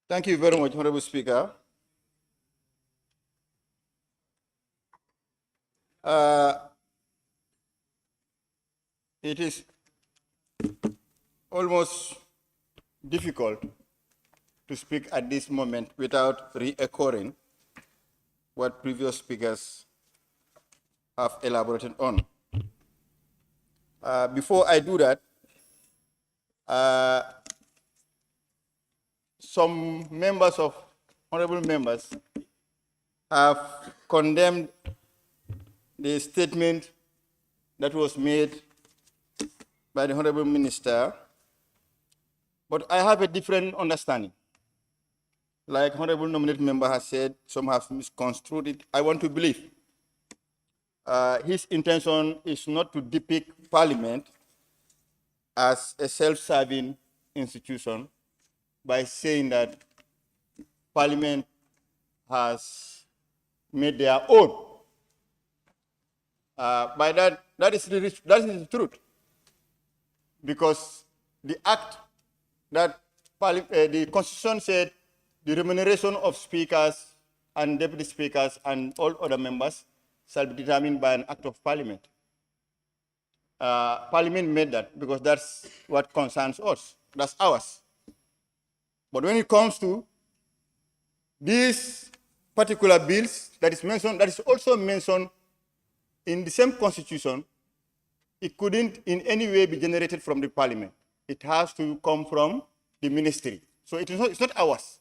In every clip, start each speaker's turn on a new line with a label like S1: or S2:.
S1: Thank you very much, Honorable Speaker. It is almost difficult to speak at this moment without re-echoing what previous speakers have elaborated on. Before I do that, some honorable members have condemned the statement that was made by the Honorable Minister, but I have a different understanding. Like Honorable Nominated Member has said, some have misconstrued it. I want to believe his intention is not to depict Parliament as a self-serving institution by saying that Parliament has made their own. By that is the truth, because the act that the Constitution said the remuneration of speakers and deputy speakers and all other members shall be determined by an act of Parliament. Parliament made that because that's what concerns us, that's ours. But when it comes to these particular bills that is also mentioned in the same Constitution, it couldn't in any way be generated from the Parliament. It has to come from the ministry. So it's not ours.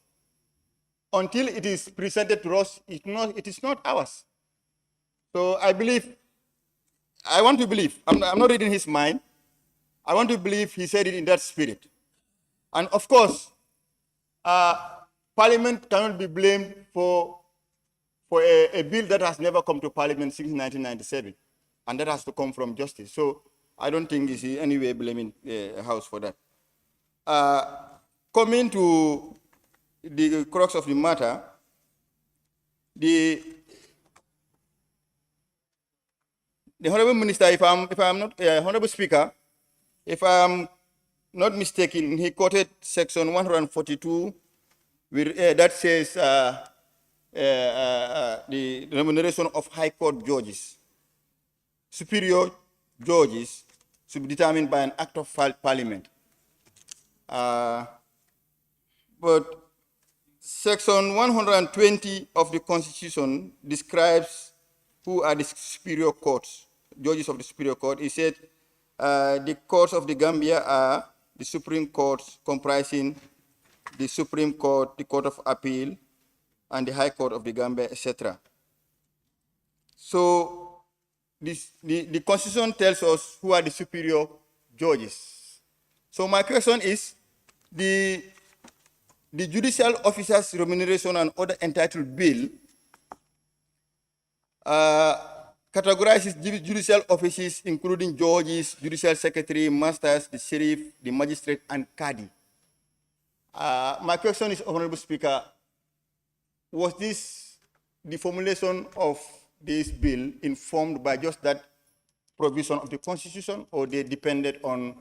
S1: Until it is presented to us, it is not ours. So I want to believe, I'm not reading his mind, I want to believe he said it in that spirit. And of course, Parliament cannot be blamed for a bill that has never come to Parliament since 1997, and that has to come from justice. So I don't think he's in any way blaming the House for that. Coming to the crux of the matter, the Honorable Minister, if I'm not Honorable Speaker, if I'm not mistaken, he quoted Section 142, that says the remuneration of High Court judges, superior judges, should be determined by an act of Parliament. But Section 120 of the Constitution describes who are the superior courts, judges of the superior court. It said the courts of the Gambia are the Supreme Courts, comprising the Supreme Court, the Court of Appeal, and the High Court of the Gambia, etc. So the Constitution tells us who are the superior judges. So my question is, the Judicial Officers' Remuneration and Other Entitled Bill categorizes judicial offices, including judges, judicial secretary, masters, the sheriff, the magistrate, and Qadi. My question is, Honorable Speaker, was the formulation of this bill informed by just that provision of the Constitution, or they depended on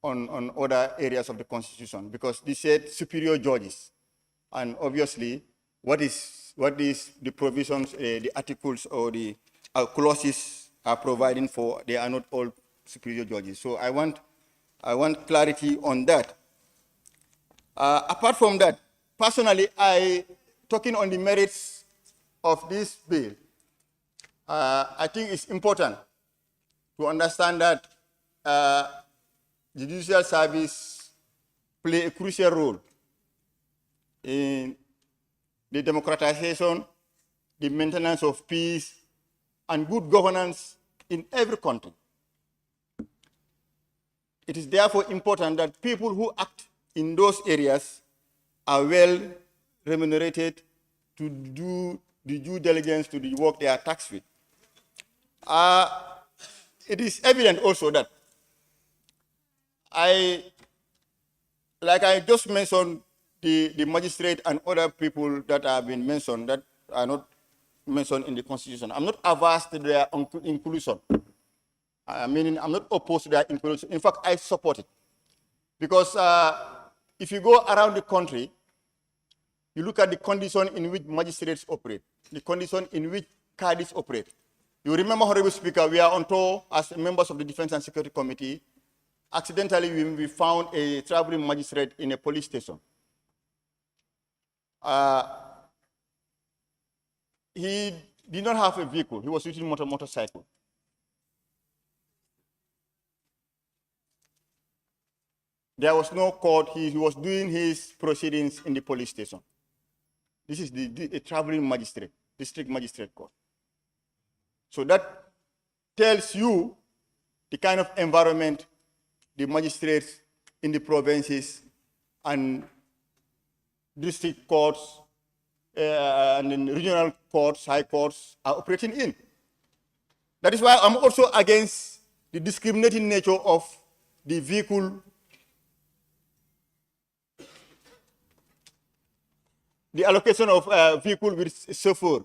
S1: other areas of the Constitution? Because they said superior judges, and obviously, what is the provisions, the articles or the clauses are providing for? They are not all superior judges. So I want clarity on that. Apart from that, personally, talking on the merits of this bill, I think it's important to understand that the judicial service play a crucial role in the democratization, the maintenance of peace, and good governance in every country. It is therefore important that people who act in those areas are well remunerated to do the due diligence to the work they are tasked with. It is evident also that like I just mentioned, the magistrate and other people that have been mentioned that are not mentioned in the Constitution. I'm not averse to their inclusion. Meaning I'm not opposed to that inclusion. In fact, I support it. Because if you go around the country, you look at the condition in which magistrates operate, the condition in which caddies operate. You remember, Honorable Speaker, we are on tour as members of the Defense and Security Committee. Accidentally, we found a traveling magistrate in a police station. He did not have a vehicle. He was using motorcycle. There was no court. He was doing his proceedings in the police station. This is a traveling magistrate, district magistrate court. So that tells you the kind of environment the magistrates in the provinces and district courts and in regional courts, high courts are operating in. That is why I'm also against the discriminating nature of the vehicle, the allocation of vehicle with chauffeur,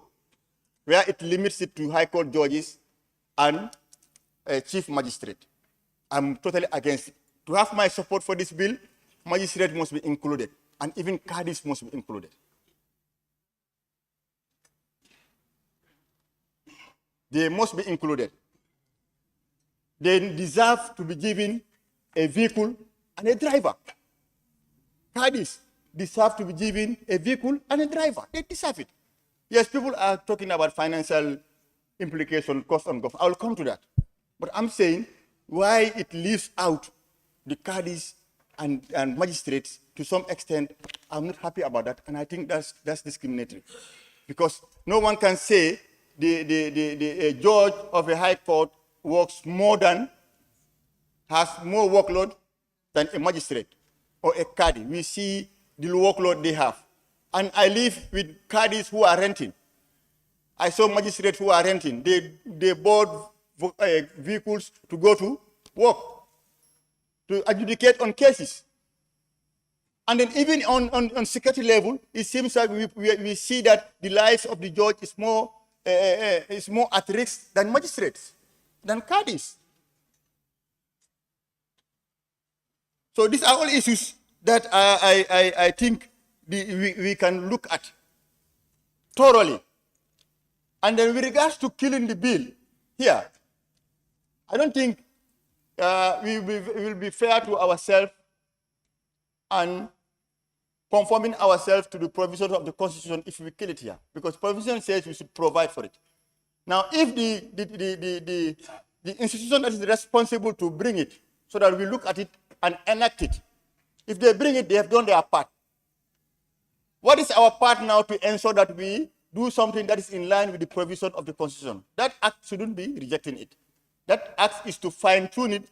S1: where it limits it to high court judges and chief magistrate. I'm totally against it. To have my support for this bill, magistrate must be included, and even caddies must be included. They must be included. They deserve to be given a vehicle and a driver. Caddies deserve to be given a vehicle and a driver. They deserve it. Yes, people are talking about financial implication, cost on government. I will come to that. But I'm saying why it leaves out the caddies and magistrates to some extent. I'm not happy about that, and I think that's discriminatory. Because no one can say a judge of a high court works has more workload than a magistrate or a caddy. We see the workload they have. And I live with caddies who are renting. I saw magistrates who are renting. They board vehicles to go to work, to adjudicate on cases. And then even on security level, it seems like we see that the lives of the judge is more at risk than magistrates, than caddies. So these are all issues that I think we can look at thoroughly. And then with regards to killing the bill here, I don't think we will be fair to ourselves and conforming ourselves to the provisions of the Constitution if we kill it here, because provision says we should provide for it. Now, if the institution that is responsible to bring it, so that we look at it and enact it, if they bring it, they have done their part. What is our part now to ensure that we do something that is in line with the provision of the Constitution? That act shouldn't be rejecting it. That act is to fine-tune it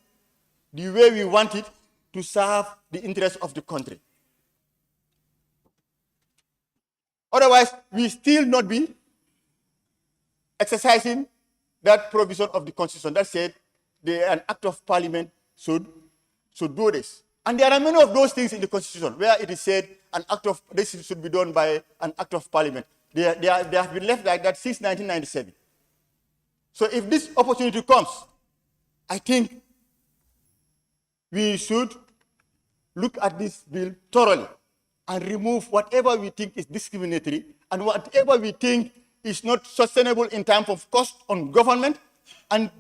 S1: the way we want it to serve the interests of the country. Otherwise, we still not be exercising that provision of the Constitution that said an act of parliament should do this. And there are many of those things in the Constitution where it is said this should be done by an act of parliament. They have been left like that since 1997. So if this opportunity comes, I think we should look at this bill thoroughly and remove whatever we think is discriminatory and whatever we think is not sustainable in terms of cost on government, and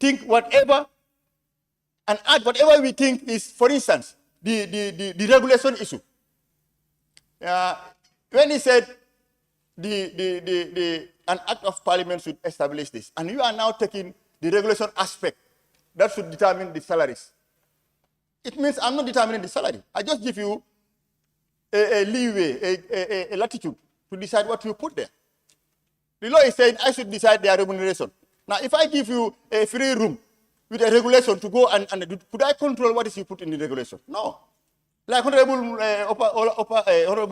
S1: think whatever and add whatever we think is, for instance, the regulation issue. When he said an act of parliament should establish this, and you are now taking the regulation aspect that should determine the salaries. It means I'm not determining the salary. I just give you a leeway, a latitude to decide what you put there. The law is saying I should decide their remuneration. Now, if I give you a free room with a regulation to go and could I control what is you put in the regulation? No. Like Honorable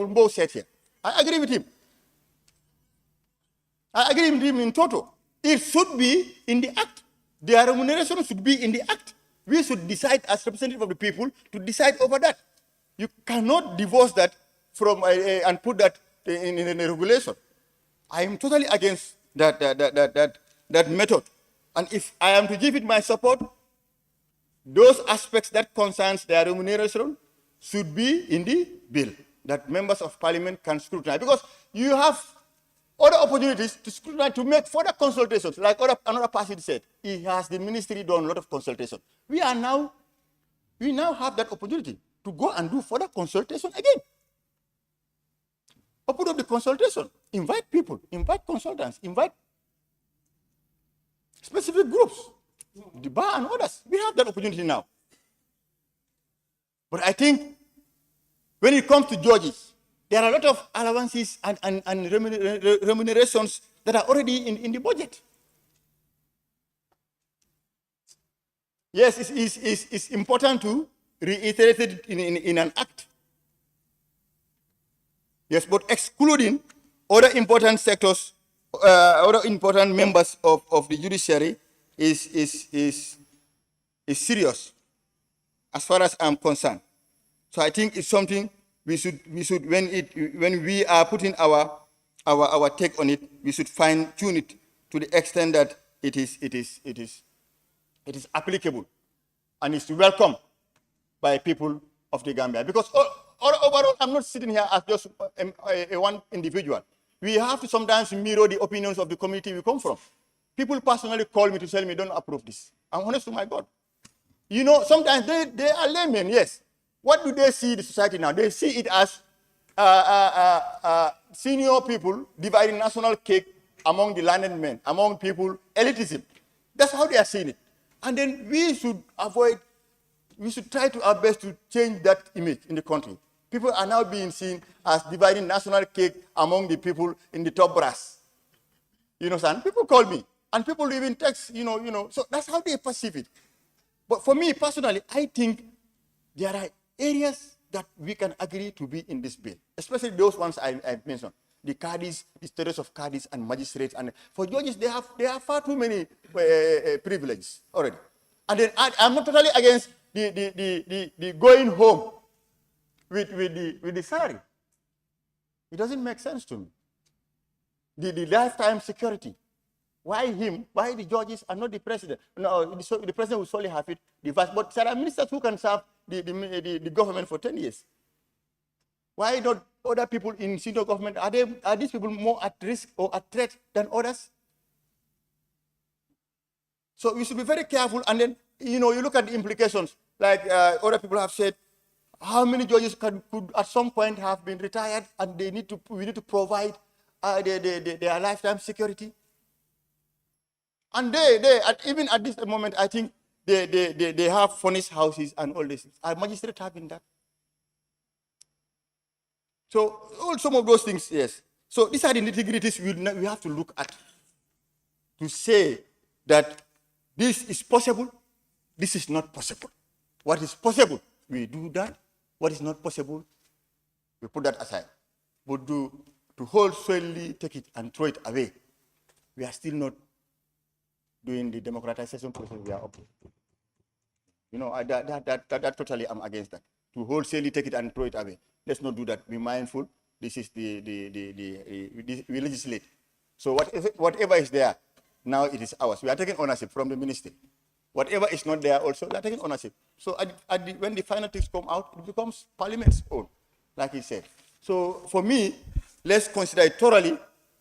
S1: Mbo said here. I agree with him. I agree with him in total. It should be in the act. Their remuneration should be in the act. We should decide as representatives of the people to decide over that. You cannot divorce that from and put that in a regulation. I am totally against that method And if I am to give it my support, those aspects that concerns their remuneration should be in the bill that members of parliament can scrutinize. Because you have other opportunities to scrutinize, to make further consultations. Like another person said, he has the ministry done a lot of consultation. We now have that opportunity to go and do further consultation again. Open up the consultation, invite people, invite consultants, invite specific groups, the bar and others. We have that opportunity now. But I think when it comes to judges, there are a lot of allowances and remunerations that are already in the budget. Yes, it's important to reiterate it in an act. Yes, but excluding other important sectors, other important members of the judiciary is serious, as far as I'm concerned. So I think it's something we should when we are putting our take on it, we should fine tune it to the extent that it is applicable and is welcome by people of the Gambia. Because overall, I'm not sitting here as just one individual. We have to sometimes mirror the opinions of the community we come from. People personally call me to tell me, don't approve this. I'm honest to my God. You know, sometimes they are laymen, yes. What do they see the society now? They see it as senior people dividing national cake among the landed men, among people, elitism. That's how they are seeing it. And then we should try to our best to change that image in the country. People are now being seen as dividing national cake among the people in the top brass. You know, son? People call me, and people even text, you know. So that's how they perceive it. But for me personally, I think there are areas that we can agree to be in this bill, especially those ones I mentioned. The cadis, the status of cadis and magistrates, and for judges, they have far too many privileges already. And then I'm not totally against the going home with the salary. It doesn't make sense to me. The lifetime security. Why him? Why the judges and not the president? No, the president will solely have it. But there are ministers who can serve the government for 10 years. Why not other people in senior government? Are these people more at risk or at threat than others? So we should be very careful. And then, you look at the implications. Like other people have said, how many judges could at some point have been retired, and we need to provide their lifetime security. And even at this moment, I think they have furnished houses and all this. Are magistrates having that? So some of those things, yes. So these are the nitty-gritties we have to look at to say that this is possible, this is not possible. What is possible, we do that. What is not possible, we put that aside. But to wholesale take it and throw it away, we are still not doing the democratization process we are up to. That totally I'm against that. To wholesale take it and throw it away. Let's not do that. Be mindful. This is we legislate. So whatever is there, now it is ours. We are taking ownership from the ministry. Whatever is not there also, we are taking ownership. So when the final text come out, it becomes Parliament's own, like he said. So for me, let's consider it thoroughly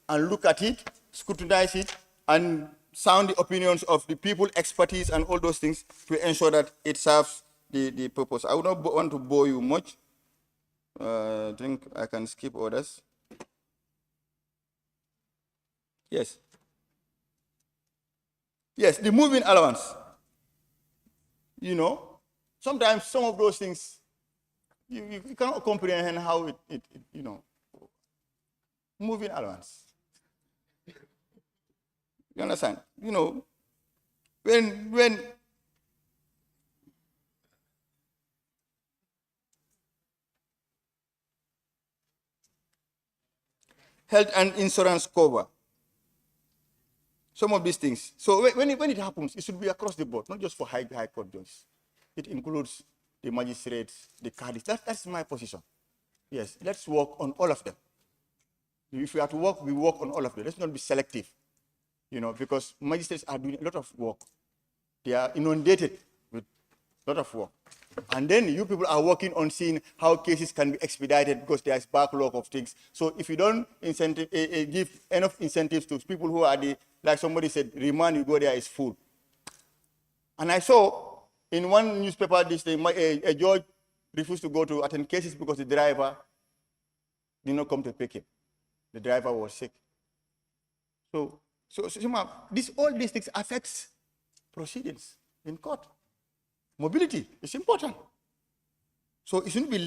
S1: and look at it, scrutinize it, and sound the opinions of the people, expertise, and all those things to ensure that it serves the purpose. I would not want to bore you much. I think I can skip others. Yes. Yes, the moving allowance. Sometimes some of those things, you cannot comprehend how it moving allowance. You understand? When health and insurance cover, some of these things. So when it happens, it should be across the board, not just for high court judges. It includes the magistrates, the caddies. That's my position. Yes, let's work on all of them. If we have to work, we work on all of them. Let's not be selective. because magistrates are doing a lot of work. They are inundated with a lot of work. And then you people are working on seeing how cases can be expedited because there's backlog of things. So if you don't give enough incentives to people who are like somebody said, remand, you go there is full. And I saw in one newspaper this day, a judge refused to go to attend cases because the driver did not come to pick him. The driver was sick. So all these things affects proceedings in court. Mobility is important. So it shouldn't be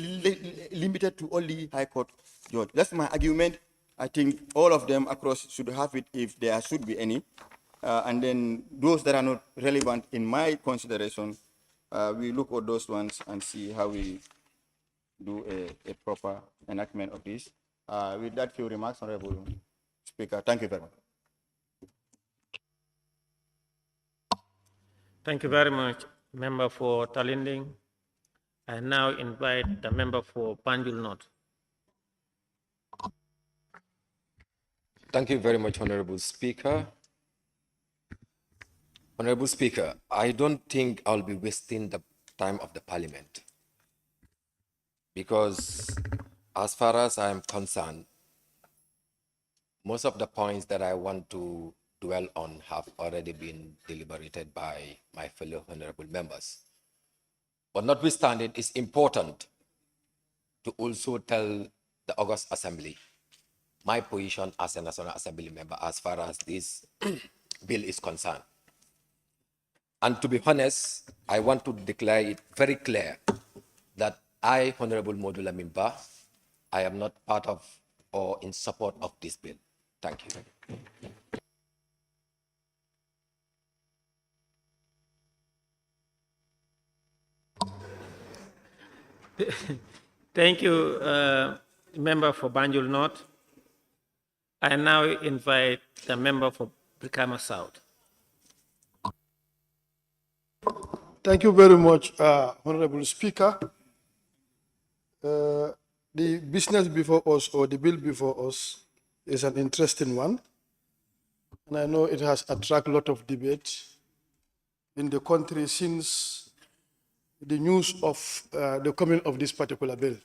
S1: limited to only High Court judge. That's my argument. I think all of them across should have it if there should be any. And then those that are not relevant in my consideration, we look at those ones and see how we do a proper enactment of this. With that few remarks, Honorable Speaker, thank you very much.
S2: Thank you very much, Member for Talinding. I now invite the member for Banjul North.
S3: Thank you very much, Honorable Speaker. Honorable Speaker, I don't think I'll be wasting the time of the Parliament because as far as I'm concerned, most of the points that I want to dwell on have already been deliberated by my fellow honorable members. But notwithstanding, it's important to also tell the August Assembly my position as a National Assembly member as far as this bill is concerned. And to be honest, I want to declare it very clear that I, Honorable Modula Mimba, I am not part of or in support of this bill. Thank you.
S2: Thank you, member for Banjul North. I now invite the member for Brikama South.
S4: Thank you very much, Honorable Speaker. The business before us, or the bill before us, is an interesting one. And I know it has attracted a lot of debate in the country since the news of the coming of this particular bill.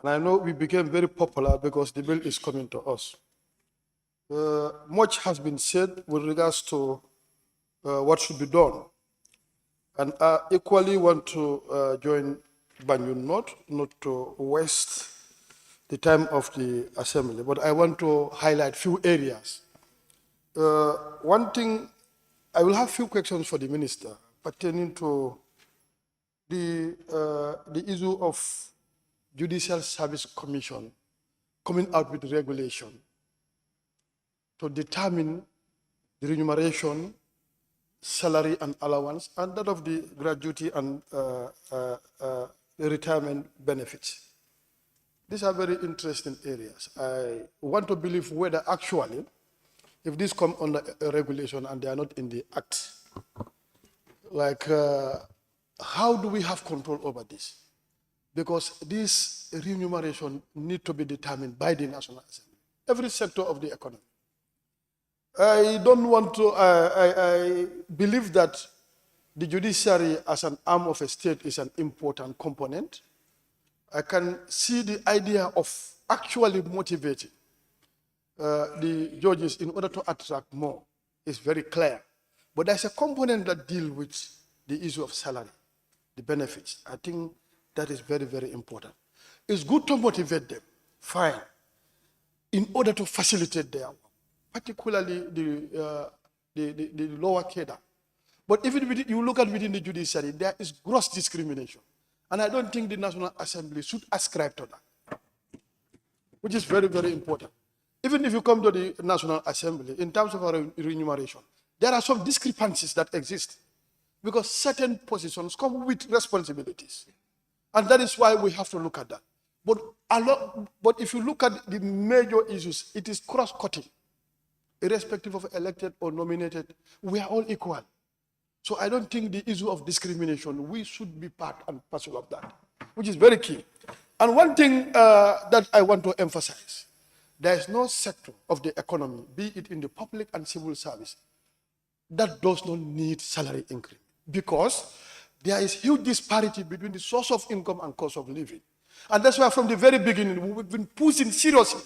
S4: And I know we became very popular because the bill is coming to us. Much has been said with regards to what should be done. And I equally want to join Banjul North, not to waste the time of the Assembly, but I want to highlight few areas. One thing, I will have few questions for the Minister pertaining to the issue of Judicial Service Commission coming out with regulation to determine the remuneration, salary and allowance, and that of the gratuity and retirement benefits. These are very interesting areas. I want to believe whether actually, if this come under a regulation and they are not in the act, like how do we have control over this? Because this remuneration need to be determined by the National Assembly, every sector of the economy. I don't want to, I believe that the judiciary as an arm of a state is an important component. I can see the idea of actually motivating the judges in order to attract more is very clear. But there's a component that deals with the issue of salary, the benefits. I think that is very, very important. It's good to motivate them, fine, in order to facilitate their work, particularly the lower cadre. But if you look at within the judiciary, there is gross discrimination. And I don't think the National Assembly should ascribe to that, which is very, very important. Even if you come to the National Assembly, in terms of our remuneration, there are some discrepancies that exist because certain positions come with responsibilities. And that is why we have to look at that. But if you look at the major issues, it is cross-cutting. Irrespective of elected or nominated, we are all equal. So I don't think the issue of discrimination, we should be part and parcel of that, which is very key. And one thing that I want to emphasize, there is no sector of the economy, be it in the public and civil service, that does not need salary increment, because there is huge disparity between the source of income and cost of living. And that's why from the very beginning, we've been pushing seriously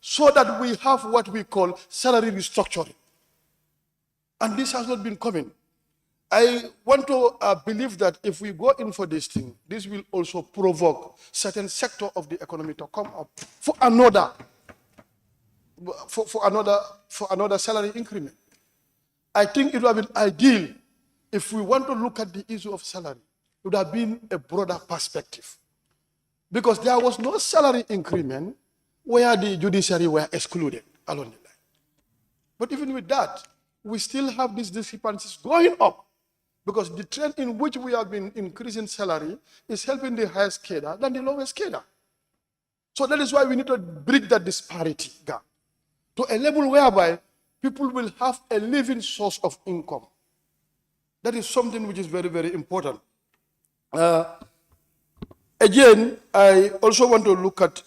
S4: so that we have what we call salary restructuring. And this has not been coming. I want to believe that if we go in for this thing, this will also provoke certain sector of the economy to come up for another salary increment. I think it would have been ideal if we want to look at the issue of salary. It would have been a broader perspective, because there was no salary increment where the judiciary were excluded along the line. But even with that, we still have these discrepancies going up, because the trend in which we have been increasing salary is helping the highest cadre than the lowest cadre. So that is why we need to bridge that disparity gap to a level whereby people will have a living source of income. That is something which is very, very important. Again, I also want to look at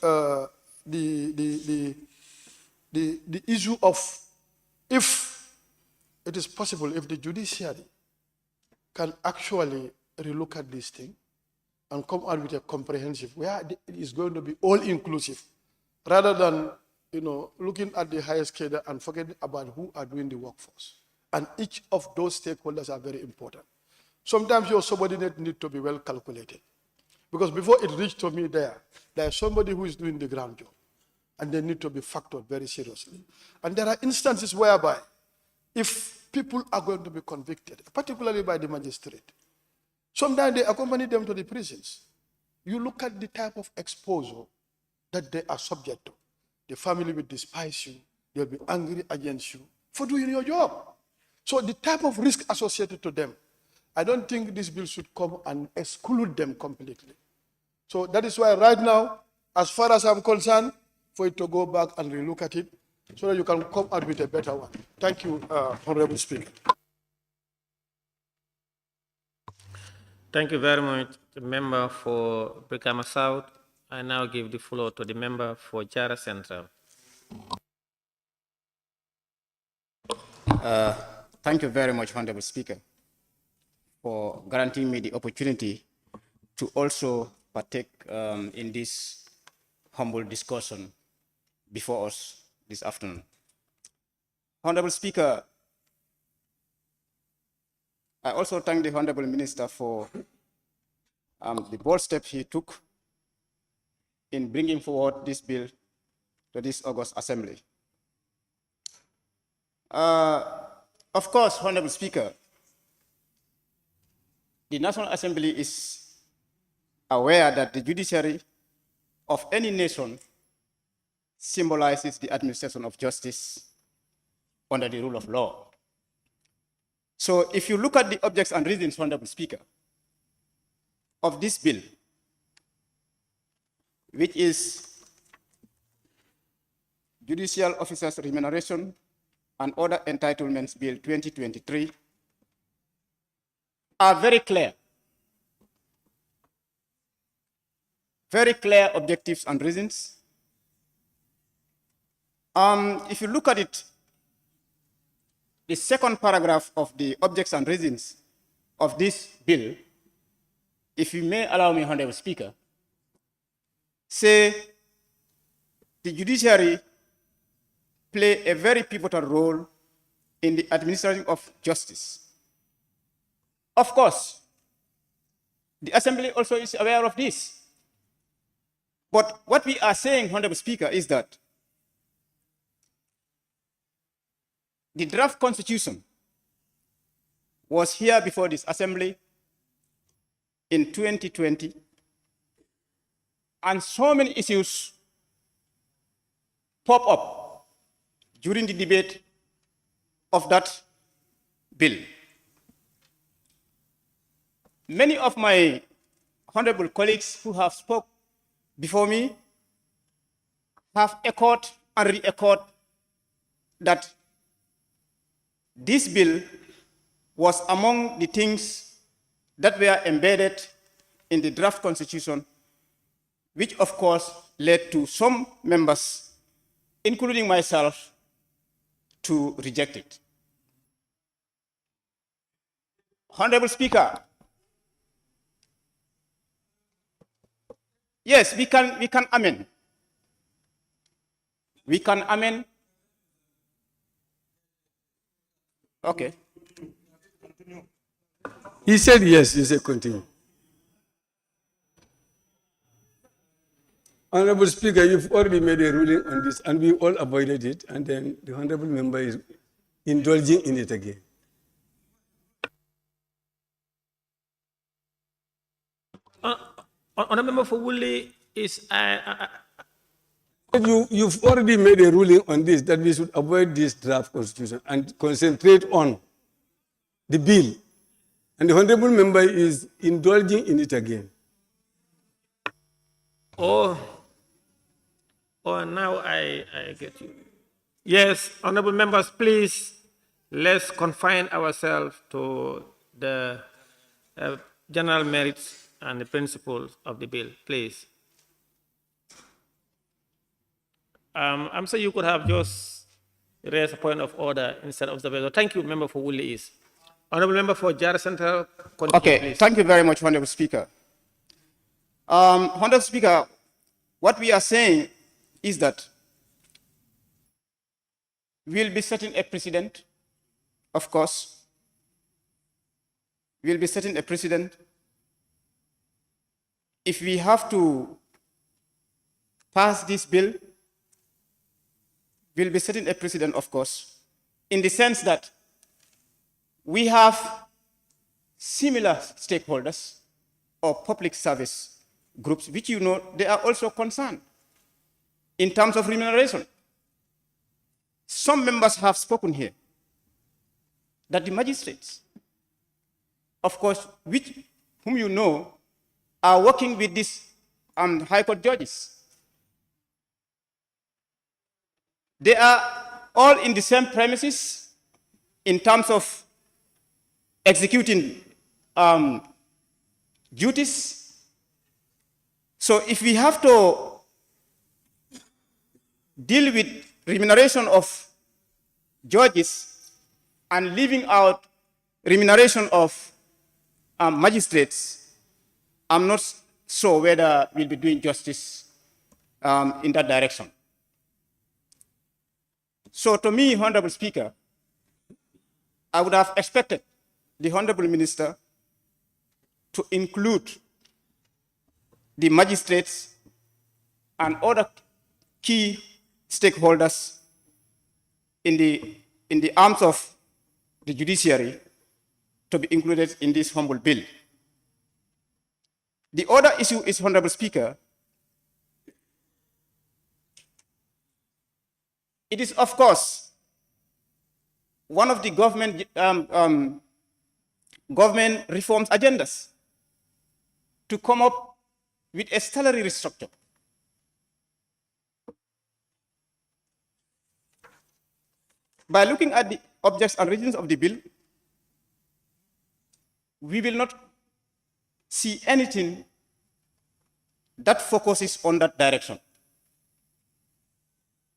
S4: the issue of, if it is possible, if the judiciary can actually relook at this thing and come out with a comprehensive, where it is going to be all inclusive, rather than looking at the highest cadre and forgetting about who are doing the workforce. And each of those stakeholders are very important. Sometimes your subordinate need to be well calculated, because before it reached to me there is somebody who is doing the ground job, and they need to be factored very seriously. And there are instances whereby, if people are going to be convicted, particularly by the magistrate, sometimes they accompany them to the prisons. You look at the type of exposure that they are subject to. The family will despise you. They'll be angry against you for doing your job. So the type of risk associated to them, I don't think this bill should come and exclude them completely. So that is why right now, as far as I'm concerned, for it to go back and relook at it, so that you can come out with a better one. Thank you, Honorable Speaker.
S2: Thank you very much, the member for Brikama South. I now give the floor to the member for Jara Central.
S5: Thank you very much, Honorable Speaker, for granting me the opportunity to also partake in this humble discussion before us this afternoon. Honorable Speaker, I also thank the Honorable Minister for the bold step he took in bringing forward this bill to this August Assembly. Of course, Honorable Speaker, the National Assembly is aware that the judiciary of any nation symbolizes the administration of justice under the rule of law. So if you look at the objects and reasons, Honorable Speaker, of this bill, which is Judicial Officers' Remuneration and Other Entitlements Bill 2023, are very clear. Very clear objectives and reasons. If you look at it, the second paragraph of the objects and reasons of this bill, if you may allow me, Honorable Speaker, say the judiciary play a very pivotal role in the administration of justice. Of course, the Assembly also is aware of this. But what we are saying, Honorable Speaker, is that the draft constitution was here before this Assembly in 2020, and so many issues pop up during the debate of that bill. Many of my honorable colleagues who have spoke before me have echoed and re-echoed that this bill was among the things that were embedded in the draft constitution, which of course led to some members including myself, to reject it. Honorable Speaker, yes, we can amend. We can amend. Okay.
S6: He said yes, you say continue. Honorable Speaker, you've already made a ruling on this and we all avoided it, and then the Honorable Member is indulging in it again.
S2: Honorable Member for Woolly is
S6: You've already made a ruling on this, that we should avoid this draft constitution and concentrate on the bill. And the Honorable Member is indulging in it again.
S2: oh, now I get you. Yes, honorable members, please, let's confine ourselves to the general merits and the principles of the bill, please. I'm sure you could have just raised a point of order instead of observation. Thank you, member for Woolly East. Honorable member for Jara Central, continue,
S5: Okay,
S2: please.
S5: thank you very much, Honorable Speaker. Honorable Speaker, what we are saying is that we'll be setting a precedent, of course. We'll be setting a precedent. If we have to pass this bill, we'll be setting a precedent, of course, in the sense that we have similar stakeholders or public service groups, which you know, they are also concerned in terms of remuneration. Some members have spoken here that the magistrates, of course, whom you know, are working with these High Court judges. They are all in the same premises in terms of executing duties. So if we have to deal with remuneration of judges and leaving out remuneration of magistrates, I'm not sure whether we'll be doing justice in that direction. So to me, Honorable Speaker, I would have expected the Honorable Minister to include the magistrates and other key stakeholders in the arms of the judiciary to be included in this humble bill. The other issue is, Honorable Speaker, it is, of course, one of the government reforms agendas to come up with a salary restructure. By looking at the objects and regions of the bill, we will not see anything that focuses on that direction.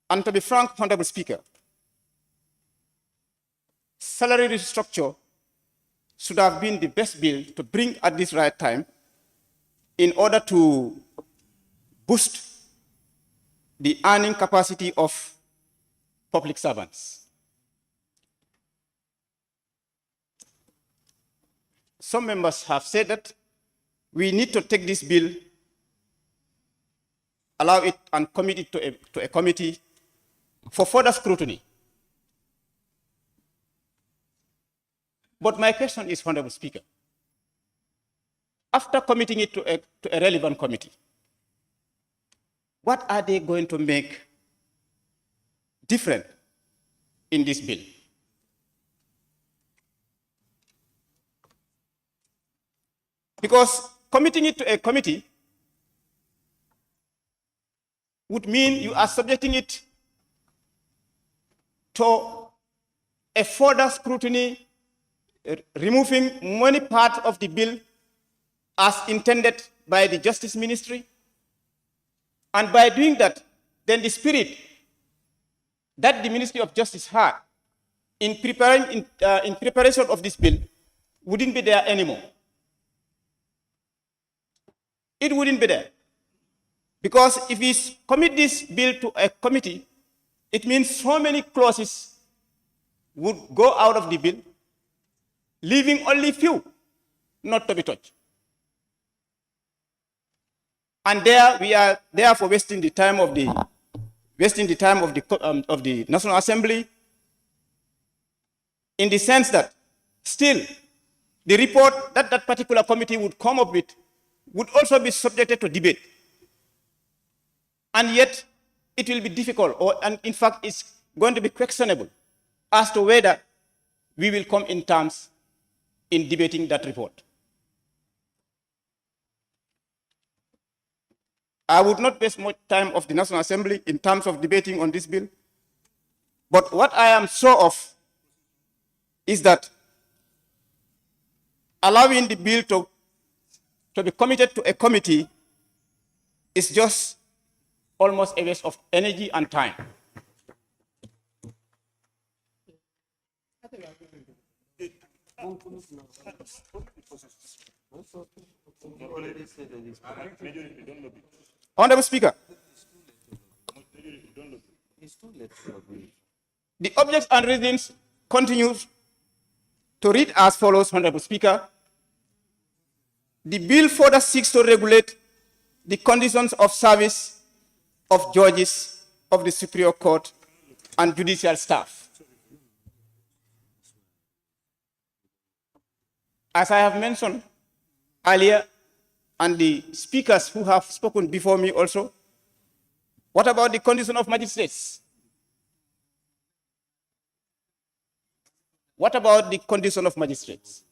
S5: And to be frank, Honorable Speaker, salary restructure should have been the best bill to bring at this right time in order to boost the earning capacity of public servants. Some members have said that we need to take this bill, allow it and commit it to a committee for further scrutiny. But my question is, Honorable Speaker, after committing it to a relevant committee, what are they going to make different in this bill? Because committing it to a committee would mean you are subjecting it to a further scrutiny, removing many parts of the bill as intended by the Justice Ministry. And by doing that, then the spirit that the Ministry of Justice had in preparation of this bill wouldn't be there anymore. It wouldn't be there. Because if we commit this bill to a committee, it means so many clauses would go out of the bill, leaving only few not to be touched. And there we are therefore wasting the time of the National Assembly, in the sense that still the report that that particular committee would come up with would also be subjected to debate. And yet it will be difficult, and in fact it's going to be questionable as to whether we will come in terms in debating that report. I would not waste much time of the National Assembly in terms of debating on this bill. But what I am sure of is that allowing the bill to be committed to a committee is just almost a waste of energy and time. Honorable Speaker, the objects and reasons continue to read as follows, Honorable Speaker. The bill further seeks to regulate the conditions of service of judges of the Superior Court and judicial staff. As I have mentioned earlier, and the speakers who have spoken before me also, what about the condition of magistrates? What about the condition of magistrates?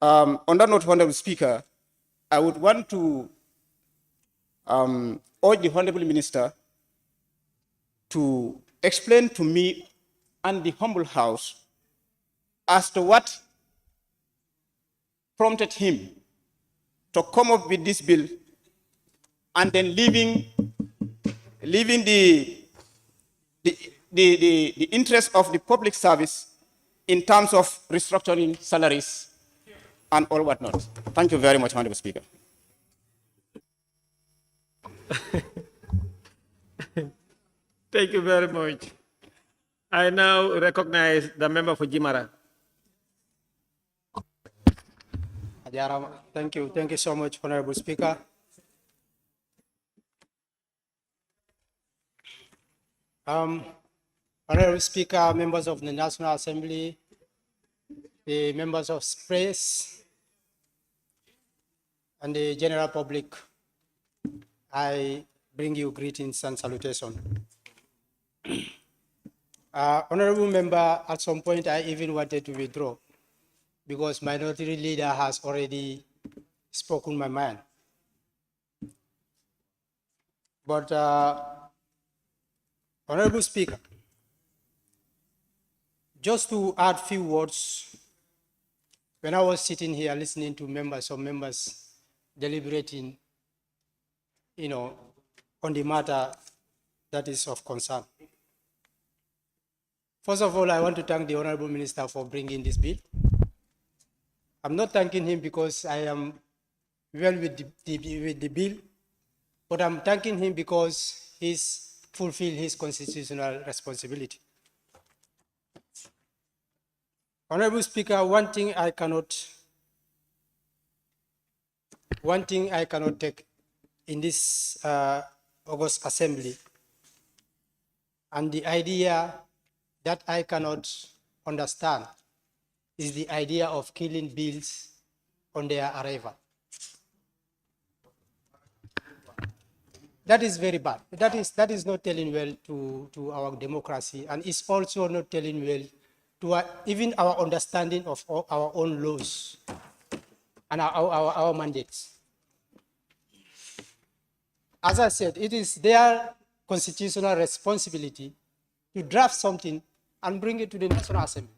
S5: On that note, Honorable Speaker, I would want to urge the Honorable Minister to explain to me and the humble House as to what prompted him to come up with this bill and then leaving the interest of the public service in terms of restructuring salaries and all whatnot. Thank you very much, Honorable Speaker.
S2: Thank you very much. I now recognize the member for Jimara.
S7: Thank you. Thank you so much, Honorable Speaker. Honorable Speaker, members of the National Assembly, the members of press, and the general public, I bring you greetings and salutation. Honorable member, at some point I even wanted to withdraw because minority leader has already spoken my mind. But Honorable Speaker, just to add few words, when I was sitting here listening to some members deliberating, on the matter that is of concern. First of all, I want to thank the Honorable Minister for bringing this bill. I'm not thanking him because I am well with the bill, but I'm thanking him because he's fulfilled his constitutional responsibility. Honorable Speaker, one thing I cannot take in this August Assembly, and the idea that I cannot understand, is the idea of killing bills on their arrival. That is very bad. That is not telling well to our democracy, and it's also not telling well to even our understanding of our own laws and our mandates. As I said, it is their constitutional responsibility to draft something and bring it to the National Assembly.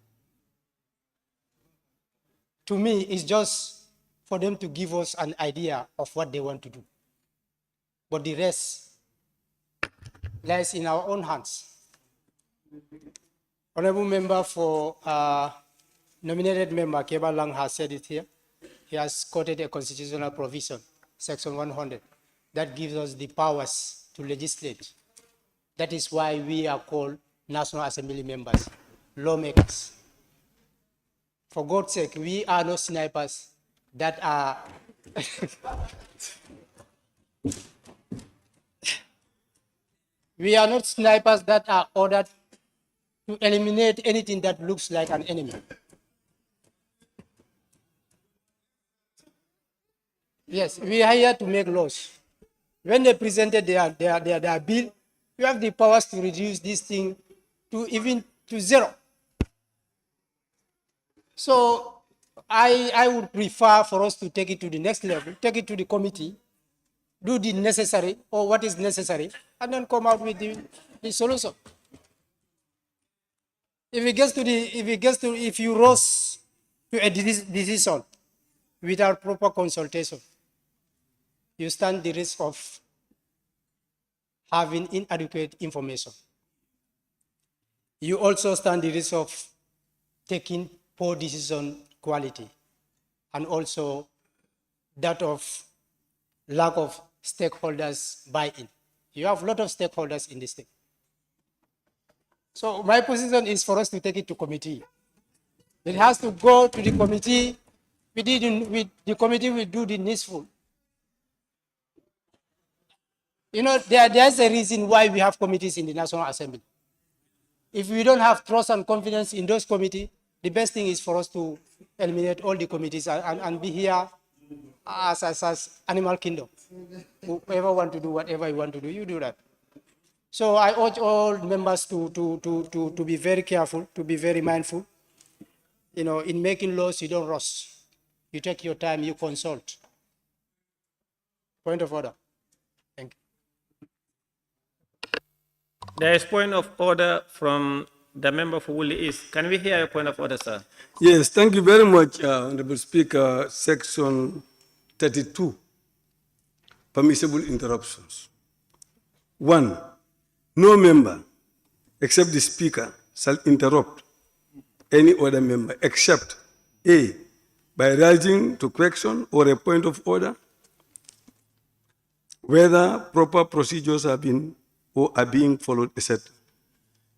S7: To me, it's just for them to give us an idea of what they want to do. But the rest, lies in our own hands. Honorable member for nominated member Keba Lang has said it here. He has quoted a constitutional provision, Section 100, that gives us the powers to legislate. That is why we are called National Assembly members, lawmakers. For God's sake, we are not snipers that are we are not snipers that are ordered to eliminate anything that looks like an enemy. Yes, we are here to make laws. When they presented their bill, you have the powers to reduce this thing to even to zero. So I would prefer for us to take it to the next level, take it to the committee, do the necessary or what is necessary, and then come out with the solution. If you rush to a decision without proper consultation, you stand the risk of having inadequate information. You also stand the risk of taking poor decision quality, and also that of lack of stakeholders buy-in. You have a lot of stakeholders in this thing. So my position is for us to take it to committee. It has to go to the committee. The committee will do the needful. You know, there's a reason why we have committees in the National Assembly. If we don't have trust and confidence in those committees, the best thing is for us to eliminate all the committees and be here as animal kingdom. Whoever want to do whatever you want to do, you do that. So I urge all members to be very careful, to be very mindful. You know, in making laws, you don't rush. You take your time, you consult. Point of order. Thank you.
S2: There is point of order from the member for Woolly East. Can we hear your point of order, sir?
S6: Yes, thank you very much, Honorable Speaker. Section 32, permissible interruptions. 1, no member, except the Speaker, shall interrupt any other member, except A, by rising to question or a point of order, whether proper procedures have been or are being followed, etc.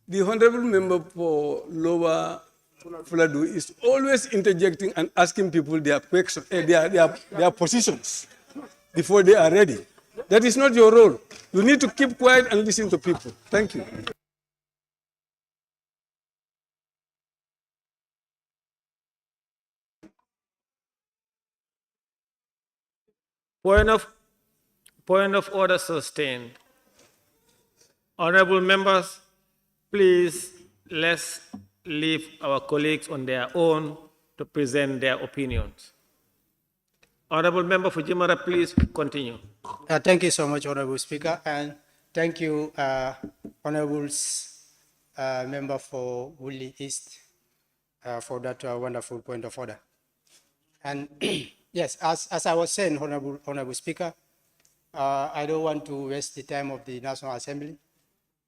S6: The honorable member for Lower Fuladu is always interjecting and asking people their questions, their positions before they are ready. That is not your role. You need to keep quiet and listen to people. Thank you.
S2: Point of order sustained. Honorable members, please let's leave our colleagues on their own to present their opinions. Honorable member for Jimara, please continue.
S7: Thank you so much, Honorable Speaker, and thank you, Honorable member for Woolly East, for that wonderful point of order. And yes, as I was saying, Honorable Speaker, I don't want to waste the time of the National Assembly.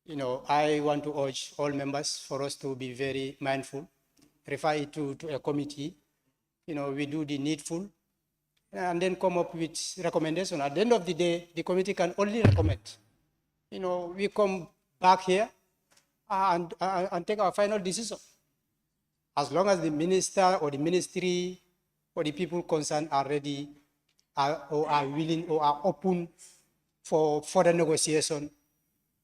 S7: You know, I want to urge all members for us to be very mindful, refer it to a committee. You know, we do the needful, and then come up with recommendation. At the end of the day, the committee can only recommend. You know, we come back here and take our final decision. As long as the minister or the ministry or the people concerned are ready, or are willing or are open for further negotiation,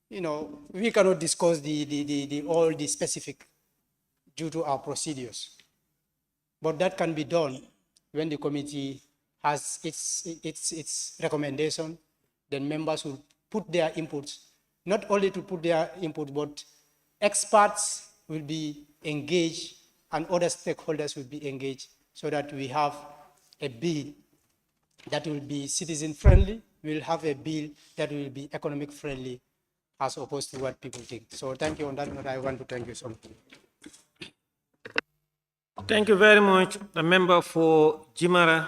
S7: you know, we cannot discuss all the specific due to our procedures. But that can be done when the committee has its recommendation. Then members will put their inputs, not only to put their input, but experts will be engaged and other stakeholders will be engaged, so that we have a bill that will be citizen friendly. We'll have a bill that will be economic friendly, as opposed to what people think. So thank you on that note. I want to thank you so much.
S2: Thank you very much. The member for Jimara,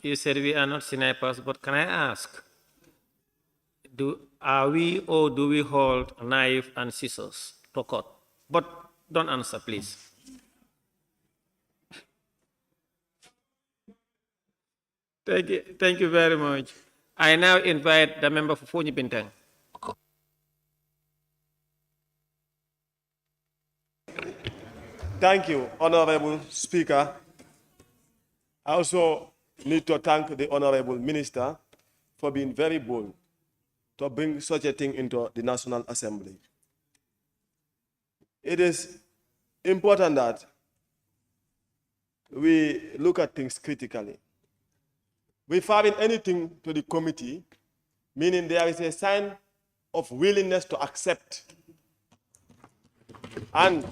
S2: you said we are not snipers, but can I ask, are we or do we hold a knife and scissors to court? But don't answer, please. Thank you very much. I now invite the member for Fonyi Bintang.
S8: Thank you, Honorable Speaker. I also need to thank the Honorable Minister for being very bold to bring such a thing into the National Assembly. It is important that we look at things critically. Referring anything to the committee, meaning there is a sign of willingness to accept. And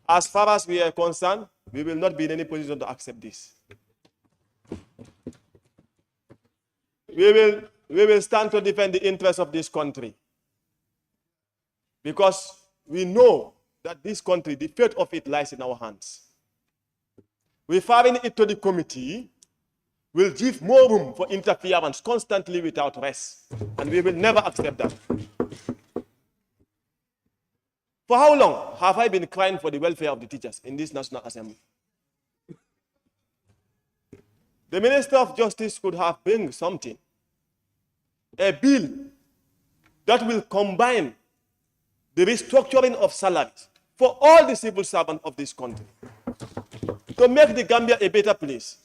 S8: as far as we are concerned, we will not be in any position to accept this. We will stand to defend the interests of this country, because we know that this country, the fate of it lies in our hands. Referring it to the committee will give more room for interference constantly without rest, and we will never accept that. For how long have I been crying for the welfare of the teachers in this National Assembly? The Minister of Justice could have bring something, a bill that will combine the restructuring of salaries for all the civil servants of this country to make the Gambia a better place.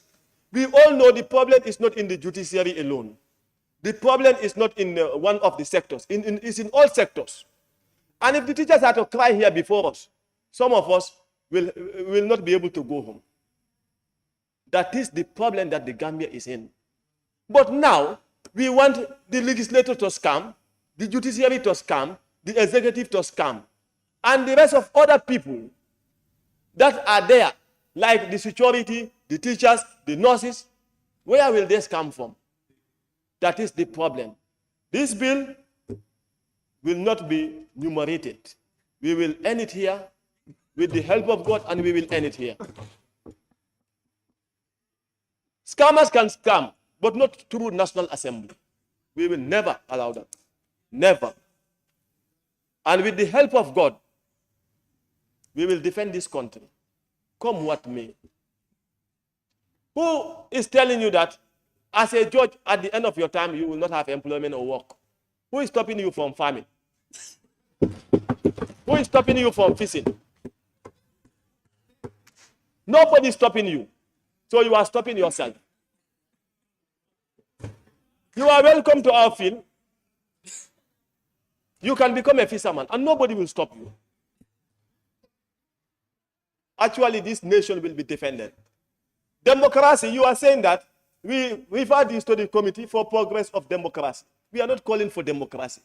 S8: We all know the problem is not in the judiciary alone. The problem is not in one of the sectors. It's in all sectors. And if the teachers are to cry here before us, some of us will not be able to go home. That is the problem that the Gambia is in. But now, we want the legislature to scam, the judiciary to scam, the executive to scam, and the rest of other people that are there, like the security, the teachers, the nurses. Where will this come from? That is the problem. This bill will not be numerated. We will end it here with the help of God, and we will end it here. Scammers can scam, but not through National Assembly. We will never allow that. Never. And with the help of God, we will defend this country, come what may. Who is telling you that as a judge, at the end of your time, you will not have employment or work? Who is stopping you from farming? Who is stopping you from fishing? Nobody is stopping you. So you are stopping yourself. You are welcome to our field. You can become a fisherman and nobody will stop you. Actually, this nation will be defended. Democracy, you are saying that we refer this to the Committee for Progress of Democracy. We are not calling for democracy.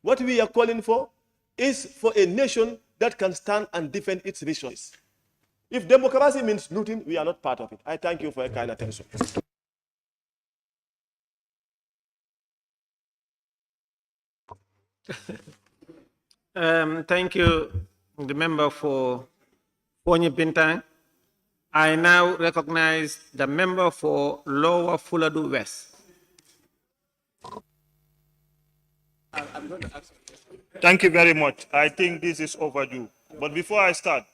S8: What we are calling for is for a nation that can stand and defend its resources. If democracy means looting, we are not part of it. I thank you for your kind attention.
S2: Thank you, the member for Fonyi Bintang. I now recognize the member for Lower Fuladu West.
S9: Thank you very much. I think this is overdue. But before I start,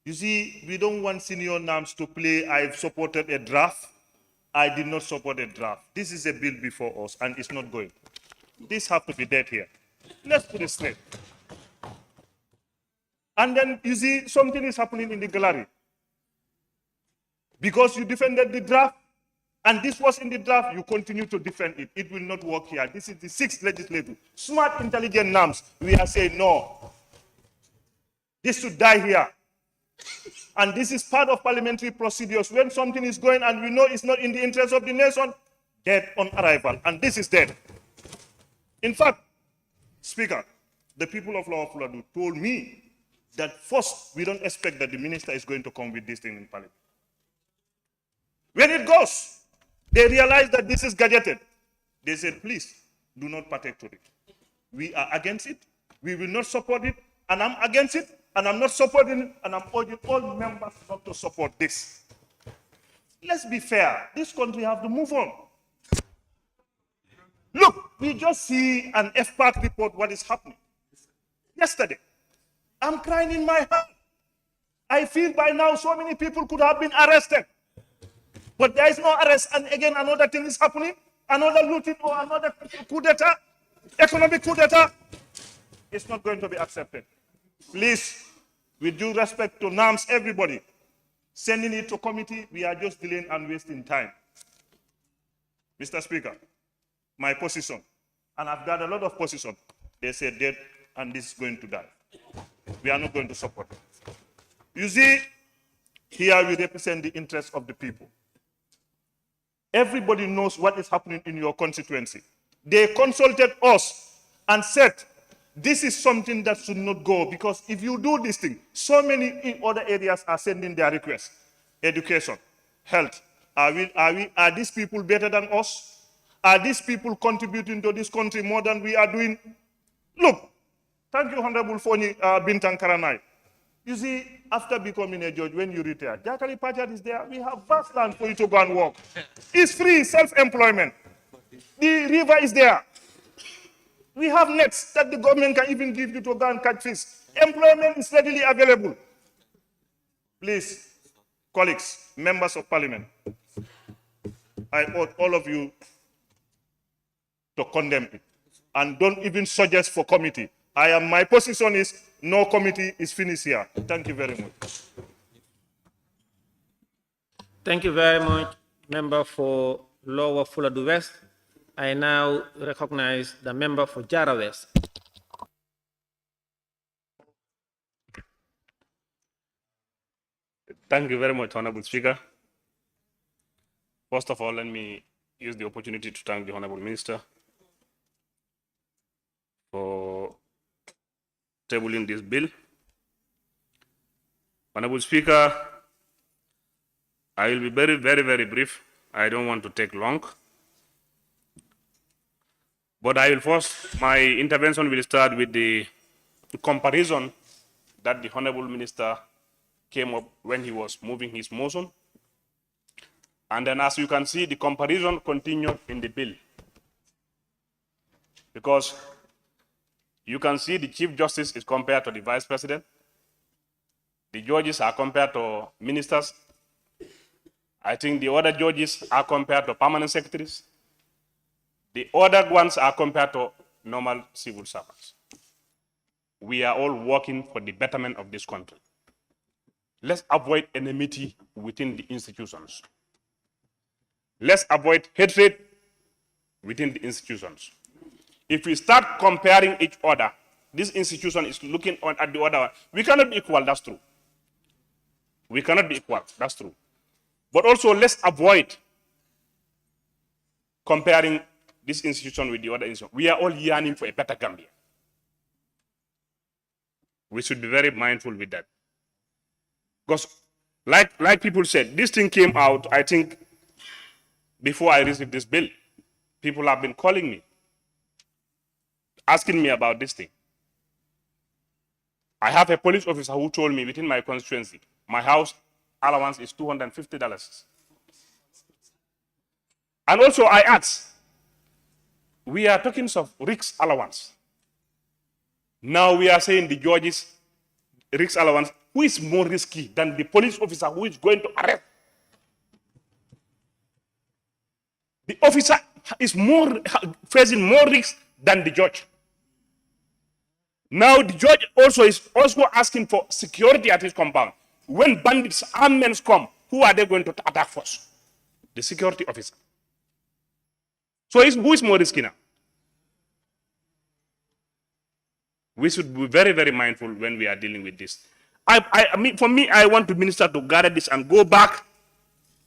S9: you see, we don't want senior NAMs to play, I've supported a draft. I did not support a draft. This is a bill before us, and it's not going. This has to be dead here. Let's put it straight. And then, you see, something is happening in the gallery. Because you defended the draft, and this was in the draft, you continue to defend it. It will not work here. This is the 6th legislature. Smart, intelligent NAMs, we are saying no. This should die here. And this is part of parliamentary procedures. When something is going and we know it's not in the interest of the nation, dead on arrival. And this is dead. In fact, Speaker, the people of Lower Fuladu told me that first, we don't expect that the minister is going to come with this thing in parliament. When it goes, they realize that this is gadgeted. They said, please, do not partake to it. We are against it. We will not support it. And I'm against it. And I'm not supporting it. And I'm urging all members not to support this. Let's be fair. This country has to move on. Look, We just see an FPAC report what is happening. Yesterday, I'm crying in my heart. I feel by now so many people could have been arrested. But there is no arrest, and again another thing is happening, another looting or another coup d'etat, economic coup d'etat. It's not going to be accepted. Please, with due respect to NAMS, everybody, sending it to committee, we are just delaying and wasting time. Mr. Speaker, my position, and I've got a lot of position, they say dead and this is going to die. We are not going to support it. You see, here we represent the interests of the people. Everybody knows what is happening in your constituency. They consulted us and said, this is something that should not go, because if you do this thing, so many in other areas are sending their requests. Education, health. Are these people better than us? Are these people contributing to this country more than we are doing? Look, thank you, Honorable Foni Bintan Karanai. You see, after becoming a judge, when you retire, Jakali Pajat is there. We have vast land for you to go and work. It's free, self-employment. The river is there. We have nets that the government can even give you to go and catch fish. Employment is readily available. Please, colleagues, members of parliament, I urge all of you to condemn it. And don't even suggest for committee. My position is no committee is finished here. Thank you very much.
S2: Thank you very much, member for Lower Fuladu West. I now recognize the member for Jara West.
S10: Thank you very much, Honorable Speaker. First of all, let me use the opportunity to thank the Honorable Minister for tabling this bill. Honorable Speaker, I will be very, very, very brief. I don't want to take long. But I will first, my intervention will start with the comparison that the Honorable Minister came up when he was moving his motion. And then as you can see, the comparison continued in the bill. Because you can see the Chief Justice is compared to the Vice President. The judges are compared to ministers. I think the other judges are compared to permanent secretaries. The other ones are compared to normal civil servants. We are all working for the betterment of this country. Let's avoid enmity within the institutions. Let's avoid hatred within the institutions. If we start comparing each other, this institution is looking at the other one. We cannot be equal, that's true. We cannot be equal, that's true. But also let's avoid comparing this institution with the other institution. We are all yearning for a better Gambia. We should be very mindful with that. Because like people said, this thing came out, I think, before I received this bill. People have been calling me, asking me about this thing. I have a police officer who told me within my constituency, my house allowance is $250. And also I asked, we are talking of risk allowance. Now we are saying the judges' risk allowance. Who is more risky than the police officer who is going to arrest? The officer is facing more risk than the judge. Now the judge also is asking for security at his compound. When bandits, armed men come, who are they going to attack first? The security officer. So who is more risky now? We should be very, very mindful when we are dealing with this. For me, I want the minister to gather this and go back.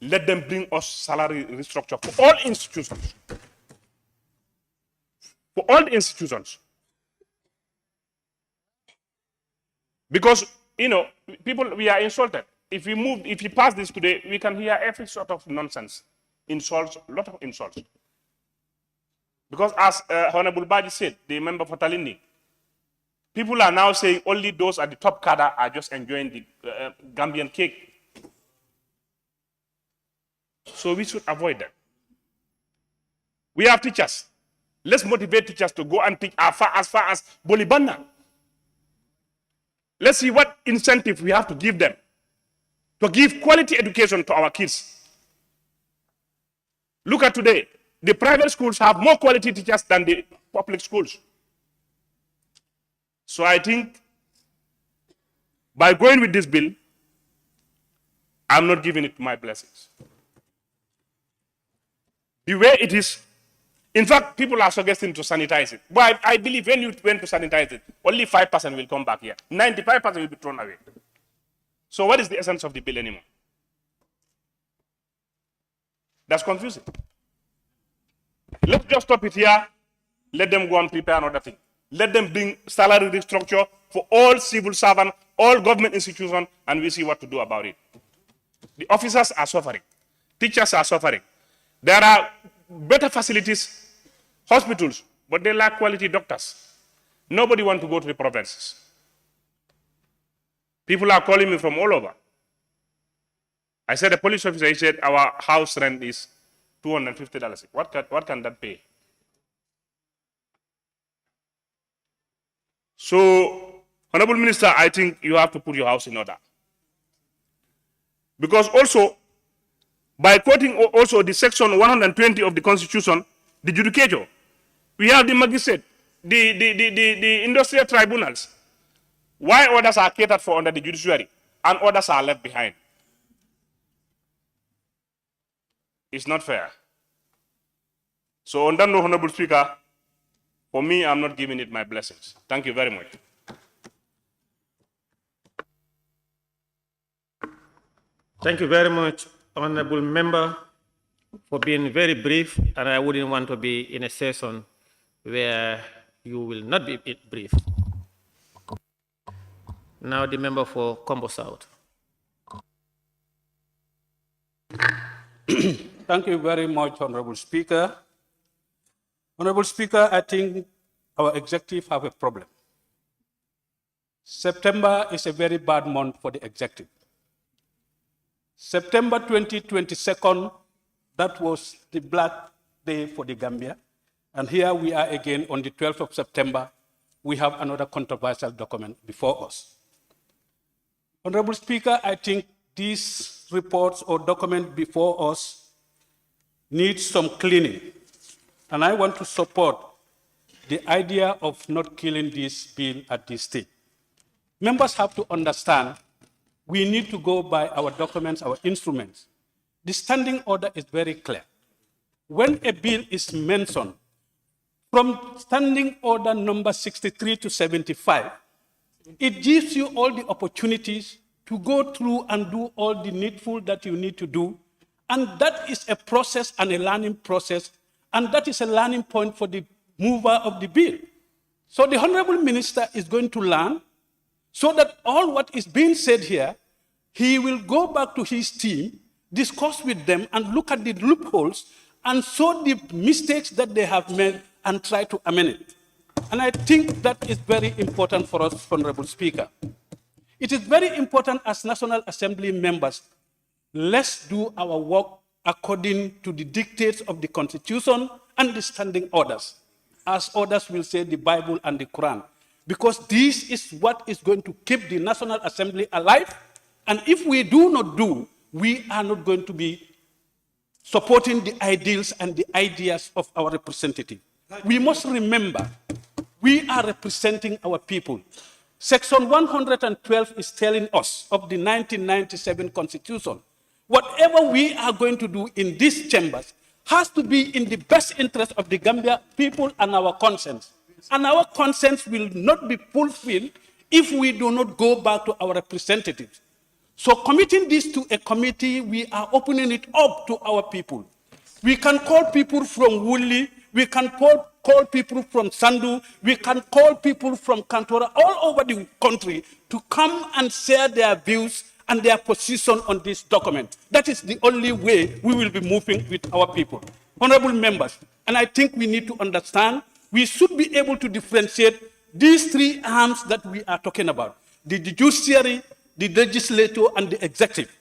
S10: Let them bring us salary restructure for all institutions. For all the institutions. Because, people, we are insulted. If we pass this today, we can hear every sort of nonsense. Insults, a lot of insults. Because as Honorable Baji said, the member for Talindi, people are now saying only those at the top cadre are just enjoying the Gambian cake. So we should avoid that. We have teachers. Let's motivate teachers to go and teach as far as Bolibana. Let's see what incentive we have to give them to give quality education to our kids. Look at today. The private schools have more quality teachers than the public schools. So I think by going with this bill, I'm not giving it my blessings. The way it is, in fact, people are suggesting to sanitize it. But I believe when you went to sanitize it, only 5% will come back here. 95% will be thrown away. So what is the essence of the bill anymore? That's confusing. Let's just stop it here. Let them go and prepare another thing. Let them bring salary restructure for all civil servants, all government institutions, and we see what to do about it. The officers are suffering. Teachers are suffering. There are better facilities, hospitals, but they lack quality doctors. Nobody wants to go to the provinces. People are calling me from all over. I said, a police officer, he said, our house rent is $250. What can that pay? So, Honorable Minister, I think you have to put your house in order. Because also, by quoting also the section 120 of the Constitution, the judicature, we have the magistrate, the industrial tribunals. Why others are catered for under the judiciary and others are left behind? It's not fair. So on that note, Honorable Speaker, for me, I'm not giving it my blessings. Thank you very much.
S2: Thank you very much, Honorable Member, for being very brief, and I wouldn't want to be in a session where you will not be brief. Now the member for Combo South.
S11: Thank you very much, Honorable Speaker. Honorable Speaker, I think our executive have a problem. September is a very bad month for the executive. September 2022, that was the Black Day for the Gambia. And here we are again on the 12th of September. We have another controversial document before us. Honorable Speaker, I think these reports or document before us need some cleaning. And I want to support the idea of not killing this bill at this stage. Members have to understand we need to go by our documents, our instruments. The standing order is very clear. When a bill is mentioned, from standing order number 63 to 75, it gives you all the opportunities to go through and do all the needful that you need to do. And that is a process and a learning process. And that is a learning point for the mover of the bill. So the Honorable Minister is going to learn so that all what is being said here, he will go back to his team, discuss with them and look at the loopholes and show the mistakes that they have made and try to amend it. And I think that is very important for us, Honorable Speaker. It is very important as National Assembly members, let's do our work according to the dictates of the Constitution and the standing orders. As others will say, the Bible and the Quran. Because this is what is going to keep the National Assembly alive. And if we do not do, we are not going to be supporting the ideals and the ideas of our representative. We must remember, we are representing our people. Section 112 is telling us of the 1997 Constitution, whatever we are going to do in these chambers has to be in the best interest of the Gambia people and our conscience. And our conscience will not be fulfilled if we do not go back to our representatives. So committing this to a committee, we are opening it up to our people. We can call people from Wuli, we can call people from Sandu, we can call people from Kantora, all over the country to come and share their views and their position on this document. That is the only way we will be moving with our people. Honorable members, and I think we need to understand, we should be able to differentiate these three arms that we are talking about, the judiciary, the legislature, and the executive.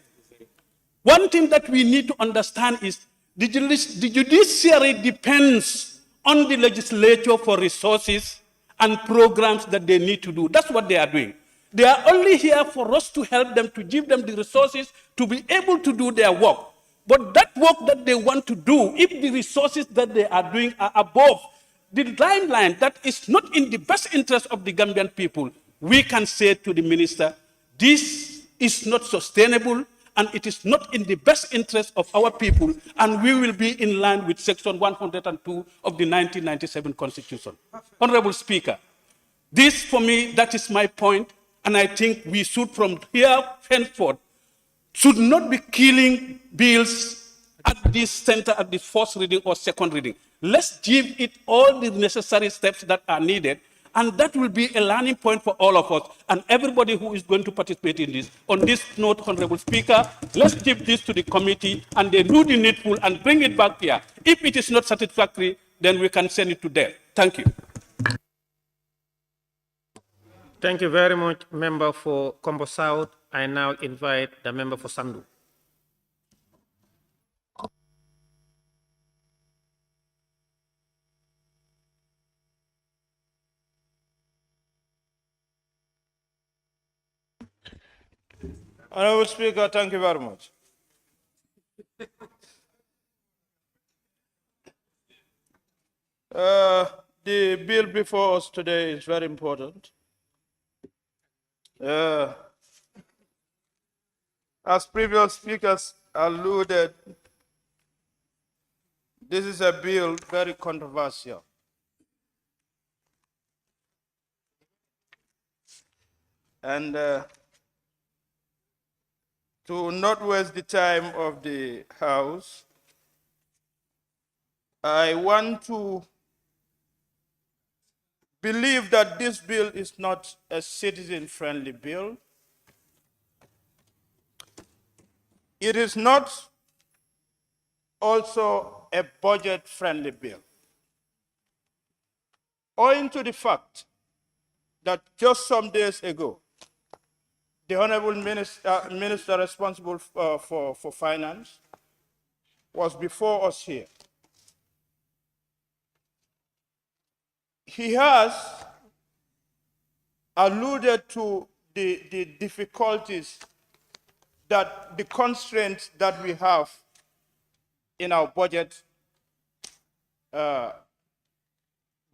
S11: One thing that we need to understand is the judiciary depends on the legislature for resources and programs that they need to do. That's what they are doing. They are only here for us to help them, to give them the resources to be able to do their work. But that work that they want to do, if the resources that they are doing are above the timeline that is not in the best interest of the Gambian people, we can say to the minister, this is not sustainable and it is not in the best interest of our people, and we will be in line with Section 102 of the 1997 Constitution. Honorable Speaker, this for me, that is my point, and I think we should from here henceforth should not be killing bills at this center, at this first reading or second reading. Let's give it all the necessary steps that are needed, and that will be a learning point for all of us and everybody who is going to participate in this. On this note, Honorable Speaker, let's give this to the committee and they do the needful and bring it back here. If it is not satisfactory, then we can send it to them. Thank you.
S2: Thank you very much, member for Combo South. I now invite the member for Sandu.
S9: Honorable Speaker, thank you very much. The bill before us today is very important. As previous speakers alluded, this is a bill very controversial. And to not waste the time of the House, I want to believe that this bill is not a citizen-friendly bill. It is not also a budget-friendly bill, owing to the fact that just some days ago, the Honorable Minister responsible for finance was before us here. He has alluded to the difficulties, that the constraints that we have in our budget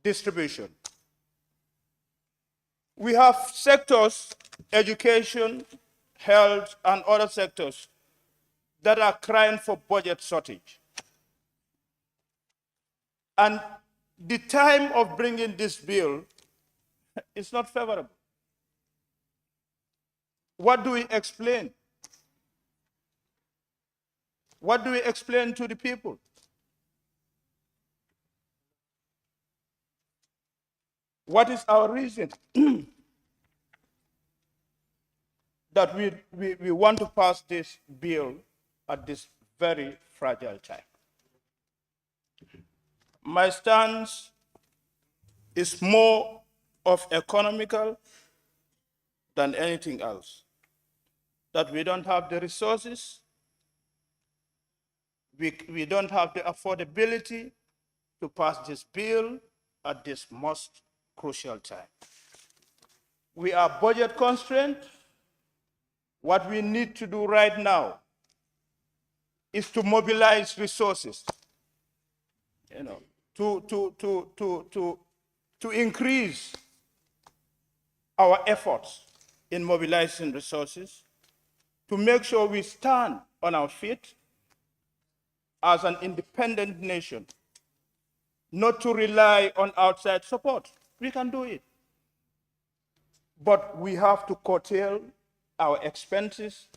S9: distribution. We have sectors, education, health, and other sectors that are crying for budget shortage. And the time of bringing this bill is not favorable. What do we explain? What do we explain to the people? What is our reason that we want to pass this bill at this very fragile time? My stance is more of economical than anything else. That we don't have the resources, we don't have the affordability to pass this bill at this most crucial time. We are budget constrained. What we need to do right now is to mobilize resources, to increase our efforts in mobilizing resources, to make sure we stand on our feet as an independent nation, not to rely on outside support. We can do it. But we have to curtail our expenses.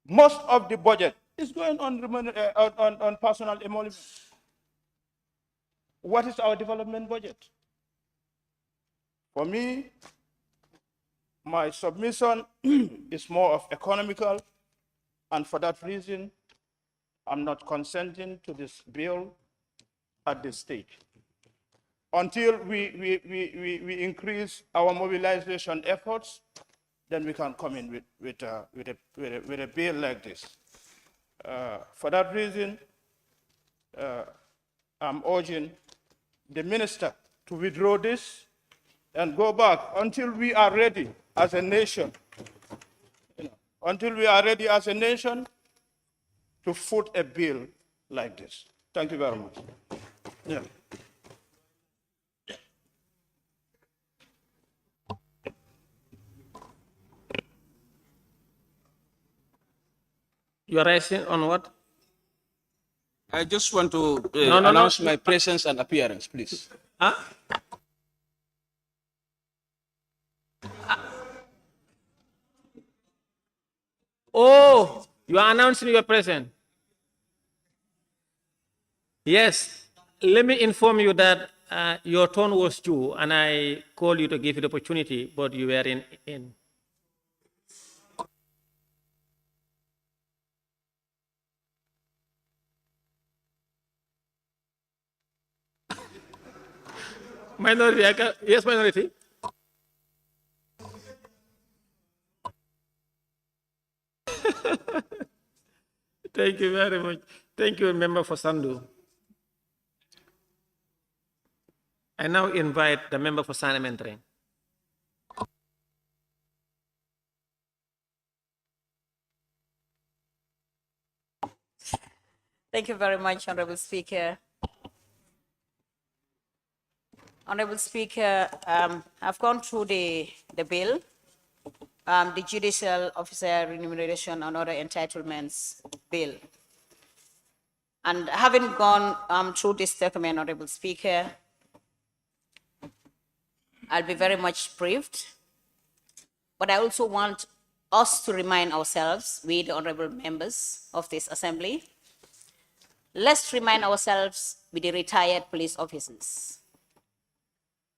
S9: Most of the budget is going on personal emoluments. What is our development budget? For me, my submission is more of economical, and for that reason, I'm not consenting to this bill at this stage. Until we increase our mobilization efforts, then we can come in with a bill like this. For that reason, I'm urging
S12: the minister to withdraw this and go back until we are ready as a nation, until we are ready as a nation to foot a bill like this. Thank you very much. Yeah.
S2: You are raising on what?
S13: I just want to
S2: No.
S13: announce my presence and appearance, please.
S2: Huh? Oh, you are announcing your presence. Yes. Let me inform you that your turn was due, and I called you to give you the opportunity, but you were in. Minority, yes, minority. Thank you very much. Thank you, member for Sandu. I now invite the member for Sanimentary.
S14: Thank you very much, Honorable Speaker. Honorable Speaker, I've gone through the bill, the Judicial Officer Remuneration and Other Entitlements Bill. And having gone through this document, Honorable Speaker, I'll be very much briefed. But I also want us to remind ourselves, we the honorable members of this assembly, let's remind ourselves with the retired police officers.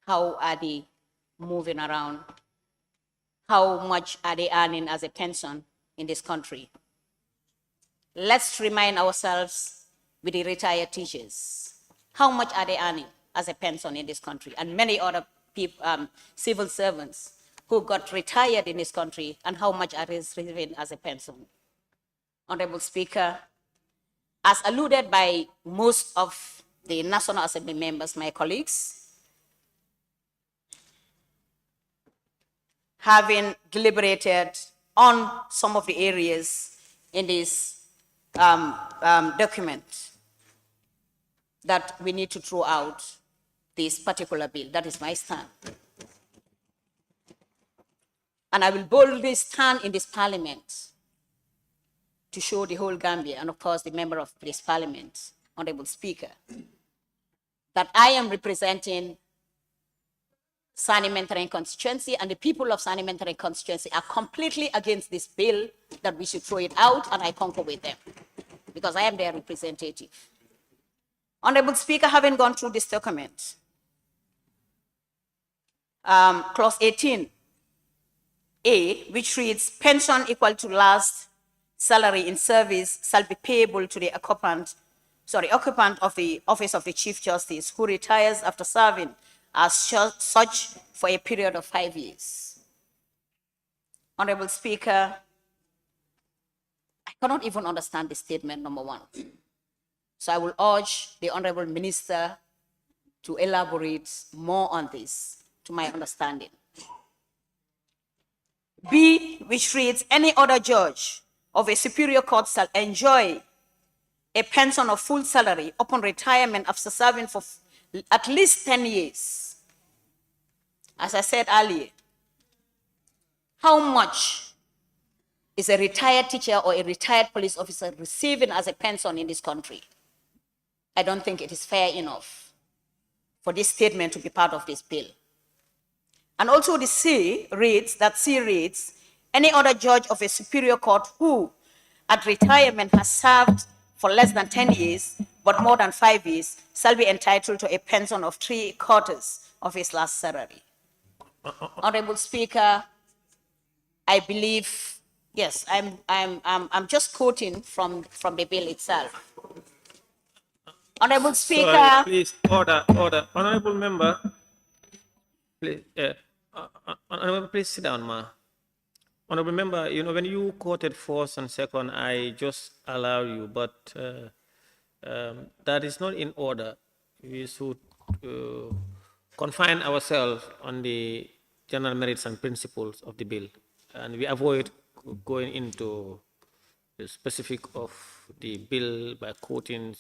S14: How are they moving around? How much are they earning as a pension in this country? Let's remind ourselves with the retired teachers. How much are they earning as a pension in this country? And many other people, civil servants who got retired in this country, and how much are they receiving as a pension? Honorable Speaker, as alluded by most of the National Assembly members, my colleagues, having deliberated on some of the areas in this document that we need to throw out this particular bill. That is my stand. And I will boldly stand in this parliament to show the whole Gambia, and of course the member of this parliament, Honorable Speaker, that I am representing Sanimentary constituency, and the people of Sanimentary constituency are completely against this bill, that we should throw it out, and I concur with them because I am their representative. Honorable Speaker, having gone through this document, clause 18A, which reads, pension equal to last salary in service shall be payable to the occupant of the office of the Chief Justice who retires after serving as such for a period of 5 years. Honorable Speaker, I cannot even understand the statement, number one. So I will urge the Honorable Minister to elaborate more on this, to my understanding. B, which reads, any other judge of a superior court shall enjoy a pension of full salary upon retirement after serving for at least 10 years. As I said earlier, how much is a retired teacher or a retired police officer receiving as a pension in this country? I don't think it is fair enough for this statement to be part of this bill. And also the C reads, any other judge of a superior court who at retirement has served for less than 10 years, but more than 5 years, shall be entitled to a pension of 3/4 of his last salary. Honorable Speaker, I believe, yes, I'm just quoting from the bill itself. Honorable Speaker.
S2: Sorry, please, order. Honorable member, please, honorable, please sit down, ma. Honorable member, you know, when you quoted first and second, I just allow you, but that is not in order. We should confine ourselves on the general merits and principles of the bill, and we avoid going into the specific of the bill by quoting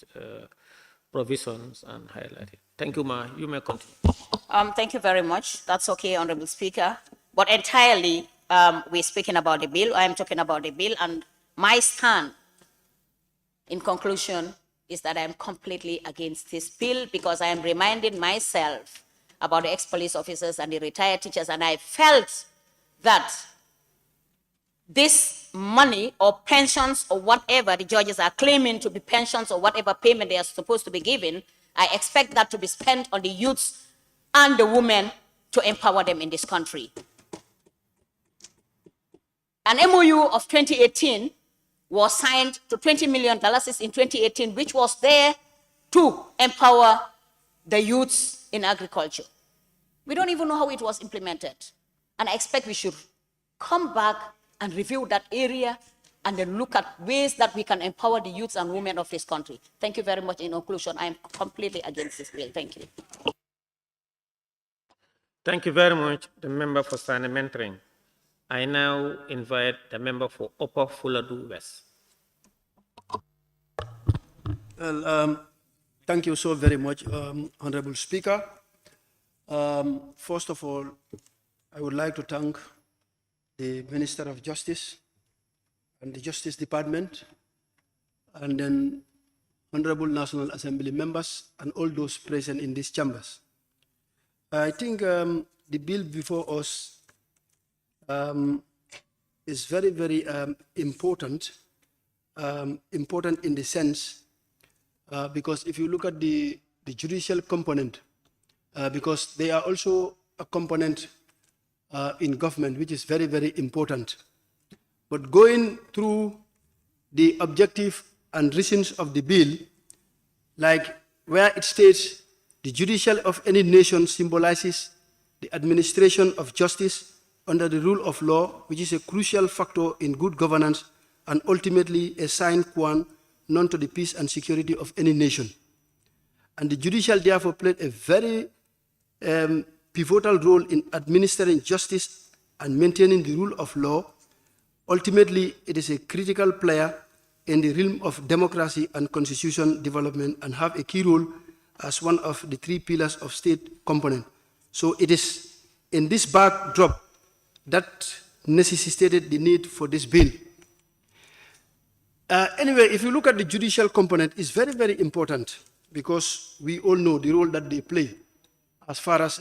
S2: provisions and highlighting. Thank you, Ma. You may continue.
S14: Thank you very much. That's okay, Honorable Speaker. But entirely, we're speaking about the bill. I am talking about the bill, and my stand, in conclusion, is that I am completely against this bill because I am reminding myself about the ex-police officers and the retired teachers, and I felt that this money or pensions or whatever the judges are claiming to be pensions or whatever payment they are supposed to be given, I expect that to be spent on the youths and the women to empower them in this country. An MOU of 2018 was signed to $20 million in 2018, which was there to empower the youths in agriculture. We don't even know how it was implemented. And I expect we should come back and review that area and then look at ways that we can empower the youths and women of this country. Thank you very much. In conclusion, I am completely against this bill. Thank you.
S2: Thank you very much, the member for Sani Mentoring. I now invite the member for Upper Fuladu West.
S15: Well, thank you so very much, Honorable Speaker. First of all, I would like to thank the Minister of Justice and the Justice Department, and then Honorable National Assembly members and all those present in these chambers. I think the bill before us is very, very important. Important in the sense because if you look at the judicial component, because they are also a component in government, which is very, very important. But going through the objective and reasons of the bill, like where it states the judicial of any nation symbolizes the administration of justice under the rule of law, which is a crucial factor in good governance and ultimately a sine qua non to the peace and security of any nation. And the judicial therefore played a very pivotal role in administering justice and maintaining the rule of law. Ultimately, it is a critical player in the realm of democracy and constitution development and have a key role as one of the three pillars of state component. So it is in this backdrop that necessitated the need for this bill. Anyway, if you look at the judicial component, it's very, very important because we all know the role that they play as far as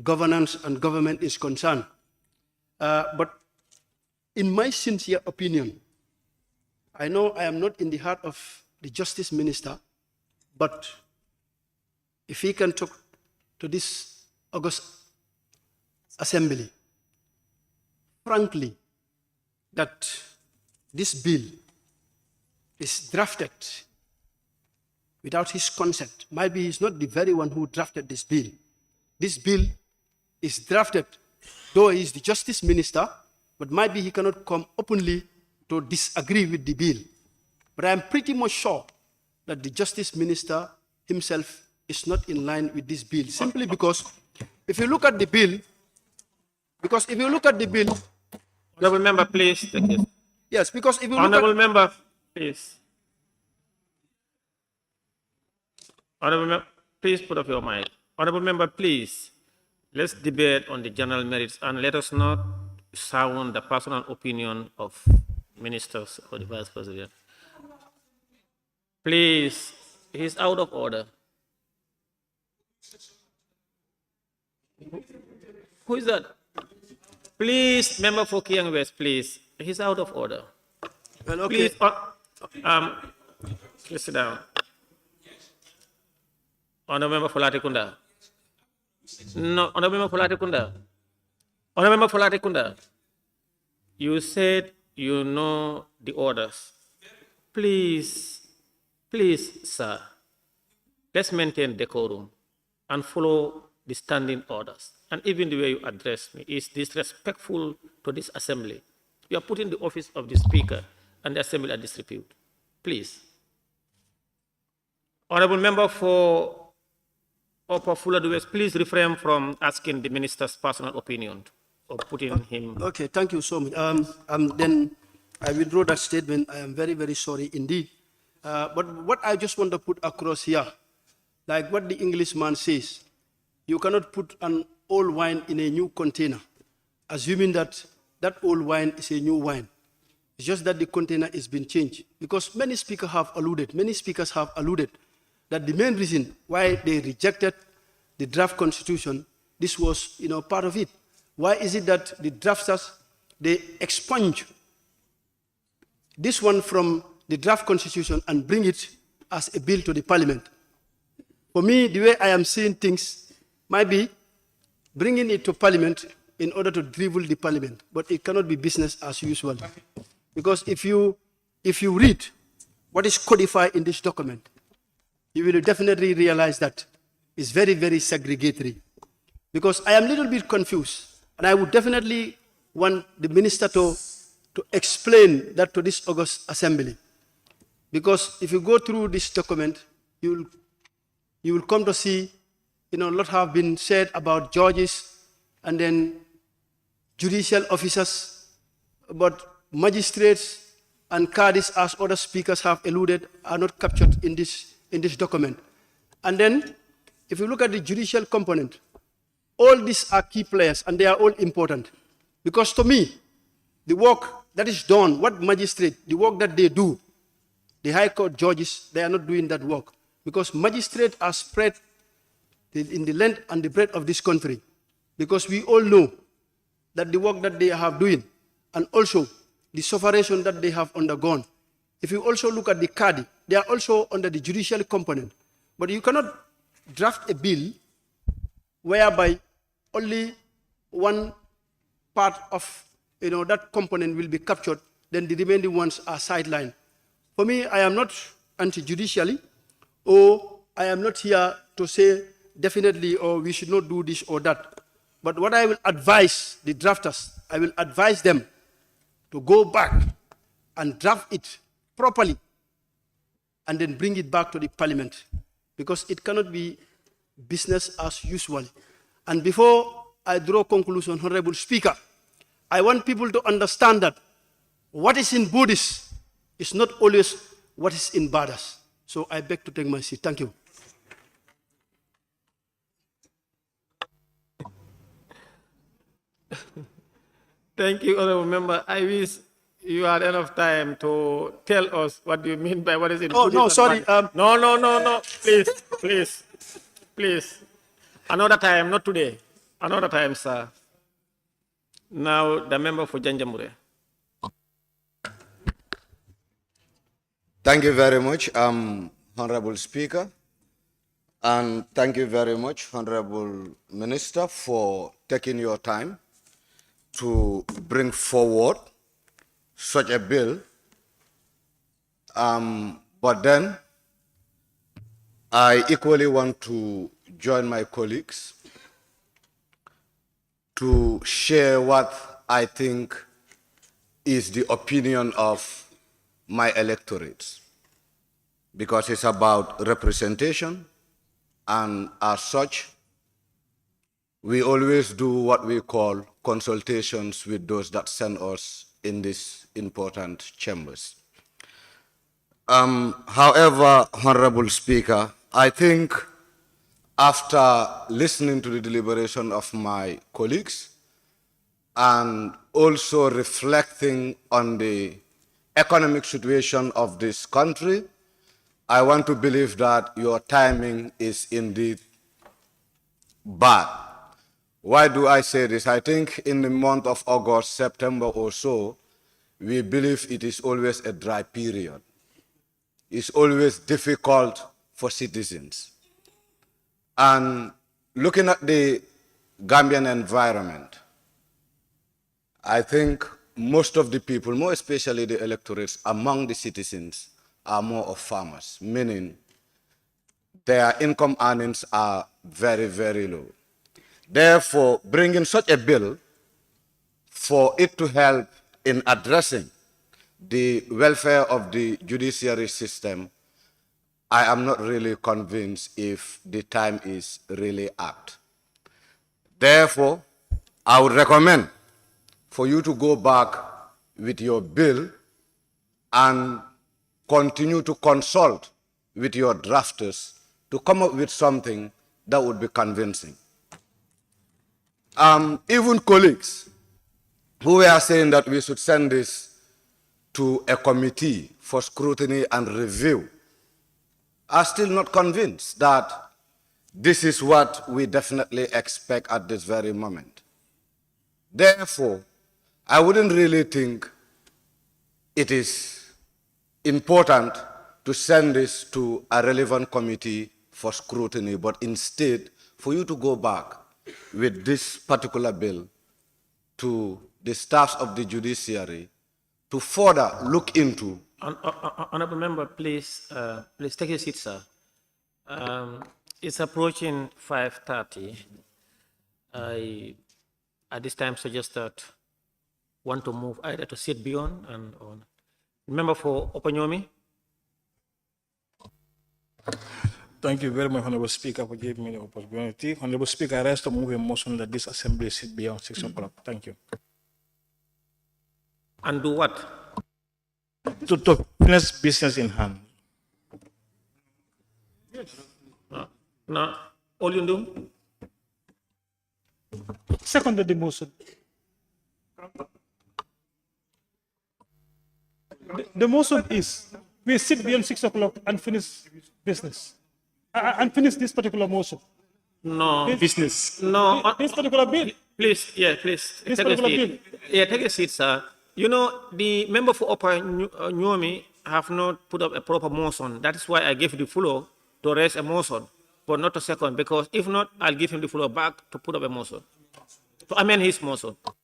S15: governance and government is concerned. But in my sincere opinion, I know I am not in the heart of the Justice Minister, but if he can talk to this August Assembly, frankly, that this bill is drafted without his consent. Maybe he's not the very one who drafted this bill. This bill is drafted, though he is the Justice Minister, but maybe he cannot come openly to disagree with the bill. But I'm pretty much sure that the Justice Minister himself is not in line with this bill, simply because if you look at the bill,
S2: Honorable member, please.
S15: Yes, because if you look
S2: Honorable member, please. Honorable member, please put up your mic. Honorable member, please. Let's debate on the general merits and let us not sound the personal opinion of ministers or the vice president. Please, he's out of order. Who is that? Please, member for Kiang West, please. He's out of order.
S15: Well, okay.
S2: Please sit down. Honorable member for Latikunda. No, Honorable member for Latikunda. Honorable member for Latikunda. You said you know the orders. Please, sir, let's maintain decorum and follow the standing orders. And even the way you address me is disrespectful to this assembly. You are putting the office of the speaker and the assembly at disrepute. Please. Honorable member for Opo Fuladwes, please refrain from asking the minister's personal opinion or putting him.
S15: Okay, thank you so much. Then I withdraw that statement. I am very, very sorry indeed. But what I just want to put across here, like what the Englishman says, you cannot put an old wine in a new container, assuming that that old wine is a new wine. It's just that the container has been changed. Because many speakers have alluded that the main reason why they rejected the draft constitution, this was, part of it. Why is it that the drafters, they expunge this one from the draft constitution and bring it as a bill to the parliament? For me, the way I am seeing things might be bringing it to parliament in order to dribble the parliament, but it cannot be business as usual. Because if you read what is codified in this document, you will definitely realize that it's very, very segregatory. Because I am a little bit confused, and I would definitely want the minister to explain that to this August Assembly. Because if you go through this document, you will come to see, a lot have been said about judges and then judicial officers, but magistrates and cadis, as other speakers have alluded, are not captured in this document. And then, if you look at the judicial component, all these are key players and they are all important. Because to me, the work that is done, what magistrate, the work that they do, the High Court judges, they are not doing that work. Because magistrates are spread in the length and the breadth of this country. Because we all know that the work that they have doing, and also the sufferation that they have undergone. If you also look at the CADI, they are also under the judicial component. But you cannot draft a bill whereby only one part of that component will be captured, then the remaining ones are sidelined. For me, I am not anti-judicially, or I am not here to say definitely or we should not do this or that. But what I will advise the drafters, I will advise them to go back and draft it properly and then bring it back to the parliament, because it cannot be business as usual. And before I draw conclusion, Honorable Speaker, I want people to understand that what is in Buddhist is not always what is in Badas. So I beg to take my seat. Thank you.
S2: Thank you, Honorable Member. I wish you had enough time to tell us what you mean by what is in
S15: Oh, no, sorry.
S2: No. Please. Another time, not today. Another time, sir. Now, the member for Janjamure.
S16: Thank you very much, Honorable Speaker. And thank you very much, Honorable Minister, for taking your time to bring forward such a bill. But then, I equally want to join my colleagues to share what I think is the opinion of my electorate, because it's about representation, and as such, we always do what we call consultations with those that send us in these important chambers. However, Honorable Speaker, I think after listening to the deliberation of my colleagues and also reflecting on the economic situation of this country, I want to believe that your timing is indeed bad. Why do I say this? I think in the month of August, September or so, we believe it is always a dry period. It's always difficult for citizens. And looking at the Gambian environment, I think most of the people, more especially the electorates among the citizens, are more of farmers, meaning their income earnings are very, very low. Therefore, bringing such a bill for it to help in addressing the welfare of the judiciary system I am not really convinced if the time is really apt. Therefore, I would recommend for you to go back with your bill and continue to consult with your drafters to come up with something that would be convincing. Even colleagues who were saying that we should send this to a committee for scrutiny and review are still not convinced that this is what we definitely expect at this very moment. Therefore, I wouldn't really think it is important to send this to a relevant committee for scrutiny, but instead for you to go back with this particular bill to the staffs of the judiciary to further look into.
S2: Honorable member, please take a seat, sir. It's approaching 5:30. I, at this time, suggest that want to move either to sit beyond and on. Member for Opanyomi.
S9: Thank you very much, Honorable Speaker, for giving me the opportunity. Honorable Speaker, I rise to move a motion that this assembly sit beyond 6 o'clock. Thank you.
S2: And do what?
S9: To finish business in hand.
S2: Yes. Now, all you do?
S9: Second the motion. The motion is we sit beyond 6 o'clock and finish business. And finish this particular motion.
S2: No.
S9: Business.
S2: No.
S9: This particular bill.
S2: Please, yeah, please.
S9: This
S2: Take a
S9: particular
S2: seat.
S9: bill.
S2: Yeah, take a seat, sir. You know, the member for Upper Nyomi have not put up a proper motion. That is why I gave the floor to raise a motion, but not a second, because if not, I'll give him the floor back to put up a motion, to amend his motion.
S9: Thank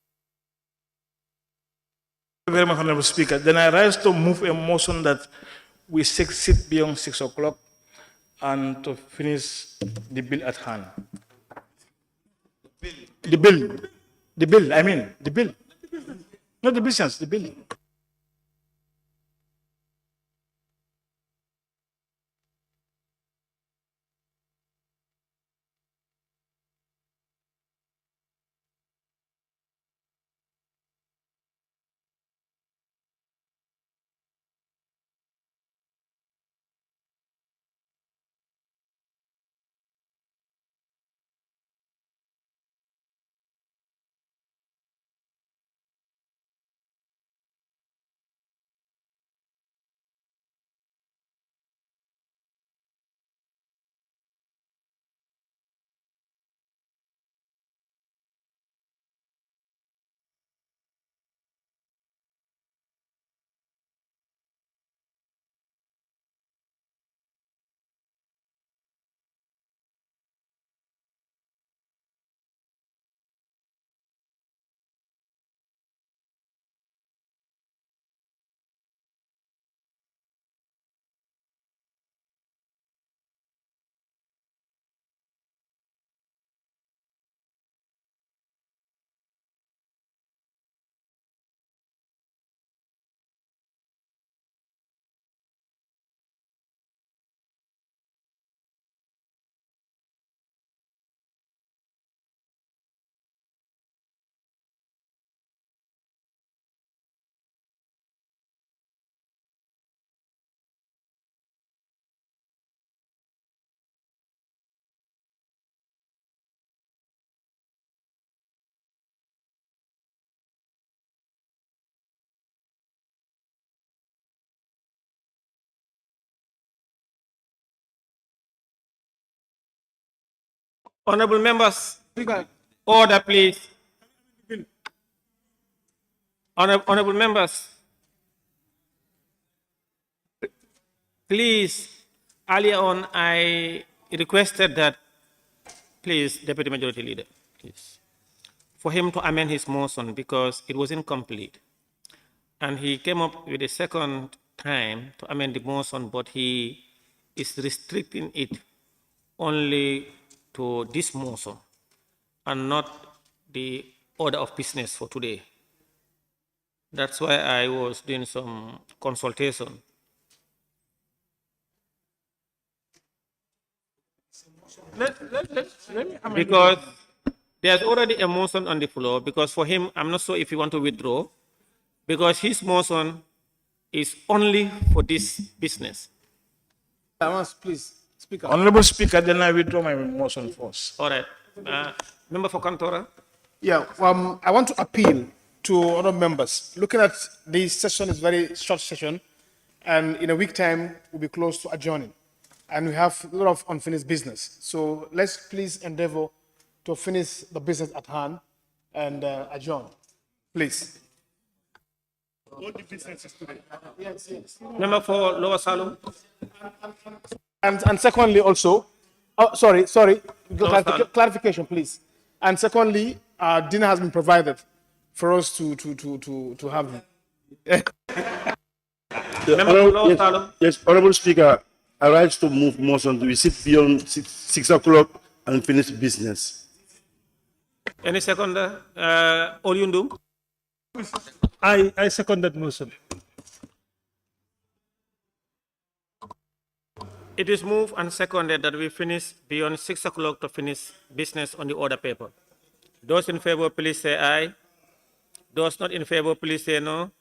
S9: you very much, Honorable Speaker. Then I rise to move a motion that we sit beyond 6 o'clock and to finish the bill at hand. The bill, I mean, the bill. Not the business, the bill.
S2: Honorable members, order, please. Honorable members, please, earlier on I requested that, please, Deputy Majority Leader, please, for him to amend his motion because it was incomplete. And he came up with a second time to amend the motion, but he is restricting it only to this motion and not the order of business for today. That's why I was doing some consultation. Because there's already a motion on the floor, because for him, I'm not sure if he want to withdraw, because his motion is only for this business.
S12: Please, Speaker.
S9: Honorable Speaker, then I withdraw my motion first.
S2: All right. Member for Kantora.
S12: Yeah, I want to appeal to other members. Looking at this session is very short session, and in a week time we'll be close to adjourning, and we have a lot of unfinished business. So let's please endeavor to finish the business at hand and adjourn, please.
S9: All the businesses today.
S12: Yes.
S2: Member for Lower Salum.
S12: And secondly, also, clarification, please. And secondly, dinner has been provided for us to have.
S17: Yes, Honorable Speaker, I rise to move motion to we sit beyond 6 o'clock and finish business.
S2: Any seconder? Oyundum?
S9: I second that motion.
S2: It is moved and seconded that we finish beyond 6 o'clock to finish business on the order paper. Those in favor, please say aye. Those not in favor, please say no.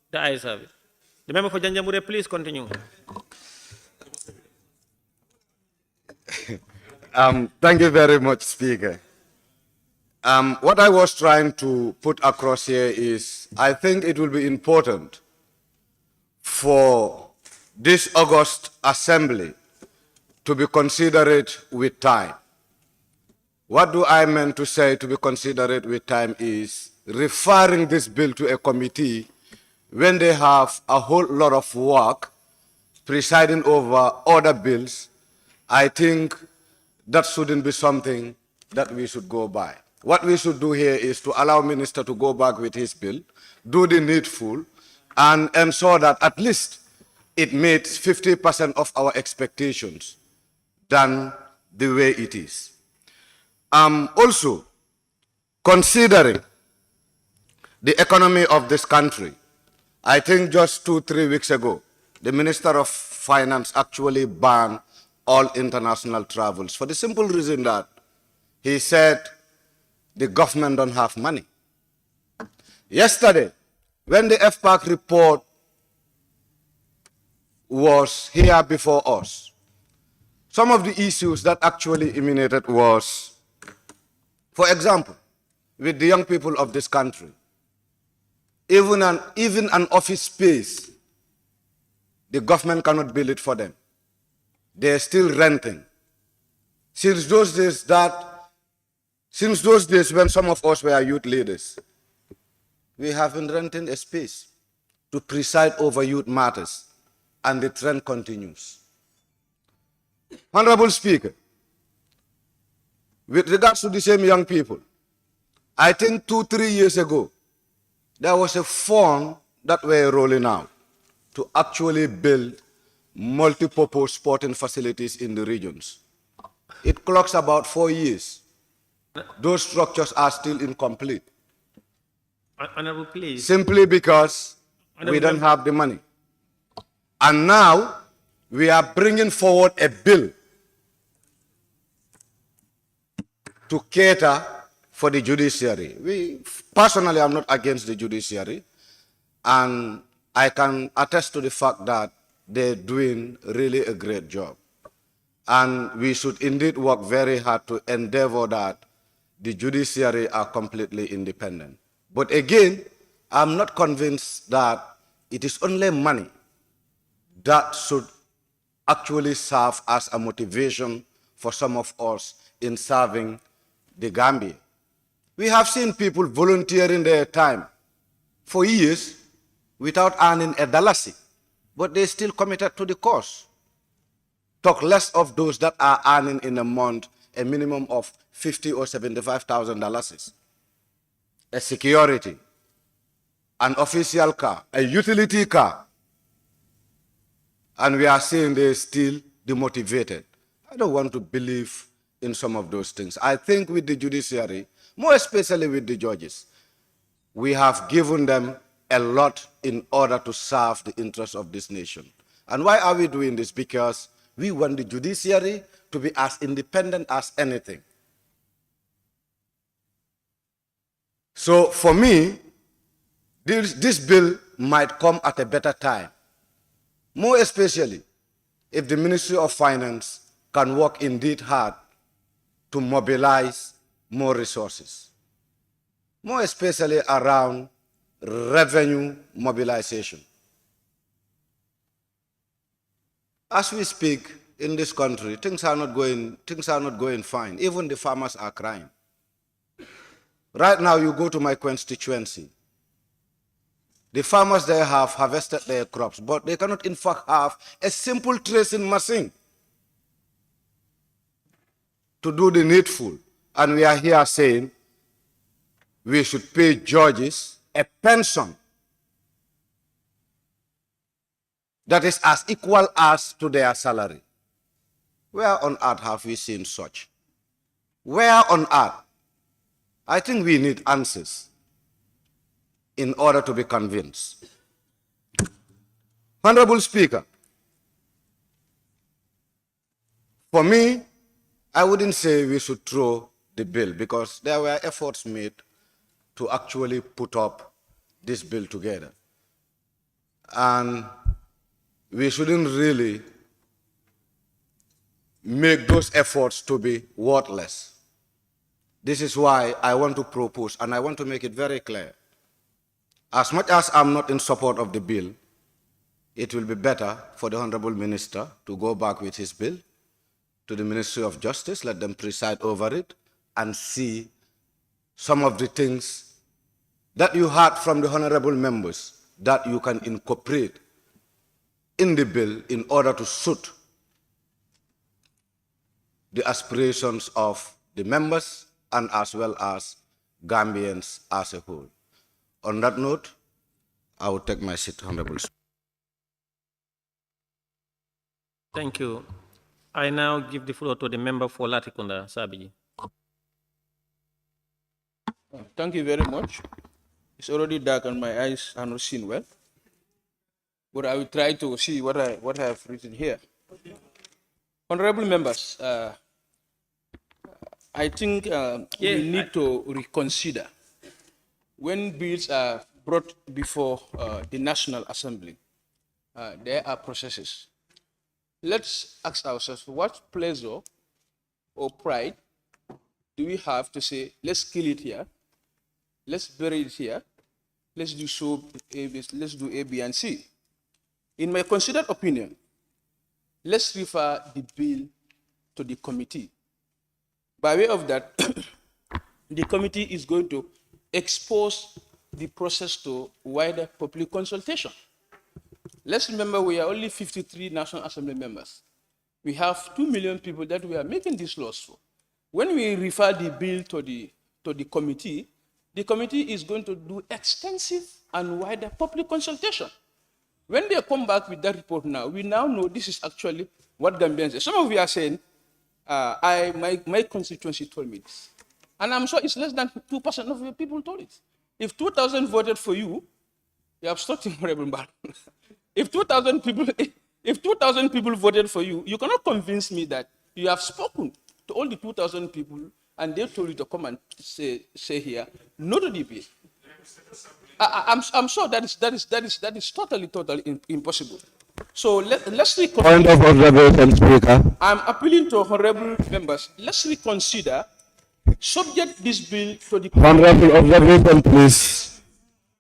S2: The ayes have it. The member for Janjamure, please continue.
S16: Thank you very much, Speaker. What I was trying to put across here is I think it will be important for this August Assembly to be considerate with time. What do I mean to say to be considerate with time is referring this bill to a committee when they have a whole lot of work presiding over other bills. I think that shouldn't be something that we should go by. What we should do here is to allow Minister to go back with his bill, do the needful, and ensure that at least it meets 50% of our expectations than the way it is. Also, considering the economy of this country, I think just 2-3 weeks ago, the Minister of Finance actually banned all international travels for the simple reason that he said the government don't have money. Yesterday, when the FPAC report was here before us, some of the issues that actually emanated was, for example, with the young people of this country, even an office space, the government cannot build it for them. They're still renting. Since those days when some of us were youth leaders, we have been renting a space to preside over youth matters, and the trend continues. Honorable Speaker, with regards to the same young people, I think 2-3 years ago, there was a fund that we're rolling out to actually build multi-purpose sporting facilities in the regions. It clocks about 4 years. Those structures are still incomplete.
S2: Honorable, please.
S16: Simply because we don't have the money. And now we are bringing forward a bill to cater for the judiciary. Personally, I'm not against the judiciary, and I can attest to the fact that they're doing really a great job. And we should indeed work very hard to endeavor that the judiciary are completely independent. But again, I'm not convinced that it is only money that should actually serve as a motivation for some of us in serving the Gambia. We have seen people volunteering their time for years without earning a dalasi, but they're still committed to the cause. Talk less of those that are earning in a month a minimum of $50,000 or $75,000. A security, an official car, a utility car, and we are seeing they're still demotivated. I don't want to believe in some of those things. I think with the judiciary, more especially with the judges, we have given them a lot in order to serve the interests of this nation. And why are we doing this? Because we want the judiciary to be as independent as anything. So for me, this bill might come at a better time, more especially if the Ministry of Finance can work indeed hard to mobilize more resources, more especially around revenue mobilization. As we speak in this country, things are not going fine. Even the farmers are crying. Right now, you go to my constituency. The farmers there have harvested their crops, but they cannot in fact have a simple tracing machine to do the needful. And we are here saying we should pay judges a pension that is as equal as to their salary. Where on earth have we seen such? Where on earth? I think we need answers in order to be convinced. Honorable Speaker, for me, I wouldn't say we should throw the bill because there were efforts made to actually put up this bill together. And we shouldn't really make those efforts to be worthless. This is why I want to propose, and I want to make it very clear. As much as I'm not in support of the bill, it will be better for the Honorable Minister to go back with his bill to the Ministry of Justice, let them preside over it, and see some of the things that you heard from the honorable members that you can incorporate in the bill in order to suit the aspirations of the members and as well as Gambians as a whole. On that note, I will take my seat, Honorable Speaker.
S2: Thank you. I now give the floor to the member for Latikunda, Sabiji.
S13: Thank you very much. It's already dark and my eyes are not seeing well. But I will try to see what I have written here. Honorable members, I think we need to reconsider when bills are brought before the National Assembly. There are processes. Let's ask ourselves, what pleasure or pride do we have to say, let's kill it here, let's bury it here, let's do so, let's do A, B, and C. In my considered opinion, let's refer the bill to the committee. By way of that, the committee is going to expose the process to wider public consultation. Let's remember we are only 53 National Assembly members. We have 2 million people that we are making these laws for. When we refer the bill to the committee is going to do extensive and wider public consultation. When they come back with that report now, we now know this is actually what Gambians say. Some of you are saying, my constituency told me this. And I'm sure it's less than 2% of your people told it. If 2,000 voted for you, you're obstructing Honorable Mbal. If 2,000 people voted for you, you cannot convince me that you have spoken to all the 2,000 people and they told you to come and say here, no to the bill. I'm sure that is totally impossible. So let's reconsider.
S17: Point of observation, Speaker.
S13: I'm appealing to honorable members. Let's reconsider. Subject this bill to the
S17: Honorable observation, please.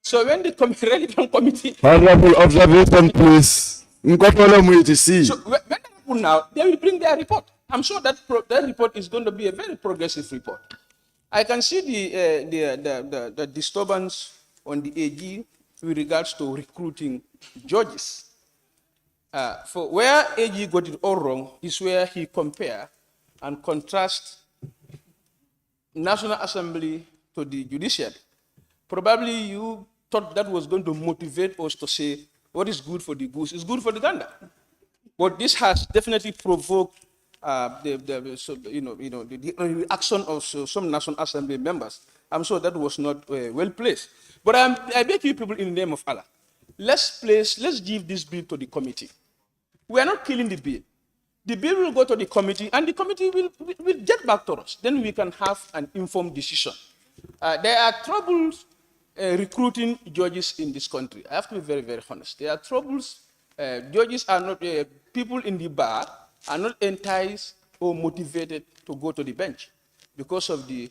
S13: So when the relevant committee.
S17: Honorable observation, please.
S13: So when they happen now, they will bring their report. I'm sure that report is going to be a very progressive report. I can see the disturbance on the AG with regards to recruiting judges. For where AG got it all wrong is where he compare and contrast National Assembly to the Judiciary. Probably you thought that was going to motivate us to say what is good for the goose is good for the gander. But this has definitely provoked the reaction of some National Assembly members. I'm sure that was not well placed. But I beg you people in the name of Allah, let's give this bill to the committee. We are not killing the bill. The bill will go to the committee, and the committee will get back to us. Then we can have an informed decision. There are troubles recruiting judges in this country. I have to be very, very honest. There are troubles. Judges are not, people in the bar are not enticed or motivated to go to the bench because of the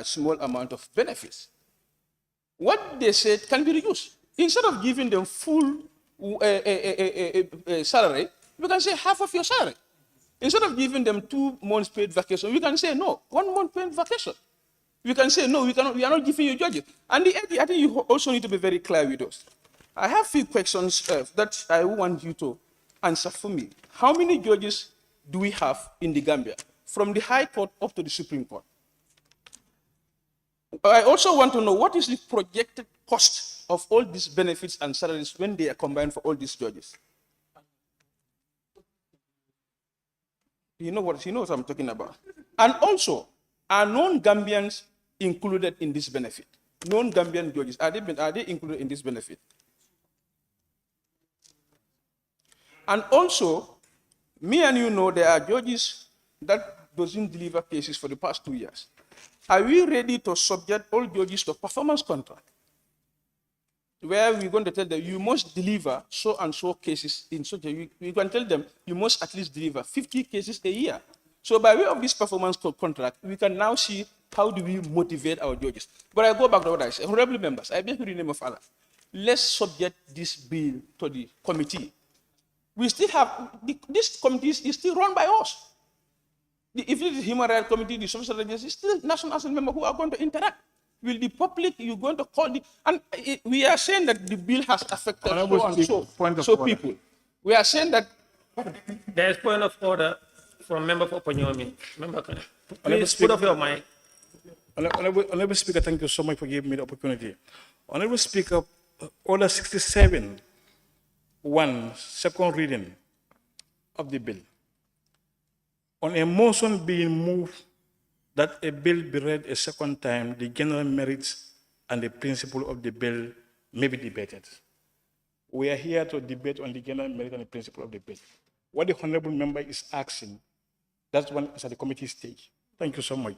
S13: small amount of benefits. What they said can be reduced. Instead of giving them full salary, we can say half of your salary. Instead of giving them 2 months paid vacation, we can say no, 1 month paid vacation. We can say no, we are not giving you judges. And I think you also need to be very clear with us. I have a few questions that I want you to answer for me. How many judges do we have in the Gambia, from the High Court up to the Supreme Court? I also want to know what is the projected cost of all these benefits and salaries when they are combined for all these judges. You know what I'm talking about. And also, are non-Gambians included in this benefit? Non-Gambian judges, are they included in this benefit? And also, me and you know there are judges that doesn't deliver cases for the past 2 years. Are we ready to subject all judges to performance contract, where we're going to tell them you must deliver so and so cases in such a, we can tell them you must at least deliver 50 cases a year. So by way of this performance contract, we can now see how do we motivate our judges. But I go back to what I said. Honorable members, I beg you in the name of Allah, let's subject this bill to the committee. We still have, this committee is still run by us. If it is the Human Rights Committee, the Social Agency, still National Assembly members who are going to interact. Will the public, you're going to call the, and we are saying that the bill has affected so people. We are saying that.
S2: There is point of order from member for Panyomi. Member, please put off your mic.
S17: Honorable Speaker, thank you so much for giving me the opportunity. Honorable Speaker, Order 67, 1, second reading of the bill. On a motion being moved that a bill be read a second time, the general merits and the principle of the bill may be debated. We are here to debate on the general merit and the principle of the bill. What the honorable member is asking, that's one is at the committee stage. Thank you so much.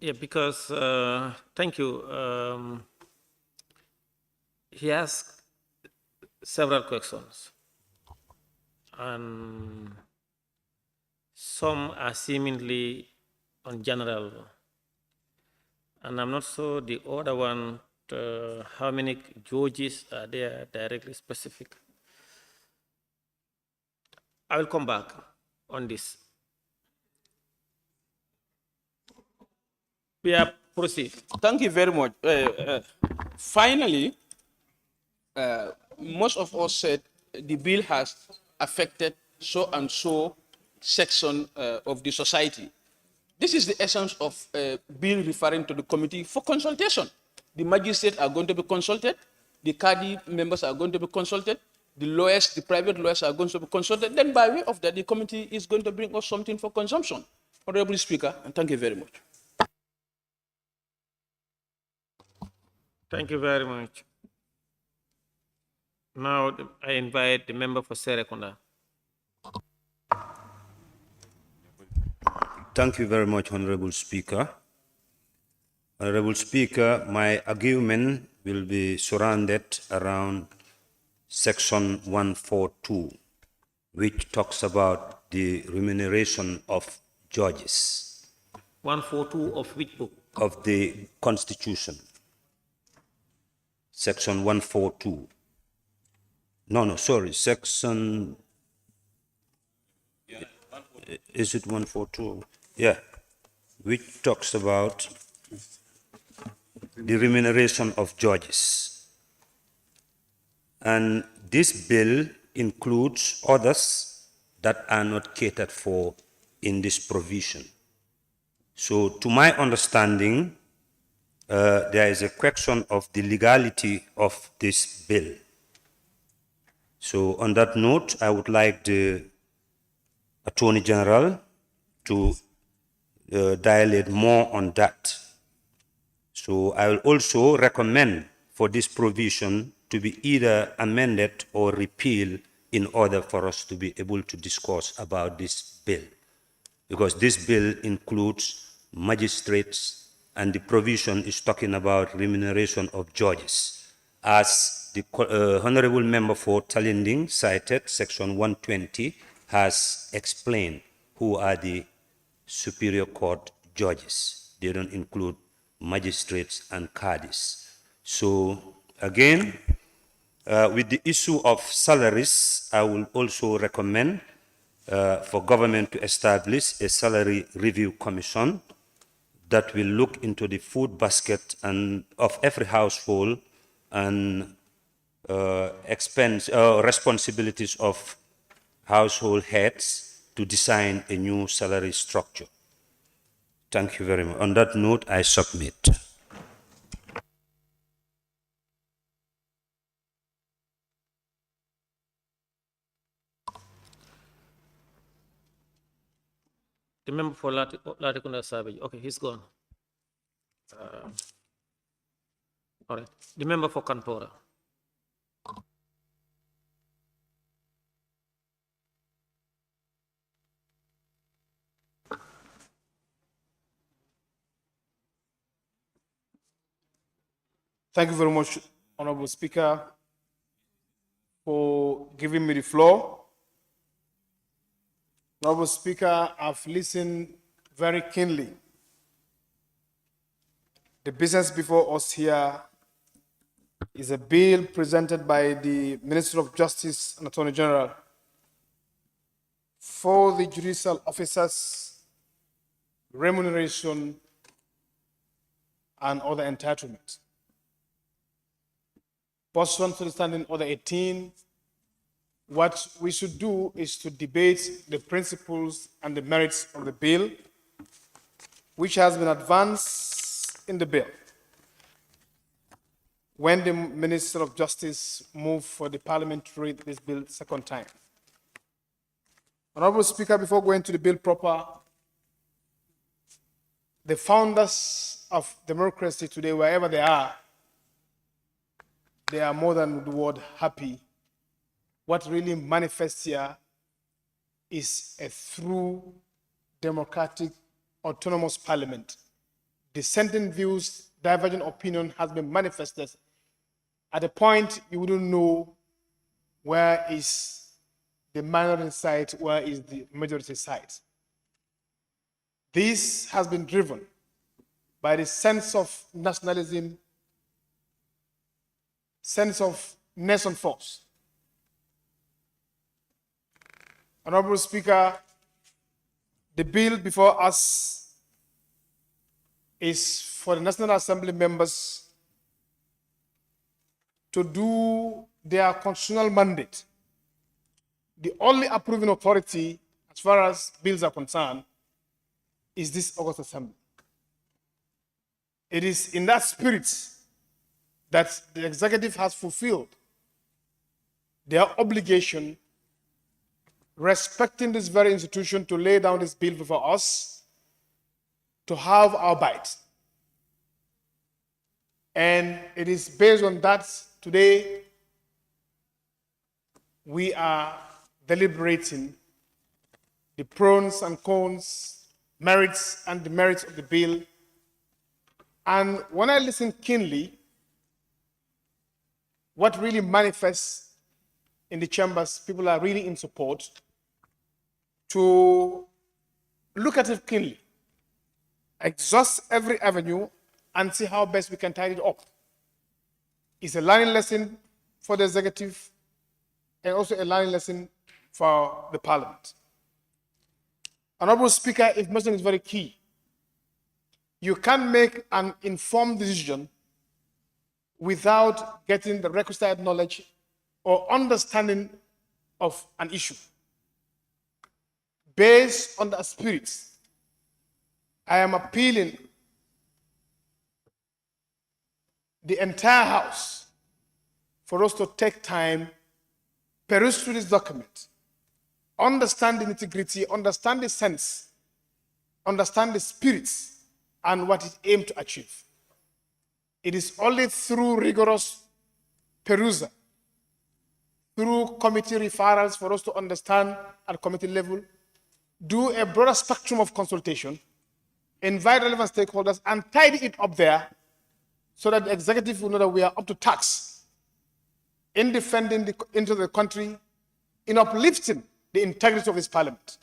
S2: Yeah, because, thank you. He asked several questions, and some are seemingly on general, and I'm not sure the other one, how many judges are there directly specific. I will come back on this. We are proceed.
S13: Thank you very much. Finally, most of us said the bill has affected so and so section of the society. This is the essence of a bill referring to the committee for consultation. The magistrates are going to be consulted, the CADI members are going to be consulted, the lawyers, the private lawyers are going to be consulted. Then by way of that, the committee is going to bring us something for consumption. Honorable Speaker, and thank you very much.
S2: Thank you very much. Now I invite the member for Serekunda.
S18: Thank you very much, Honorable Speaker. Honorable Speaker, my argument will be surrounded around Section 142, which talks about the remuneration of judges.
S2: 142 of which book?
S18: Of the Constitution. Section 142. No, sorry, section, is it 142? Yeah, which talks about the remuneration of judges. And this bill includes others that are not catered for in this provision. So to my understanding, there is a question of the legality of this bill. So on that note, I would like the Attorney General to dilate more on that. So I will also recommend for this provision to be either amended or repealed in order for us to be able to discuss about this bill. Because this bill includes magistrates and the provision is talking about remuneration of judges. As the Honorable Member for Talinding cited, Section 120 has explained who are the Superior Court judges. They don't include magistrates and cadis. So again, with the issue of salaries, I will also recommend for government to establish a salary review commission that will look into the food basket and of every household and responsibilities of household heads to design a new salary structure. Thank you very much. On that note, I submit.
S2: The member for Latikunda Savage. Okay, he's gone. All right. The member for Kanpora.
S12: Thank you very much, Honorable Speaker, for giving me the floor. Honorable Speaker, I've listened very keenly. The business before us here is a bill presented by the Minister of Justice and Attorney General for the judicial officers' remuneration and other entitlements. Pursuant to the standing order 18, what we should do is to debate the principles and the merits of the bill, which has been advanced in the bill. When the Minister of Justice moved for the Parliament to read this bill second time. Honorable Speaker, before going to the bill proper, the founders of democracy today, wherever they are more than the word happy. What really manifests here is a true democratic autonomous parliament. Dissenting views, divergent opinion has been manifested. At a point, you wouldn't know where is the minority side, where is the majority side. This has been driven by the sense of nationalism, sense of nation force. Honorable Speaker, the bill before us is for the National Assembly members to do their constitutional mandate. The only approving authority, as far as bills are concerned, is this August Assembly. It is in that spirit that the executive has fulfilled their obligation, respecting this very institution, to lay down this bill before us, to have our bite. And it is based on that today we are deliberating the pros and cons, merits and demerits of the bill. And when I listen keenly, what really manifests in the chambers, people are really in support to look at it keenly. exhaust every avenue, and see how best we can tie it up. It's a learning lesson for the executive and also a learning lesson for the parliament. Honorable Speaker, information is very key. You can't make an informed decision without getting the requisite knowledge or understanding of an issue. Based on the spirit, I am appealing the entire House for us to take time, peruse through this document, understand the nitty-gritty, understand the sense, understand the spirits, and what it aims to achieve. It is only through rigorous perusal, through committee referrals for us to understand at committee level, do a broader spectrum of consultation, invite relevant stakeholders, and tidy it up there so that the executive will know that we are up to task in defending the interest of the country, in uplifting the integrity of this parliament.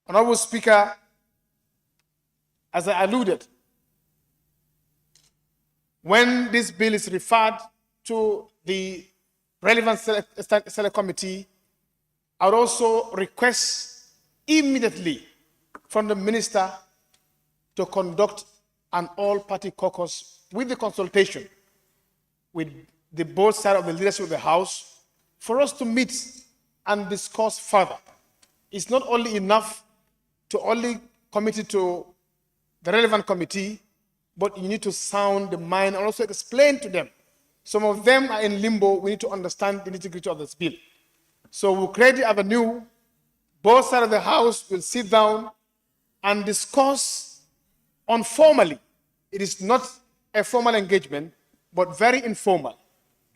S12: Honorable Speaker, as I alluded, when this bill is referred to the relevant select committee, I would also request immediately from the minister to conduct an all-party caucus with the consultation with the both sides of the leadership of the House for us to meet and discuss further. It's not only enough to only commit it to the relevant committee, but you need to sound the mind and also explain to them. Some of them are in limbo. We need to understand the nitty-gritty of this bill. So we'll create the avenue. Both sides of the House will sit down and discuss informally. It is not a formal engagement, but very informal.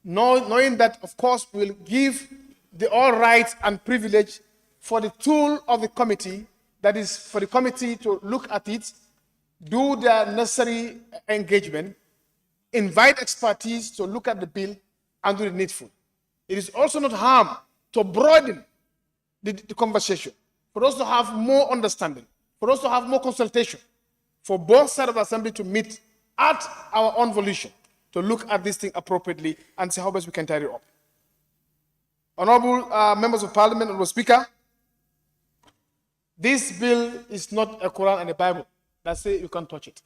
S12: Knowing that, of course, we will give the all rights and privilege for the tool of the committee, that is for the committee to look at it, do the necessary engagement, invite expertise to look at the bill and do the needful. It is also not harm to broaden the conversation, for us to have more understanding, for us to have more consultation, for both sides of the assembly to meet at our own volition, to look at this thing appropriately and see how best we can tie it up. Honorable members of parliament, honorable speaker, this bill is not a Quran and a Bible that say you can't touch it.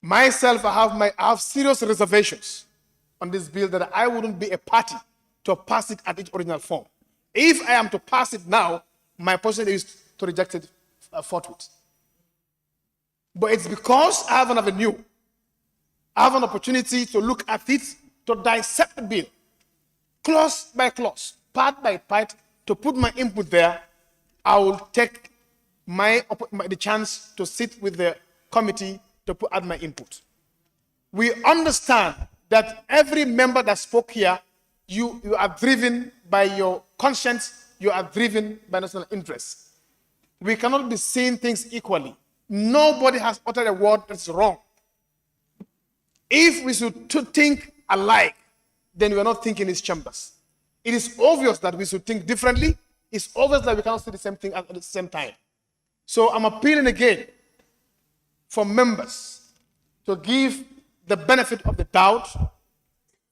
S12: Myself, I have serious reservations on this bill that I wouldn't be a party to pass it at its original form. If I am to pass it now, my position is to reject it forthwith. But it's because I have an avenue, I have an opportunity to look at it, to dissect the bill, clause by clause, part by part, to put my input there. I will take the chance to sit with the committee to add my input. We understand that every member that spoke here, you are driven by your conscience, you are driven by national interest. We cannot be seeing things equally. Nobody has uttered a word that's wrong. If we should think alike, then we are not thinking in these chambers. It is obvious that we should think differently. It's obvious that we cannot say the same thing at the same time. So I'm appealing again for members to give the benefit of the doubt,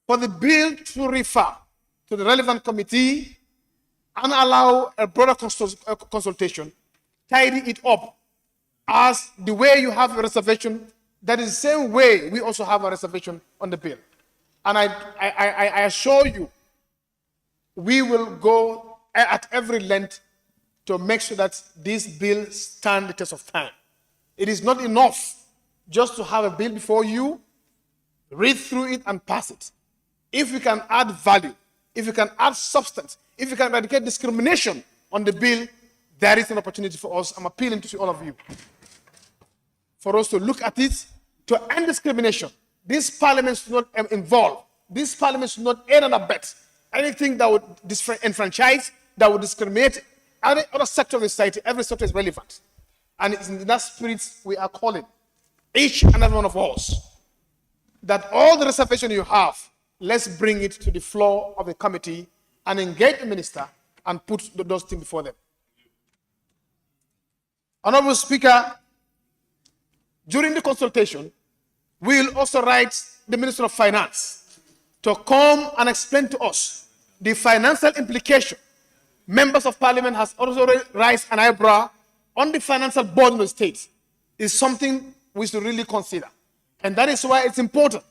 S12: for the bill to refer to the relevant committee and allow a broader consultation, tidy it up as the way you have a reservation, that is the same way we also have a reservation on the bill. And I assure you, we will go at every length to make sure that this bill stands the test of time. It is not enough just to have a bill before you, read through it and pass it. If we can add value, if we can add substance, if we can eradicate discrimination on the bill, there is an opportunity for us. I'm appealing to all of you for us to look at it, to end discrimination. This parliament should not involve. This parliament should not aid and abet anything that would disenfranchise, that would discriminate any other sector of the society. Every sector is relevant. And it's in that spirit we are calling each and every one of us that all the reservation you have, let's bring it to the floor of the committee and engage the minister and put those things before them. Honorable Speaker, during the consultation, we will also write the Minister of Finance to come and explain to us the financial implication. Members of Parliament has also raised an eyebrow on the financial burden of the state. Is something we should really consider. And that is why it's important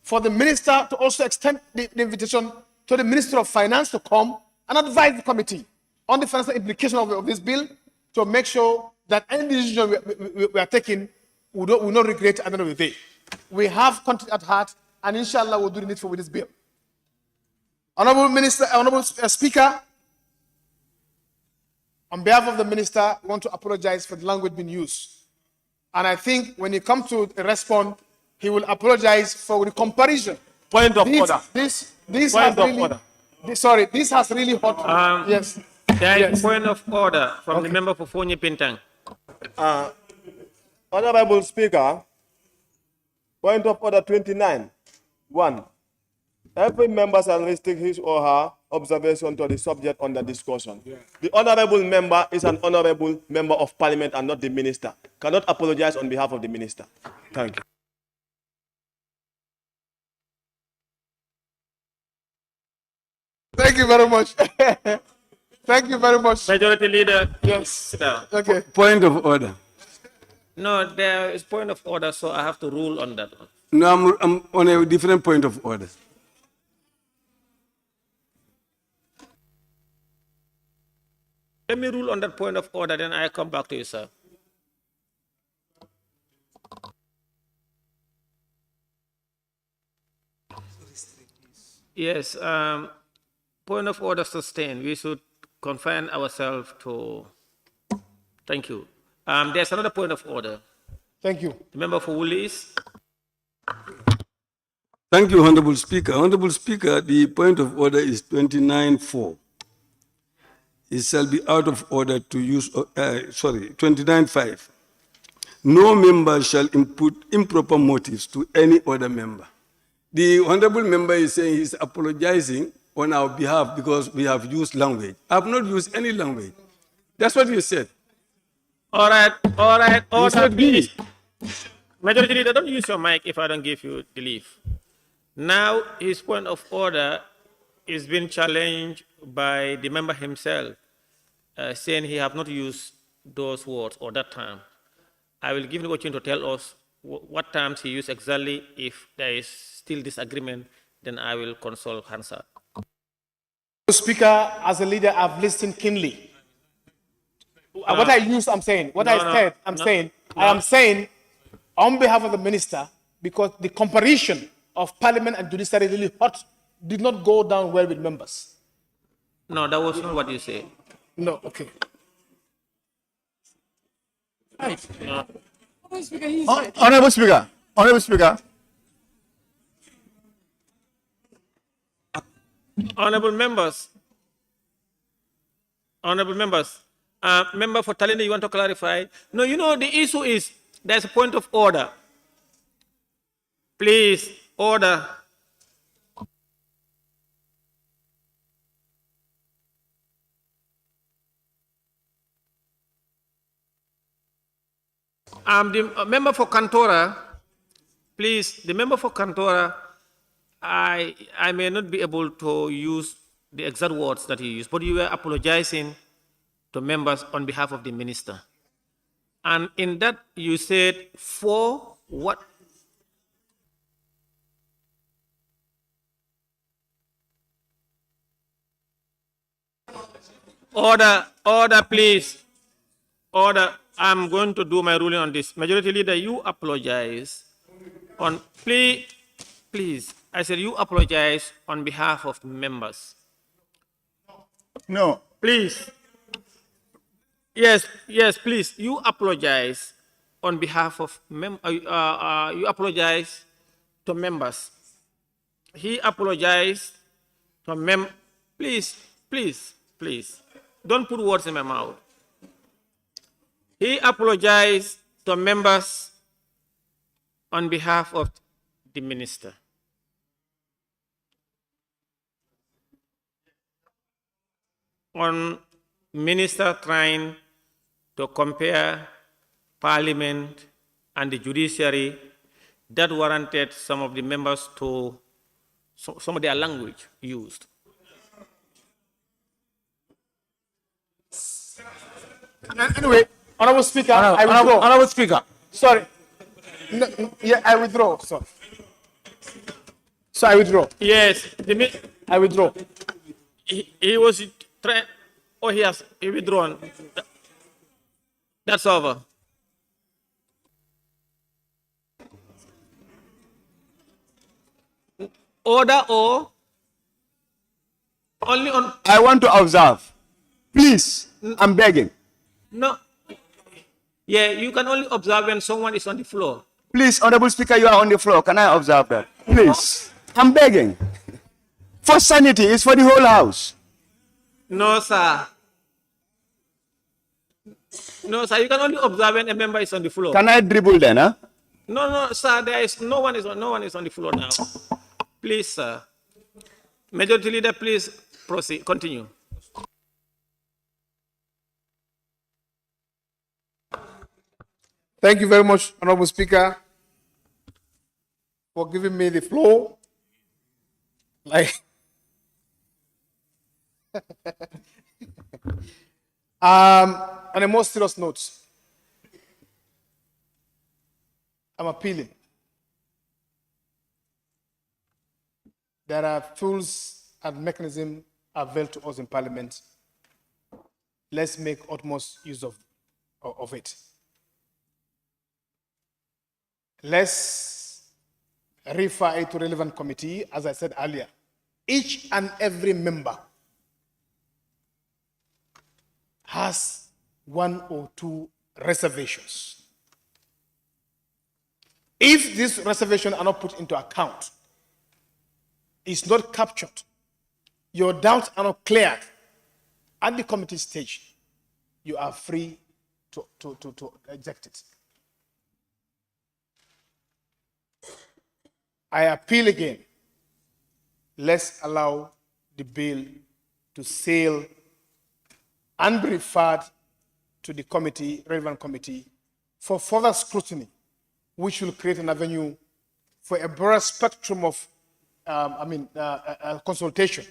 S12: for the minister to also extend the invitation to the Minister of Finance to come and advise the committee on the financial implication of this bill to make sure that any decision we are taking, we will not regret at the end of the day. We have country at heart, and inshallah we'll do the needful with this bill. Honorable Minister, Honorable Speaker, on behalf of the minister, we want to apologize for the language being used. And I think when he comes to respond, he will apologize for the comparison.
S8: Point of order.
S12: This
S8: Point
S12: has
S8: of
S12: really,
S8: order.
S12: sorry, this has really hurt. Yes.
S2: There is
S12: Yes.
S2: a point of order from the member for Fonyi Pintang.
S8: Honorable Speaker, point of order 29. 1. Every member shall restrict his or her observation to the subject under discussion. The honorable member is an honorable member of Parliament and not the minister. Cannot apologize on behalf of the minister. Thank you.
S12: Thank you very much. Thank you very much.
S2: Majority Leader.
S12: Yes.
S2: Sit down.
S12: Okay.
S6: Point of order.
S2: No, there is point of order, so I have to rule on that one.
S6: No, I'm on a different point of order.
S2: Let me rule on that point of order, then I come back to you, sir. Yes, point of order sustained. We should confine ourselves to. Thank you. There's another point of order.
S12: Thank you.
S2: The member for Woolies.
S6: Thank you, Honorable Speaker. Honorable Speaker, the point of order is 29.4. It shall be out of order to use, 29.5. No member shall input improper motives to any other member. The honorable member is saying he's apologizing on our behalf because we have used language. I have not used any language. That's what you said.
S2: All right, order,
S6: said
S2: please. Majority Leader, don't use your mic if I don't give you the leave. Now, his point of order is being challenged by the member himself, saying he have not used those words or that term. I will give him the opportunity to tell us what terms he used exactly. If there is still disagreement, then I will consult Hansard.
S12: Speaker, as a leader, I've listened keenly. What I used, I'm saying. What I said, I'm saying. I am saying on behalf of the minister, because the comparison of Parliament and Judiciary really hot, did not go down well with members.
S2: No, that was not what you said.
S12: No, okay.
S2: No.
S1: Honorable Speaker, Honorable Speaker.
S2: Honorable members, member for Talenda, you want to clarify? No, you know, the issue is there's a point of order. Please, order. The member for Cantora, please, the member for Cantora, I may not be able to use the exact words that you used, but you were apologizing to members on behalf of the minister. And in that, you said, for what? Order, please. Order. I'm going to do my ruling on this. Majority Leader, you apologize on, please. I said you apologize on behalf of members.
S1: No.
S2: Please. Yes, please. You apologize on behalf of you apologize to members. He apologized to please. Don't put words in my mouth. He apologized to members on behalf of the minister. On minister trying to compare Parliament and the judiciary that warranted some of the members to some of their language used.
S12: Anyway, Honorable Speaker, I withdraw.
S17: Honorable Speaker.
S12: Sorry. No, yeah, I withdraw. Sorry. So I withdraw.
S2: Yes,
S12: I withdraw.
S2: He was trying. Oh, he withdrawn. That's over. Order or only on.
S8: I want to observe. Please, I'm begging.
S2: No. Yeah, you can only observe when someone is on the floor.
S8: Please, Honorable Speaker, you are on the floor. Can I observe that? Please. I'm begging. For sanity, it's for the whole house.
S2: No, sir. No, sir. You can only observe when a member is on the floor.
S8: Can I dribble then, huh?
S2: No, sir. There is no one is on the floor now. Please, sir. Majority Leader, please proceed. Continue.
S12: Thank you very much, Honorable Speaker, for giving me the floor. On a more serious note, I'm appealing. There are tools and mechanisms available to us in Parliament. Let's make utmost use of it. Let's refer it to relevant committee, as I said earlier. Each and every member has one or two reservations. If these reservations are not put into account, it's not captured, your doubts are not cleared at the committee stage, you are free to eject it. I appeal again. Let's allow the bill to sail and be referred to the committee, relevant committee, for further scrutiny, which will create an avenue for a broader spectrum of consultation.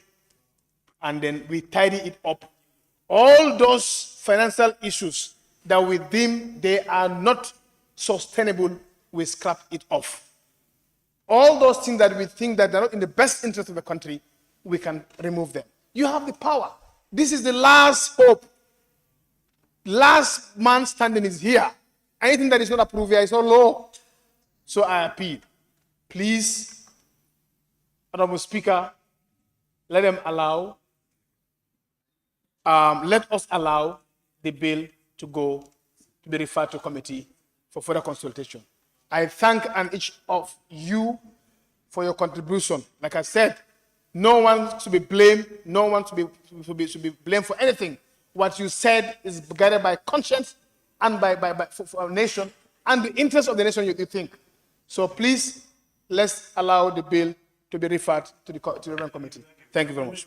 S12: And then we tidy it up. All those financial issues that we deem they are not sustainable, we scrap it off. All those things that we think that they're not in the best interest of the country, we can remove them. You have the power. This is the last hope. Last man standing is here. Anything that is not approved here is not law. So I appeal. Please, Honorable Speaker, let us allow the bill to be referred to committee for further consultation. I thank each of you for your contribution. Like I said, no one should be blamed. No one should be blamed for anything. What you said is guided by conscience and for our nation and the interest of the nation you think. So please, let's allow the bill to be referred to the relevant committee. Thank you very much.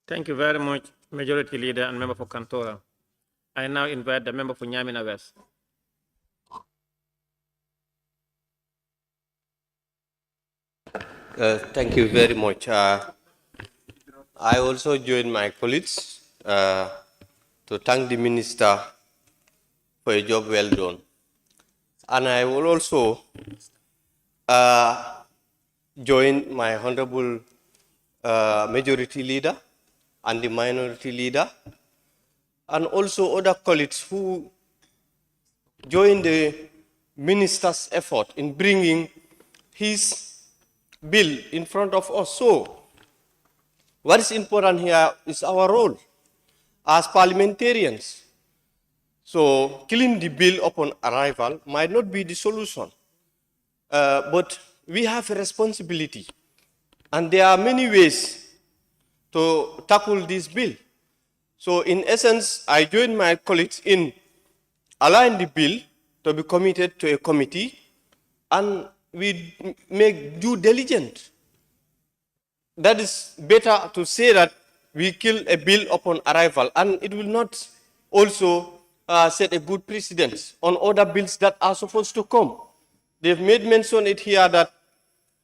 S2: Thank you very much, Majority Leader and Member for Kantora. I now invite the member for Nyamina West.
S19: Thank you very much. I also join my colleagues to thank the Minister for a job well done. And I will also join my Honorable Majority Leader and the Minority Leader, and also other colleagues who joined the Minister's effort in bringing his bill in front of us. So, what is important here is our role as parliamentarians. So, killing the bill upon arrival might not be the solution, but we have a responsibility. And there are many ways to tackle this bill. So, in essence, I join my colleagues in allowing the bill to be committed to a committee, and we make due diligence. That is better to say that we kill a bill upon arrival, and it will not also set a good precedent on other bills that are supposed to come. They've made mention it here that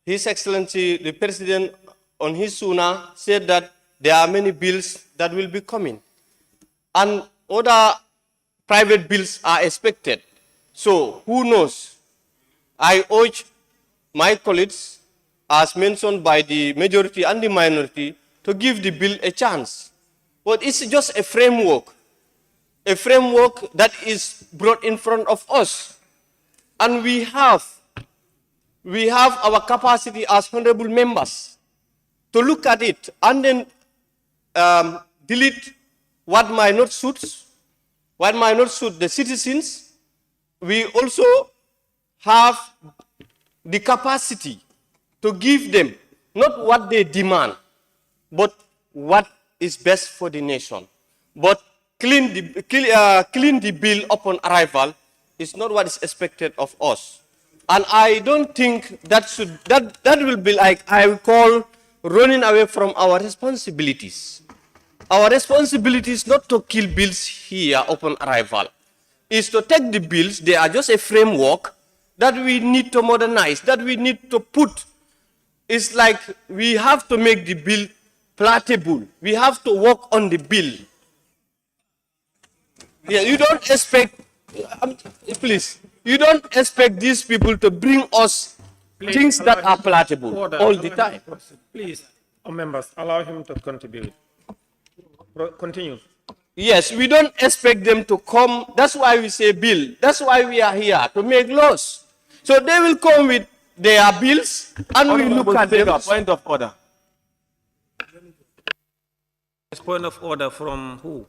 S19: His Excellency, the President, on his SUNA, said that there are many bills that will be coming. And other private bills are expected. So, who knows? I urge my colleagues, as mentioned by the majority and the minority, to give the bill a chance. But it's just a framework that is brought in front of us. And we have our capacity as honorable members to look at it and then delete what might not suit the citizens. We also have the capacity to give them not what they demand, but what is best for the nation. But clean the bill upon arrival is not what is expected of us. And I don't think that will be like, I will call, running away from our responsibilities. Our responsibility is not to kill bills here upon arrival. It's to take the bills, they are just a framework that we need to modernize, that we need to put. It's like we have to make the bill palatable. We have to work on the bill. Yeah, you don't expect, please, you don't expect these people to bring us things that are palatable all the time.
S2: Please, members, allow him to contribute. Continue.
S19: Yes, we don't expect them to come. That's why we say bill. That's why we are here, to make laws. So they will come with their bills and we look at them.
S8: Point of order.
S2: Point of order from who?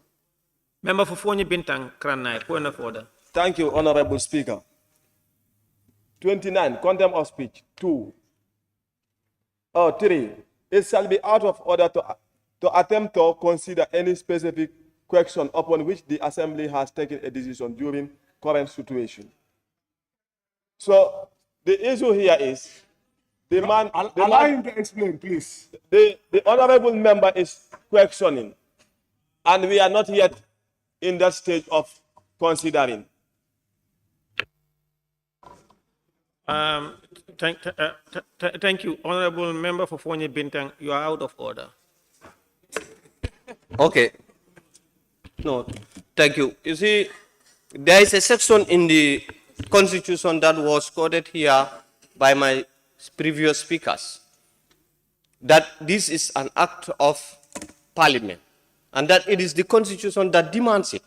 S2: Member for Fonyi Bintang Kranai, point of order.
S8: Thank you, Honorable Speaker. 29, contempt of speech. 2. 3. It shall be out of order to attempt to consider any specific question upon which the Assembly has taken a decision during current situation. So the issue here is
S9: allow him to explain, please.
S8: The honorable member is questioning, and we are not yet in that stage of considering.
S2: Thank you, honorable member for Fonyi Bintang. You are out of order.
S19: Okay. No, thank you. You see, there is a section in the Constitution that was quoted here by my previous speakers, that this is an act of Parliament, and that it is the Constitution that demands it,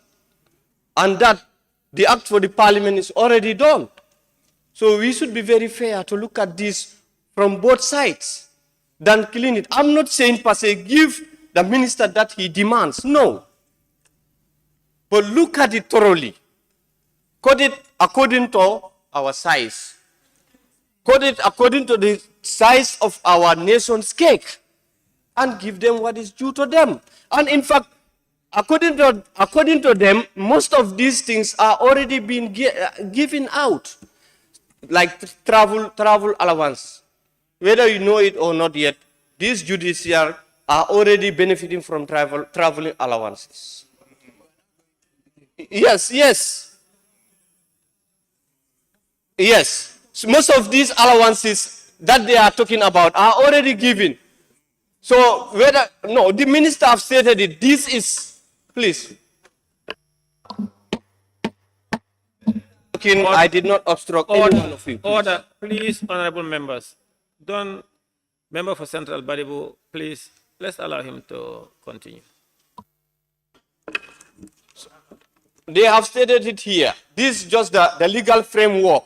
S19: and that the act for the Parliament is already done. So we should be very fair to look at this from both sides, than clean it. I'm not saying per se give the minister that he demands, no. But look at it thoroughly. Code it according to our size. Code it according to the size of our nation's cake, and give them what is due to them. And in fact, according to them, most of these things are already being given out, like travel allowance. Whether you know it or not yet, these judiciary are already benefiting from traveling allowances. Yes. So most of these allowances that they are talking about are already given. So the minister have stated it. This is, please. I did not obstruct any one of you.
S2: Order, please, honorable members. Member for Central Baribu, please, let's allow him to continue.
S19: They have stated it here. This is just the legal framework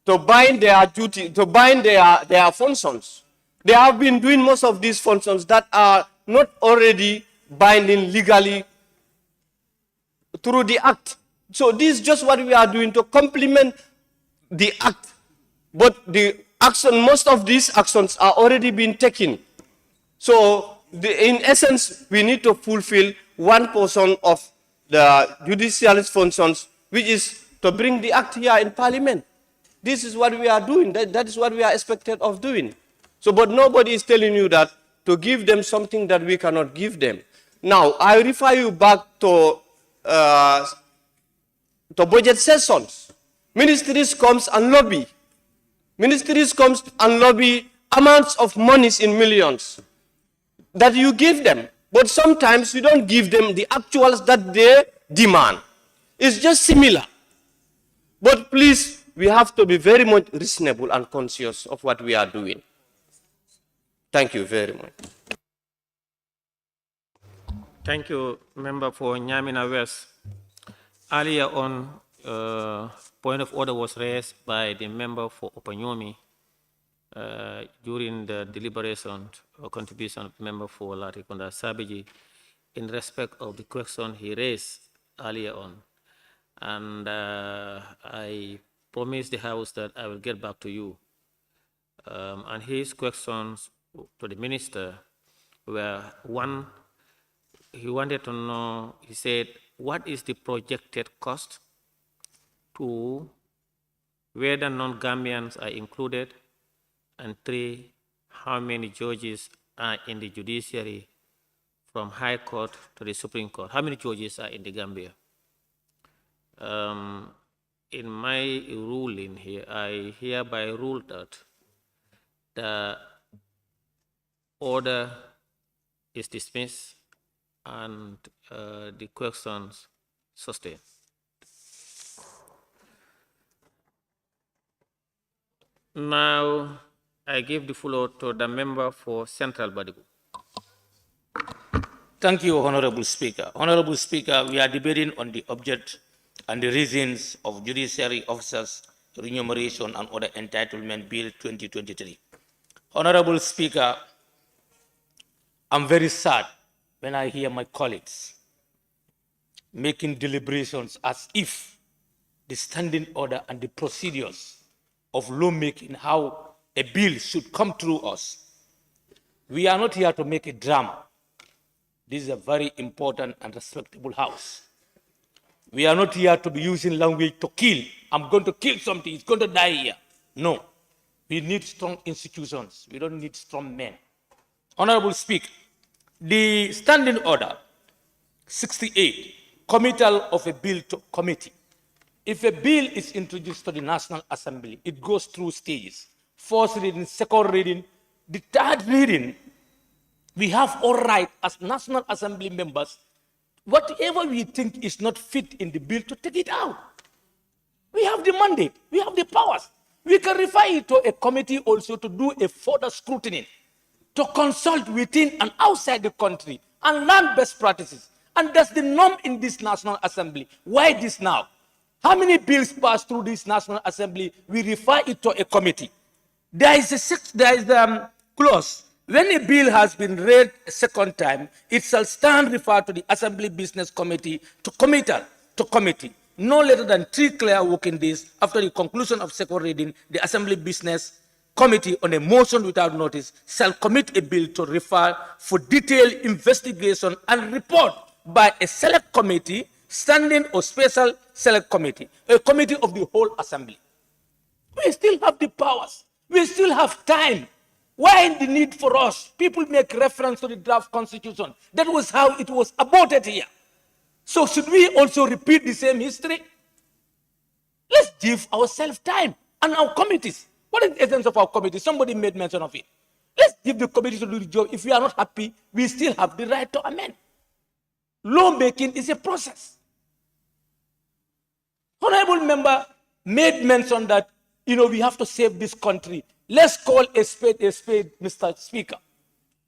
S19: to bind their duty, to bind their functions. They have been doing most of these functions that are not already binding legally through the act. So this is just what we are doing to complement the act. But the action, most of these actions are already being taken. So in essence, we need to fulfill one portion of the judicial functions, which is to bring the act here in Parliament. This is what we are doing. That is what we are expected of doing. So, but nobody is telling you that to give them something that we cannot give them. Now, I refer you back to budget sessions. Ministries comes and lobby. Ministries comes and lobby amounts of monies in millions that you give them. But sometimes you don't give them the actuals that they demand. It's just similar. But please, we have to be very much reasonable and conscious of what we are doing. Thank you very much.
S2: Thank you, member for Nyamina West. Earlier on, point of order was raised by the member for Opanyomi during the deliberation or contribution of the member for Latikonda Sabiji in respect of the question he raised earlier on. And I promised the House that I will get back to you. And his questions to the minister were, one, he wanted to know, he said, what is the projected cost? Two, whether non-Gambians are included? And three, how many judges are in the judiciary from High Court to the Supreme Court? How many judges are in the Gambia? In my ruling here, I hereby rule that the order is dismissed and the questions sustained. Now, I give the floor to the member for Central Badibu.
S20: Thank you, Honorable Speaker. Honorable Speaker, we are debating on the object and the reasons of Judiciary Officers' Remuneration and Other Entitlement Bill 2023. Honorable Speaker, I'm very sad when I hear my colleagues making deliberations as if the standing order and the procedures of lawmaking, how a bill should come through us. We are not here to make a drama. This is a very important and respectable house. We are not here to be using language to kill. I'm going to kill something, it's going to die here. No. We need strong institutions. We don't need strong men. Honorable Speaker, the standing order 68, committal of a bill to committee. If a bill is introduced to the National Assembly, it goes through stages. First reading, second reading, the third reading. We have all right as National Assembly members, whatever we think is not fit in the bill, to take it out. We have the mandate, we have the powers. We can refer it to a committee also to do a further scrutiny, to consult within and outside the country and learn best practices. And that's the norm in this National Assembly. Why this now? How many bills pass through this National Assembly? We refer it to a committee. There is a clause. When a bill has been read a second time, it shall stand referred to the Assembly Business Committee to committee. No later than 3 clear working days after the conclusion of second reading, the Assembly Business Committee, on a motion without notice, shall commit a bill to refer for detailed investigation and report by a select committee, standing or special select committee, a committee of the whole Assembly. We still have the powers. We still have time. Why the need for us? People make reference to the draft constitution. That was how it was aborted here. So should we also repeat the same history? Let's give ourselves time and our committees. What is the essence of our committee? Somebody made mention of it. Let's give the committee to do the job. If we are not happy, we still have the right to amend. Lawmaking is a process. Honorable member made mention that, we have to save this country. Let's call a spade, Mr. Speaker.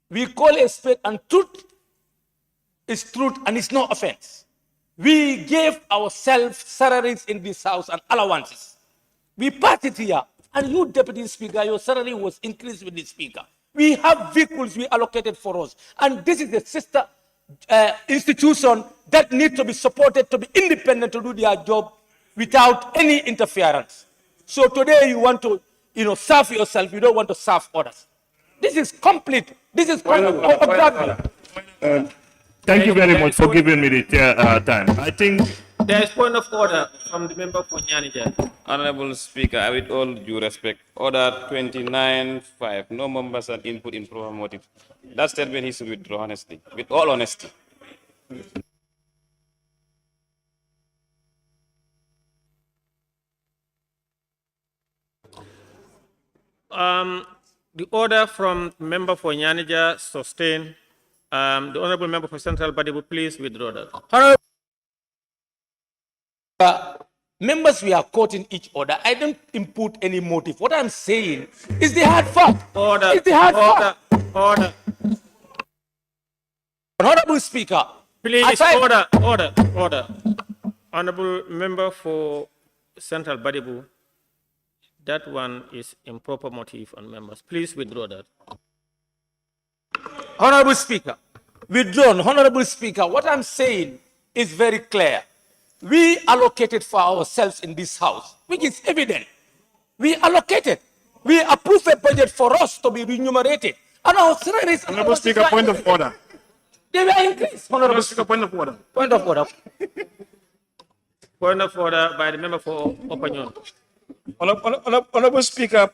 S20: We call a spade, and truth is truth and it's no offense. We gave ourselves salaries in this house and allowances. We passed it here. And you, Deputy Speaker, your salary was increased with the Speaker. We have vehicles we allocated for us. And this is a sister institution that needs to be supported, to be independent, to do their job without any interference. So today you want to, serve yourself. You don't want to serve others. This is complete. This is
S9: Thank you very much for giving me the time. I think
S2: there is point of order from the member for Nyanija.
S21: Honorable Speaker, with all due respect, Order 29.5, no members are input in proper motive. That statement is to withdraw honestly, with all honesty.
S2: The order from member for Nyanija sustained. The honorable member for Central Badibu, please withdraw that.
S20: Members, we are quoting each other. I don't input any motive. What I'm saying is the hard fact.
S2: Order.
S20: It's the hard fact.
S2: Order.
S20: Honorable Speaker.
S2: Please, order. Honorable member for Central Badibu, that one is improper motive on members. Please withdraw that.
S20: Honorable Speaker, withdrawn. Honorable Speaker, what I'm saying is very clear. We allocated for ourselves in this house, which is evident. We allocated. We approved a budget for us to be remunerated. And our salaries...
S17: Honorable Speaker, point of order.
S20: They were increased. Honorable
S17: Speaker, point of order.
S2: Point of order. Point of order by the member for opinion.
S17: Honorable Speaker,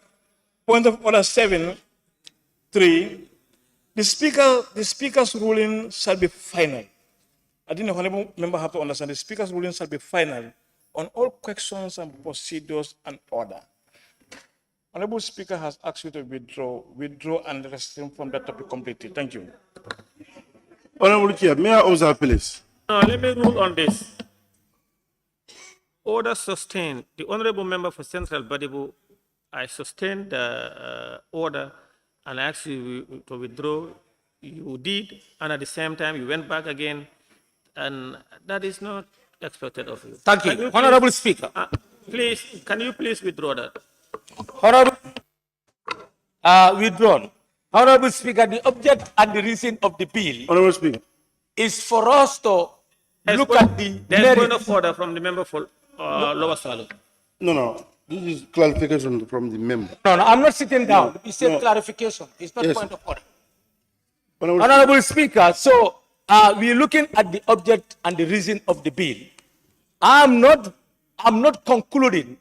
S17: point of order 7.3. The Speaker's ruling shall be final. I think the honorable member have to understand the Speaker's ruling shall be final on all questions and procedures and order. Honorable Speaker has asked you to withdraw and refrain from that topic completely. Thank you.
S4: Honorable Chair, may I observe, please?
S2: No, let me rule on this. Order sustained. The honorable member for Central Badibu, I sustained the order and asked you to withdraw. You did, and at the same time, you went back again, and that is not expected of you.
S20: Thank you. Honorable Speaker.
S2: Please, can you please withdraw that?
S20: Honorable, withdrawn. Honorable Speaker, the object and the reason of the bill
S17: Honorable Speaker.
S20: is for us to look at the
S2: There's point of order from the member for Lower Salo.
S4: No. This is clarification from the member.
S20: No, I'm not sitting down. It's a clarification. It's not point of order. Honorable Speaker, so we're looking at the object and the reason of the bill. I'm not concluding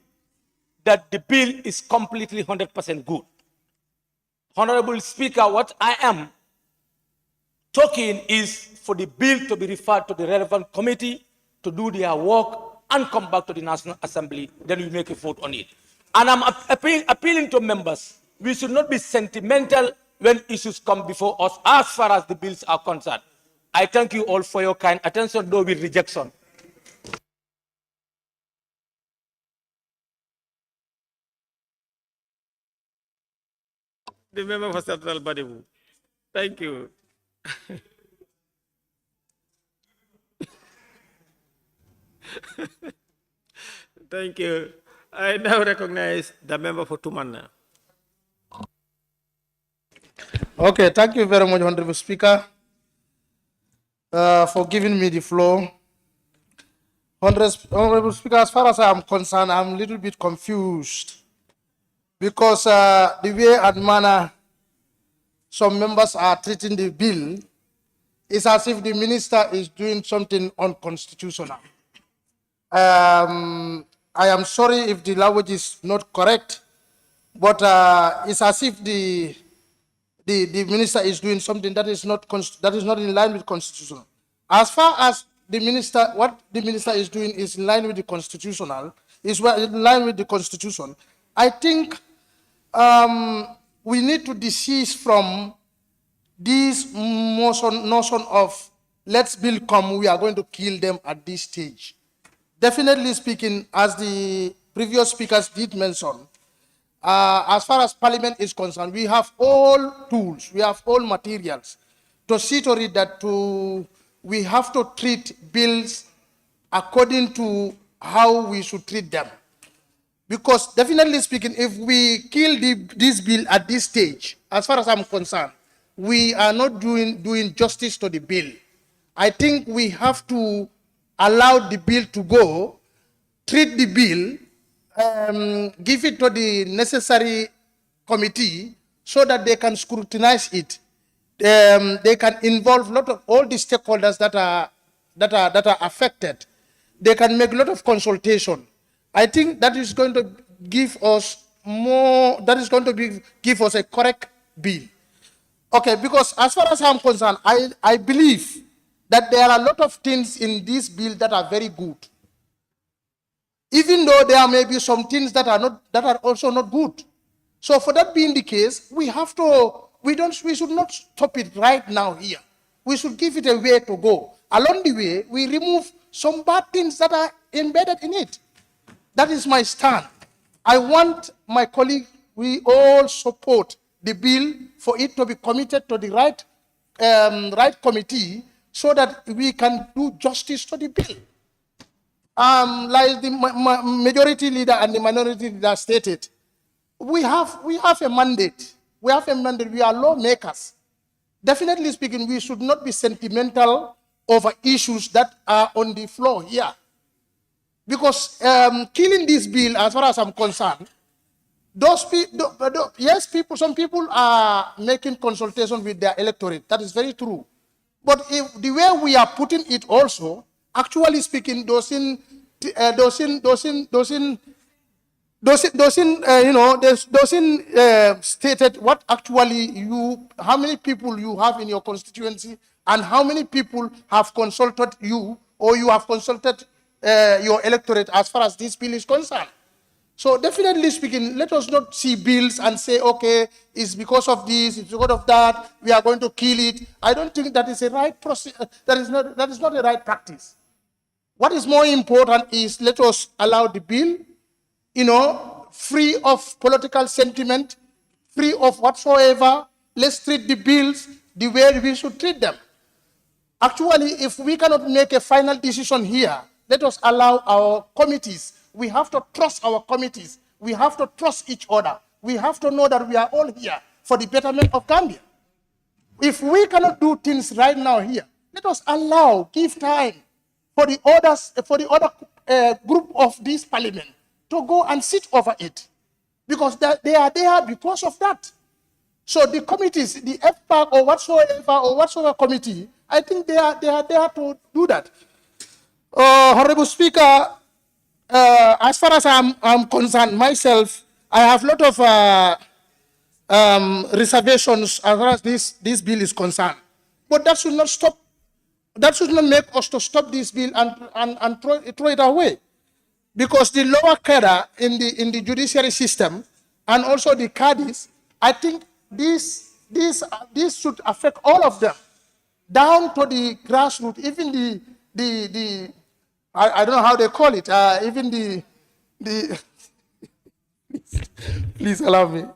S20: that the bill is completely 100% good. Honorable Speaker, what I am talking is for the bill to be referred to the relevant committee to do their work and come back to the National Assembly, then we make a vote on it. And I'm appealing to members, we should not be sentimental when issues come before us as far as the bills are concerned. I thank you all for your kind attention, though with rejection.
S2: The member for Central Badibu. Thank you. Thank you. I now recognize the member for Tumana.
S12: Okay, thank you very much, Honorable Speaker, for giving me the floor. Honorable Speaker, as far as I am concerned, I'm a little bit confused because the way and manner some members are treating the bill is as if the minister is doing something unconstitutional. I am sorry if the language is not correct, but it's as if the minister is doing something that is not in line with constitutional. As far as what the minister is doing is in line with the constitutional, in line with the constitution, I think we need to desist from this notion of let's bill come, we are going to kill them at this stage. Definitely speaking, as the previous speakers did mention, as far as Parliament is concerned, we have all tools, we have all materials to see to it that we have to treat bills according to how we should treat them. Because definitely speaking, if we kill this bill at this stage, as far as I'm concerned, we are not doing justice to the bill. I think we have to allow the bill to go, treat the bill, give it to the necessary committee so that they can scrutinize it. They can involve all the stakeholders that are affected. They can make a lot of consultation. I think that is going to give us more, that is going to give us a correct bill. Okay, because as far as I'm concerned, I believe that there are a lot of things in this bill that are very good. Even though there may be some things that are also not good. So for that being the case, we should not stop it right now here. We should give it a way to go. Along the way, we remove some bad things that are embedded in it. That is my stand. I want my colleague, we all support the bill for it to be committed to the right committee so that we can do justice to the bill. Like the majority leader and the minority leader stated, we have a mandate. We have a mandate. We are lawmakers. Definitely speaking, we should not be sentimental over issues that are on the floor here. Because killing this bill, as far as I'm concerned, some people are making consultation with their electorate. That is very true. But if the way we are putting it also, actually speaking, doesn't stated what actually how many people you have in your constituency and how many people have consulted you or you have consulted your electorate as far as this bill is concerned. So definitely speaking, let us not see bills and say, okay, it's because of this, it's because of that, we are going to kill it. I don't think that is a right process. That is not a right practice. What is more important is let us allow the bill, free of political sentiment, free of whatsoever. Let's treat the bills the way we should treat them. Actually, if we cannot make a final decision here, let us allow our committees. We have to trust our committees. We have to trust each other. We have to know that we are all here for the betterment of Gambia. If we cannot do things right now here, let us give time for the other group of this parliament to go and sit over it. Because they are there because of that. So the committees, the FPAC or whatsoever committee, I think they are there to do that. Honorable Speaker, as far as I'm concerned, myself, I have a lot of reservations as far as this bill is concerned. But that should not stop. That should not make us to stop this bill and throw it away. Because the lower cadre in the judiciary system and also the cadis, I think this should affect all of them, down to the grassroots, even the I don't know how they call it, even the please allow me.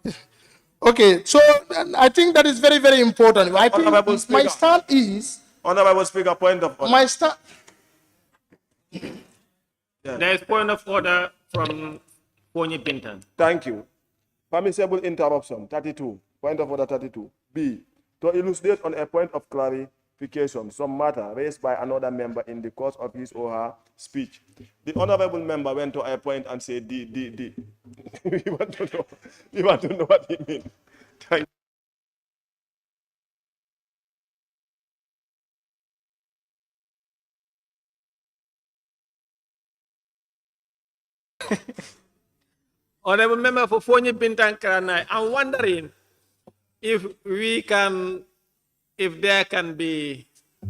S12: Okay, so I think that is very, very important. I think my stand is...
S8: Honorable Speaker, point of order.
S12: My stand...
S2: There is point of order from Ponyi Bintan.
S8: Thank you. Permissible interruption, 32. Point of order 32. B, to elucidate on a point of clarification some matter raised by another member in the course of his or her speech. The honorable member went to a point and said D. We want to know what he means. Thank you.
S2: Honorable member for Ponyi Bintan Karanai, I'm wondering if there can be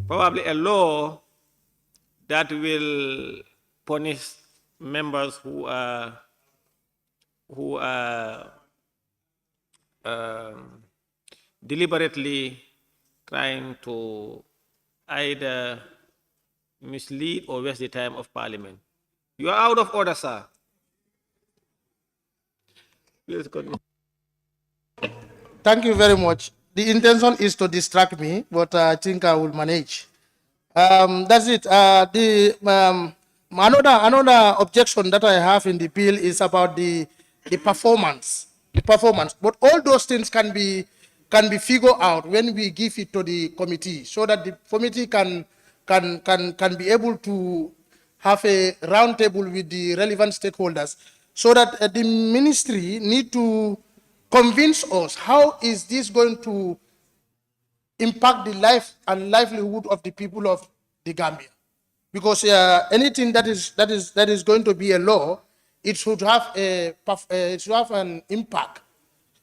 S2: probably a law that will punish members who are deliberately trying to either mislead or waste the time of Parliament. You are out of order, sir. Please continue.
S12: Thank you very much. The intention is to distract me, but I think I will manage. That's it. Another objection that I have in the bill is about the performance. The performance. But all those things can be figured out when we give it to the committee, so that the committee can be able to have a round table with the relevant stakeholders, so that the ministry need to convince us how is this going to impact the life and livelihood of the people of the Gambia. Because anything that is going to be a law, it should have it should have an impact.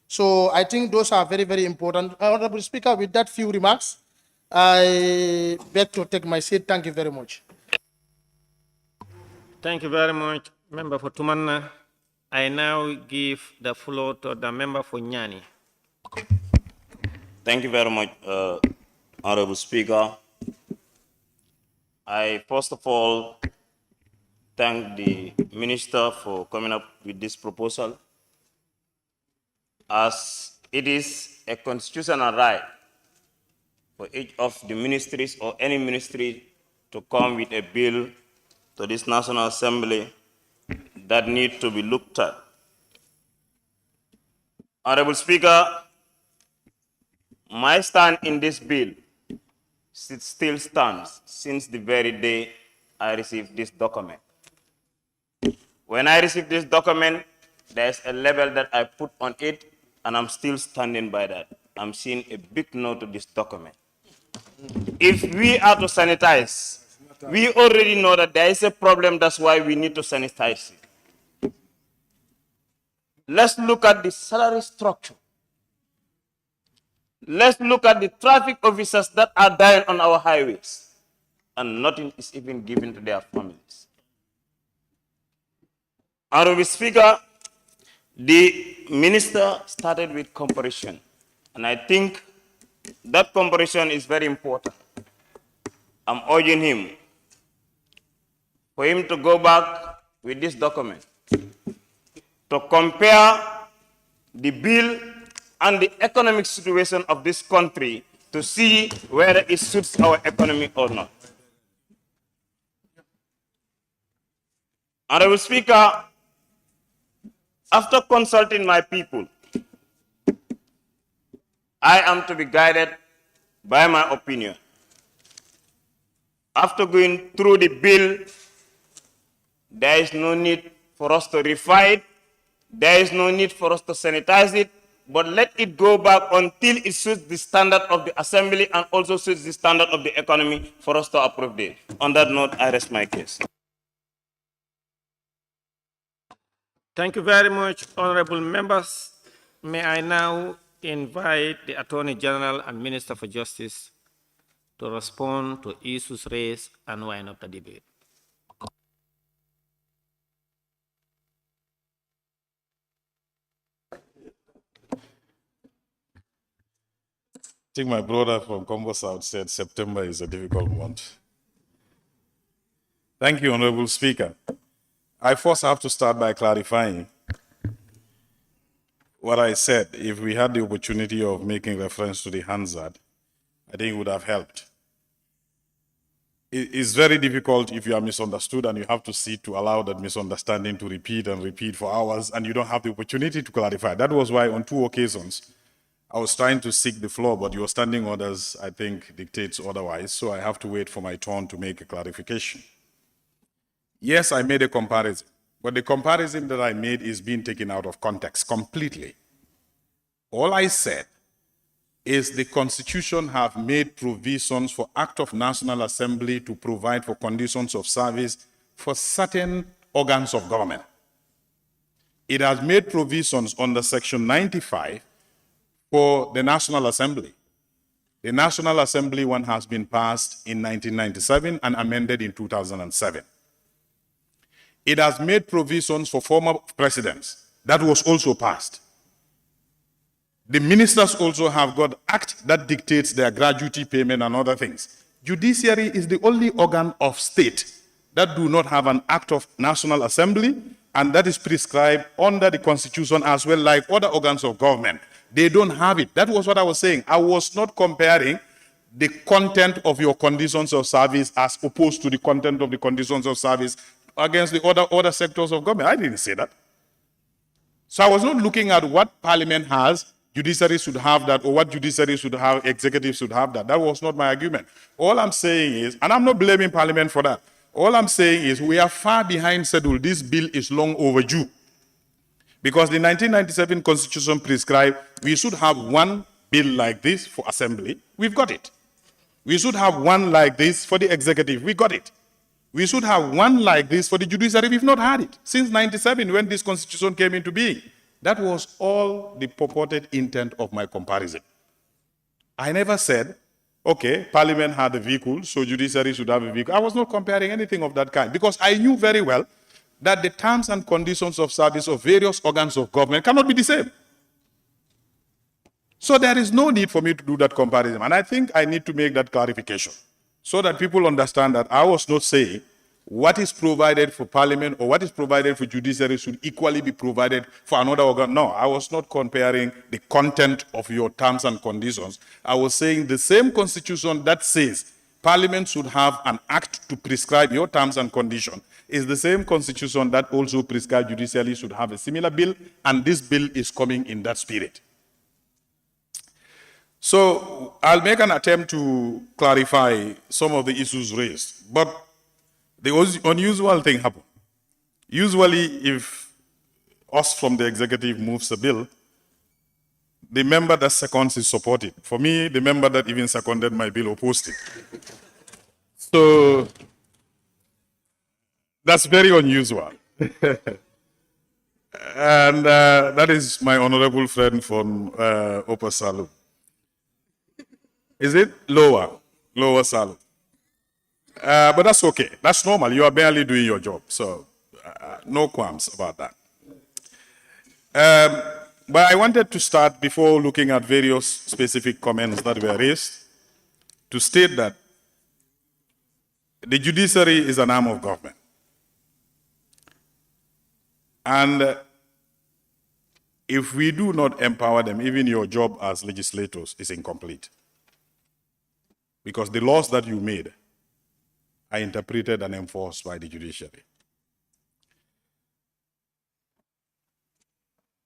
S12: So I think those are very, very important. Honorable Speaker, with that few remarks, I beg to take my seat. Thank you very much.
S2: Thank you very much, Member for Tumanna. I now give the floor to the member for Nyani.
S3: Thank you very much, Honorable Speaker. I first of all thank the Minister for coming up with this proposal, as it is a constitutional right for each of the ministries or any ministry to come with a bill to this National Assembly that need to be looked at. Honorable Speaker, my stand in this bill still stands since the very day I received this document. When I received this document, there's a label that I put on it, and I'm still standing by that. I'm seeing a big no to this document. If we are to sanitize, we already know that there is a problem, that's why we need to sanitize it. Let's look at the salary structure. Let's look at the traffic officers that are dying on our highways, and nothing is even given to their families. Honorable Speaker, the minister started with comparison, and I think that comparison is very important. I'm urging him for him to go back with this document to compare the bill and the economic situation of this country to see whether it suits our economy or not. Honorable Speaker, after consulting my people, I am to be guided by my opinion. After going through the bill, there is no need for us to refine it. There is no need for us to sanitize it, but let it go back until it suits the standard of the Assembly and also suits the standard of the economy for us to approve it. On that note, I rest my case.
S2: Thank you very much, honorable members. May I now invite the Attorney General and Minister for Justice to respond to issues raised and wind up the debate.
S22: I think my brother from Congo South said September is a difficult month. Thank you, Honorable Speaker. I first have to start by clarifying what I said. If we had the opportunity of making reference to the Hansard, I think it would have helped. It's very difficult if you are misunderstood and you have to sit to allow that misunderstanding to repeat and repeat for hours and you don't have the opportunity to clarify. That was why on 2 occasions, I was trying to seek the floor, but your standing orders, I think, dictates otherwise, so I have to wait for my turn to make a clarification. Yes, I made a comparison, but the comparison that I made is being taken out of context completely. All I said is the Constitution have made provisions for Act of National Assembly to provide for conditions of service for certain organs of government. It has made provisions under Section 95 for the National Assembly. The National Assembly one has been passed in 1997 and amended in 2007. It has made provisions for former presidents. That was also passed. The ministers also have got act that dictates their gratuity payment and other things. Judiciary is the only organ of state that do not have an act of National Assembly, and that is prescribed under the Constitution as well, like other organs of government. They don't have it. That was what I was saying. I was not comparing the content of your conditions of service as opposed to the content of the conditions of service against the other sectors of government. I didn't say that. So I was not looking at what Parliament has, judiciary should have that, or what judiciary should have, executive should have that. That was not my argument. All I'm saying is, and I'm not blaming Parliament for that, all I'm saying is we are far behind schedule. This bill is long overdue. Because the 1997 Constitution prescribed we should have one bill like this for Assembly. We've got it. We should have one like this for the Executive. We got it. We should have one like this for the judiciary. We've not had it since 97 when this constitution came into being. That was all the purported intent of my comparison. I never said, okay, Parliament had a vehicle, so judiciary should have a vehicle. I was not comparing anything of that kind because I knew very well that the terms and conditions of service of various organs of government cannot be the same. So there is no need for me to do that comparison. And I think I need to make that clarification so that people understand that I was not saying what is provided for Parliament or what is provided for judiciary should equally be provided for another organ. No, I was not comparing the content of your terms and conditions. I was saying the same constitution that says Parliament should have an act to prescribe your terms and conditions is the same constitution that also prescribes judiciary should have a similar bill, and this bill is coming in that spirit. So I'll make an attempt to clarify some of the issues raised, but the unusual thing happened. Usually, if us from the executive moves a bill, the member that seconds is supported. For me, the member that even seconded my bill opposed it. So that's very unusual. And that is my honorable friend from Upper Salute. Is it? Lower Salute. But that's okay. That's normal. You are barely doing your job. So no qualms about that. But I wanted to start before looking at various specific comments that were raised to state that the judiciary is an arm of government. And if we do not empower them, even your job as legislators is incomplete. Because the laws that you made are interpreted and enforced by the judiciary.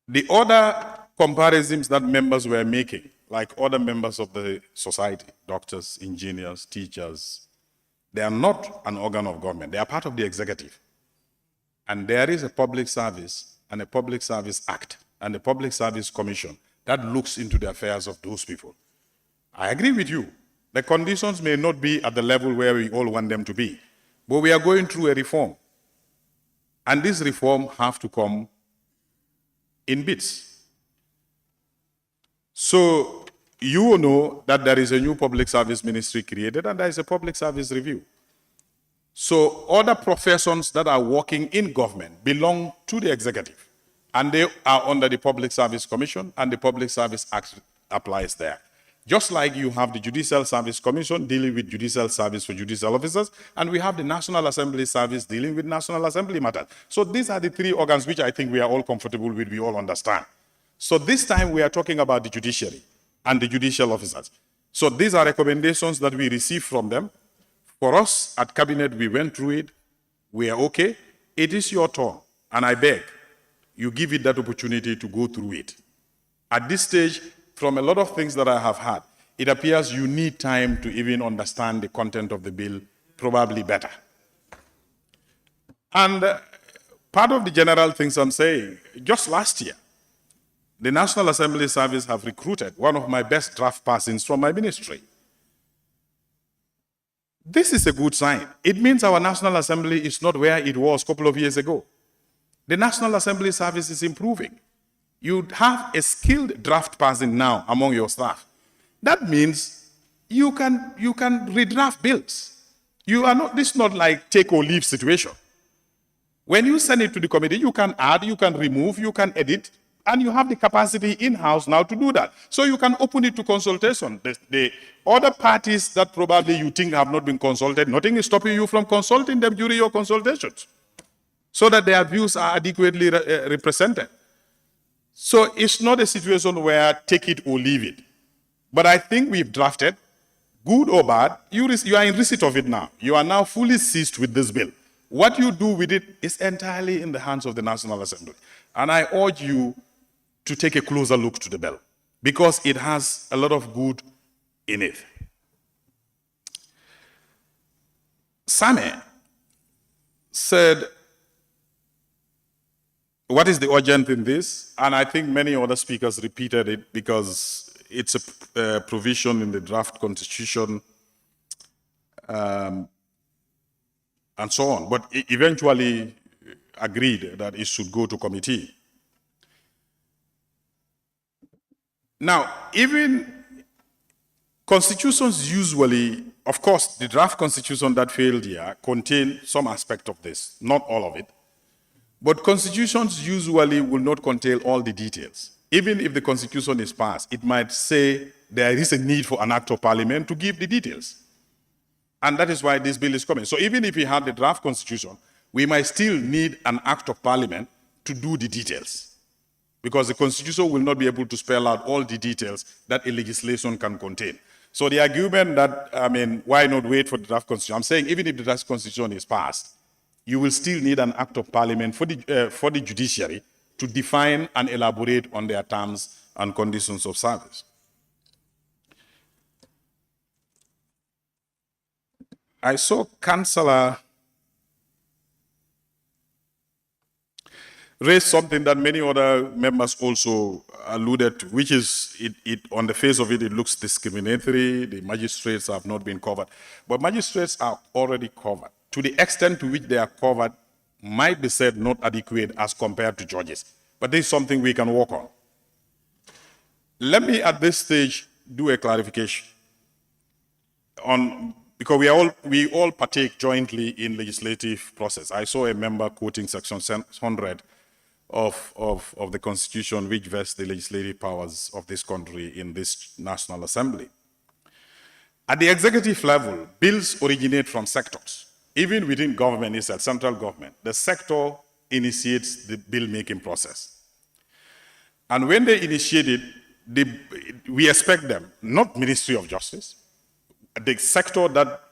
S22: The other comparisons that members were making, like other members of the society, doctors, engineers, teachers, they are not an organ of government. They are part of the executive. And there is a public service and a public service act and a public service commission that looks into the affairs of those people. I agree with you. The conditions may not be at the level where we all want them to be, but we are going through a reform. And this reform have to come in bits. So you know that there is a new public service ministry created and there is a public service review. So other professions that are working in government belong to the executive and they are under the Public Service Commission and the Public Service Act applies there. Just like you have the Judicial Service Commission dealing with judicial service for judicial officers, and we have the National Assembly Service dealing with National Assembly matters. So these are the three organs which I think we are all comfortable with, we all understand. So this time we are talking about the judiciary and the judicial officers. So these are recommendations that we received from them. For us at Cabinet, we went through it. We are okay. It is your turn, and I beg you give it that opportunity to go through it. At this stage, from a lot of things that I have had, it appears you need time to even understand the content of the bill probably better. And part of the general things I'm saying, just last year, the National Assembly Service have recruited one of my best draft persons from my ministry. This is a good sign. It means our National Assembly is not where it was a couple of years ago. The National Assembly Service is improving. You have a skilled draft person now among your staff. That means you can redraft bills. You are not, this is not like take or leave situation. When you send it to the committee, you can add, you can remove, you can edit, and you have the capacity in-house now to do that. So you can open it to consultation. The other parties that probably you think have not been consulted, nothing is stopping you from consulting them during your consultations so that their views are adequately represented. So it's not a situation where take it or leave it. But I think we've drafted, good or bad, you are in receipt of it now. You are now fully seized with this bill. What you do with it is entirely in the hands of the National Assembly. And I urge you to take a closer look to the bill because it has a lot of good in it. Same said, what is the urgent in this? And I think many other speakers repeated it because it's a provision in the draft constitution and so on, but eventually agreed that it should go to committee. Now, even constitutions usually, of course, the draft constitution that failed here contained some aspect of this, not all of it. But constitutions usually will not contain all the details. Even if the constitution is passed, it might say there is a need for an act of parliament to give the details. And that is why this bill is coming. So even if we had the draft constitution, we might still need an act of parliament to do the details. Because the constitution will not be able to spell out all the details that a legislation can contain. So the argument that, why not wait for the draft constitution? I'm saying even if the draft constitution is passed, you will still need an act of parliament for the judiciary to define and elaborate on their terms and conditions of service. I saw Councillor raise something that many other members also alluded to, which is, on the face of it, it looks discriminatory. The magistrates have not been covered. But magistrates are already covered. To the extent to which they are covered might be said not adequate as compared to judges. But this is something we can work on. Let me, at this stage, do a clarification on, because we all partake jointly in legislative process. I saw a member quoting Section 100 of the Constitution, which vests the legislative powers of this country in this National Assembly. At the executive level, bills originate from sectors. Even within government, it's at central government. The sector initiates the bill-making process. And when they initiate it, we expect them, not Ministry of Justice, the sector that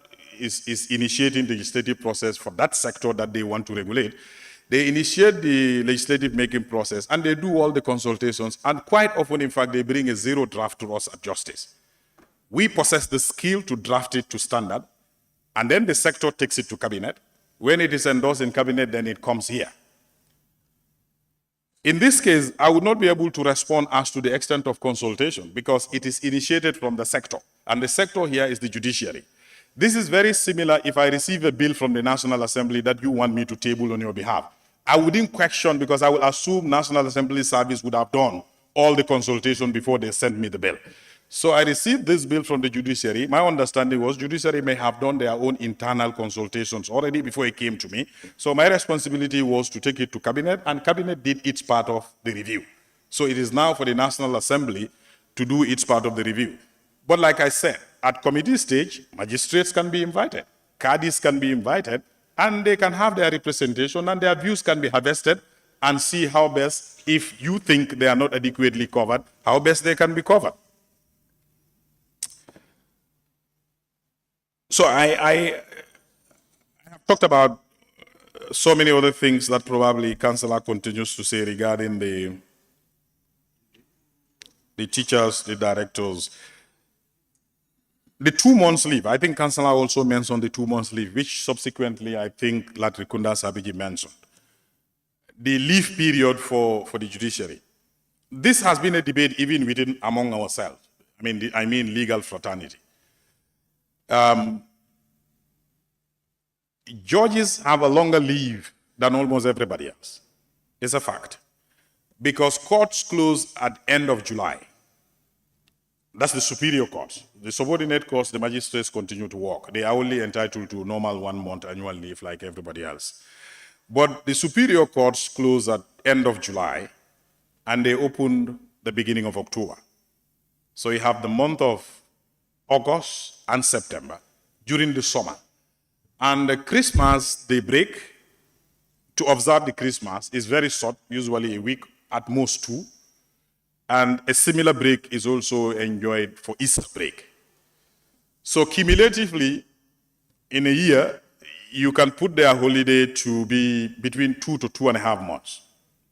S22: is initiating the legislative process for that sector that they want to regulate, they initiate the legislative making process and they do all the consultations, and quite often, in fact, they bring a zero draft to us at Justice. We possess the skill to draft it to standard, and then the sector takes it to cabinet. When it is endorsed in cabinet, then it comes here. In this case, I would not be able to respond as to the extent of consultation because it is initiated from the sector, and the sector here is the judiciary. This is very similar if I receive a bill from the National Assembly that you want me to table on your behalf. I wouldn't question because I will assume National Assembly Service would have done all the consultation before they sent me the bill. So I received this bill from the judiciary. My understanding was judiciary may have done their own internal consultations already before it came to me. So my responsibility was to take it to cabinet, and cabinet did its part of the review. So it is now for the National Assembly to do its part of the review. But like I said, at committee stage, magistrates can be invited, caddies can be invited, and they can have their representation and their views can be harvested and see how best, if you think they are not adequately covered, how best they can be covered. So I have talked about so many other things that probably Councillor continues to say regarding the teachers, the directors. The 2 months leave, I think Councillor also mentioned the 2 months leave, which subsequently I think Latrikunda Sabiji mentioned. The leave period for the judiciary. This has been a debate even within among ourselves. I mean legal fraternity. Judges have a longer leave than almost everybody else. It's a fact. Because courts close at end of July. That's the superior courts. The subordinate courts, the magistrates continue to work. They are only entitled to normal 1 month annual leave like everybody else. But the superior courts close at end of July and they open the beginning of October. So you have the month of August and September during the summer. And the Christmas, they break. To observe the Christmas is very short, usually a week, at most 2. And a similar break is also enjoyed for Easter break. So cumulatively, in a year, you can put their holiday to be between 2 to 2.5 months,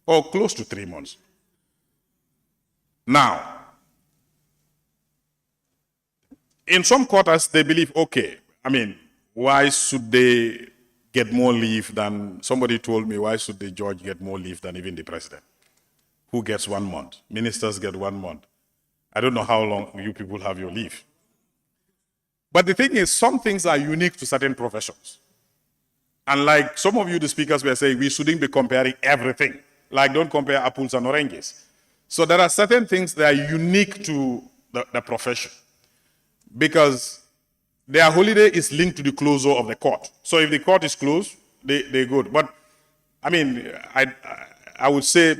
S22: or close to 3 months. Now, in some quarters, they believe, okay, why should they get more leave than, somebody told me, why should the judge get more leave than even the president? Who gets 1 month? Ministers get 1 month. I don't know how long you people have your leave. But the thing is, some things are unique to certain professions. And like some of you, the speakers, were saying, we shouldn't be comparing everything. Like, don't compare apples and oranges. So there are certain things that are unique to the profession, because their holiday is linked to the closure of the court. So if the court is closed, they go. But I mean, I would say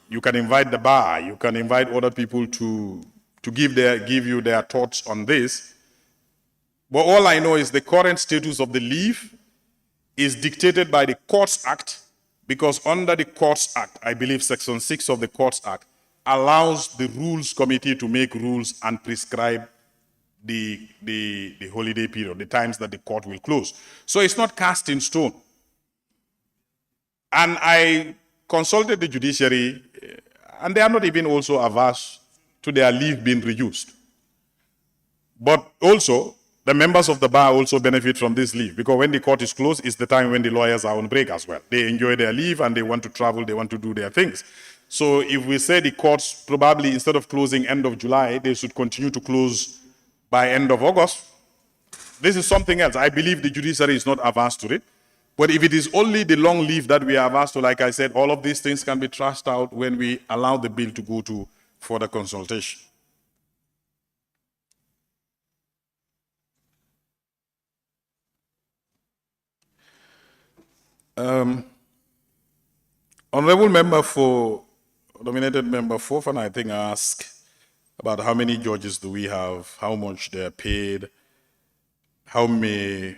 S22: you can invite the bar, you can invite other people to give you their thoughts on this. But all I know is the current status of the leave is dictated by the Courts Act, because under the Courts Act, I believe Section 6 of the Courts Act allows the Rules Committee to make rules and prescribe the holiday period, the times that the court will close. So it's not cast in stone. And I consulted the judiciary, and they are not even also averse to their leave being reduced. But also, the members of the bar also benefit from this leave, because when the court is closed, it's the time when the lawyers are on break as well. They enjoy their leave and they want to travel, they want to do their things. So if we say the courts probably, instead of closing end of July, they should continue to close by end of August, this is something else. I believe the judiciary is not averse to it. But if it is only the long leave that we are averse to, like I said, all of these things can be trashed out when we allow the bill to go to further consultation. Honorable member for nominated member Fofana, I think, asked about how many judges do we have, how much they're paid, how many.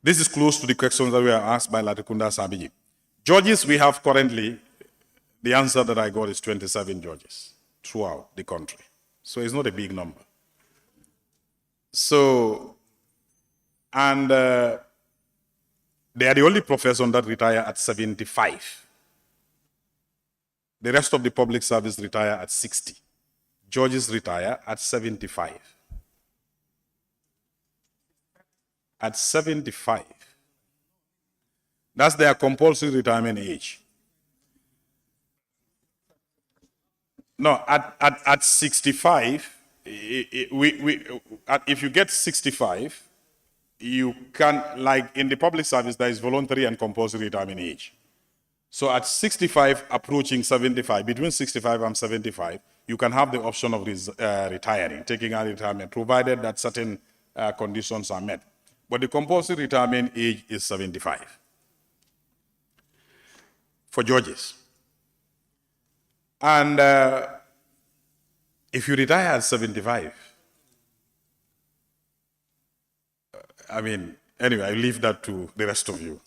S22: This is close to the questions that were asked by Latikunda Sabiji. Judges we have currently, the answer that I got is 27 judges throughout the country. So it's not a big number. So, and they are the only profession that retire at 75. The rest of the public service retire at 60. Judges retire at 75. At 75. That's their compulsory retirement age. No, at 65, if you get 65, you can, like in the public service, there is voluntary and compulsory retirement age. So at 65, approaching 75, between 65 and 75, you can have the option of retiring, taking out retirement, provided that certain conditions are met. But the compulsory retirement age is 75 for judges. And if you retire at 75, I mean, anyway, I leave that to the rest of you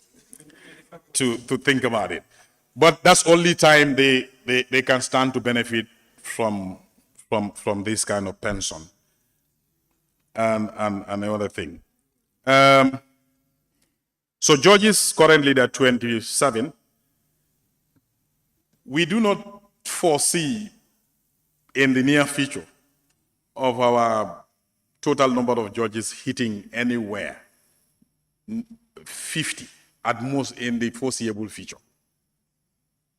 S22: to think about it. But that's only time they can stand to benefit from this kind of pension and another thing. So judges currently they're 27. We do not foresee in the near future of our total number of judges hitting anywhere 50 at most in the foreseeable future.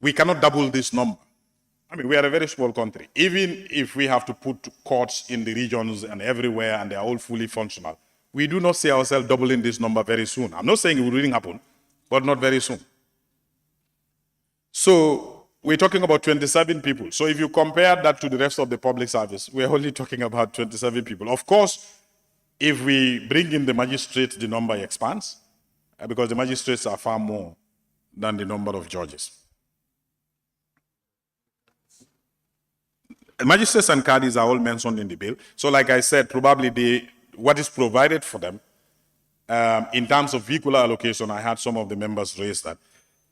S22: We cannot double this number. I mean, we are a very small country. Even if we have to put courts in the regions and everywhere and they are all fully functional, we do not see ourselves doubling this number very soon. I'm not saying it will really happen, but not very soon. So we're talking about 27 people. So if you compare that to the rest of the public service, we're only talking about 27 people. Of course, if we bring in the magistrates, the number expands, because the magistrates are far more than the number of judges. Magistrates and caddies are all mentioned in the bill. So like I said, probably what is provided for them in terms of vehicular allocation, I had some of the members raise that,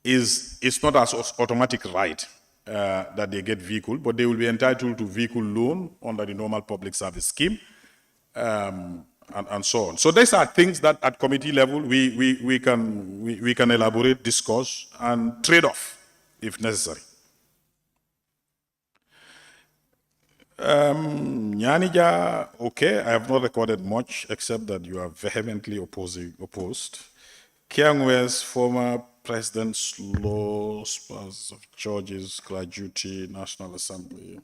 S22: it's not as automatic right that they get vehicle, but they will be entitled to vehicle loan under the normal public service scheme and so on. So these are things that at committee level we can elaborate, discuss, and trade off if necessary. Nyanija, okay, I have not recorded much except that you are vehemently opposed. Kiangwe's former president's law, spouse of judges, gratuity, National Assembly.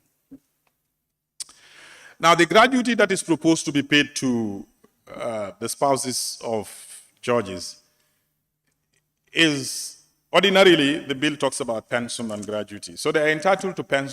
S22: Now, the gratuity that is proposed to be paid to the spouses of judges is ordinarily the bill talks about pension and gratuity. So they are entitled to pension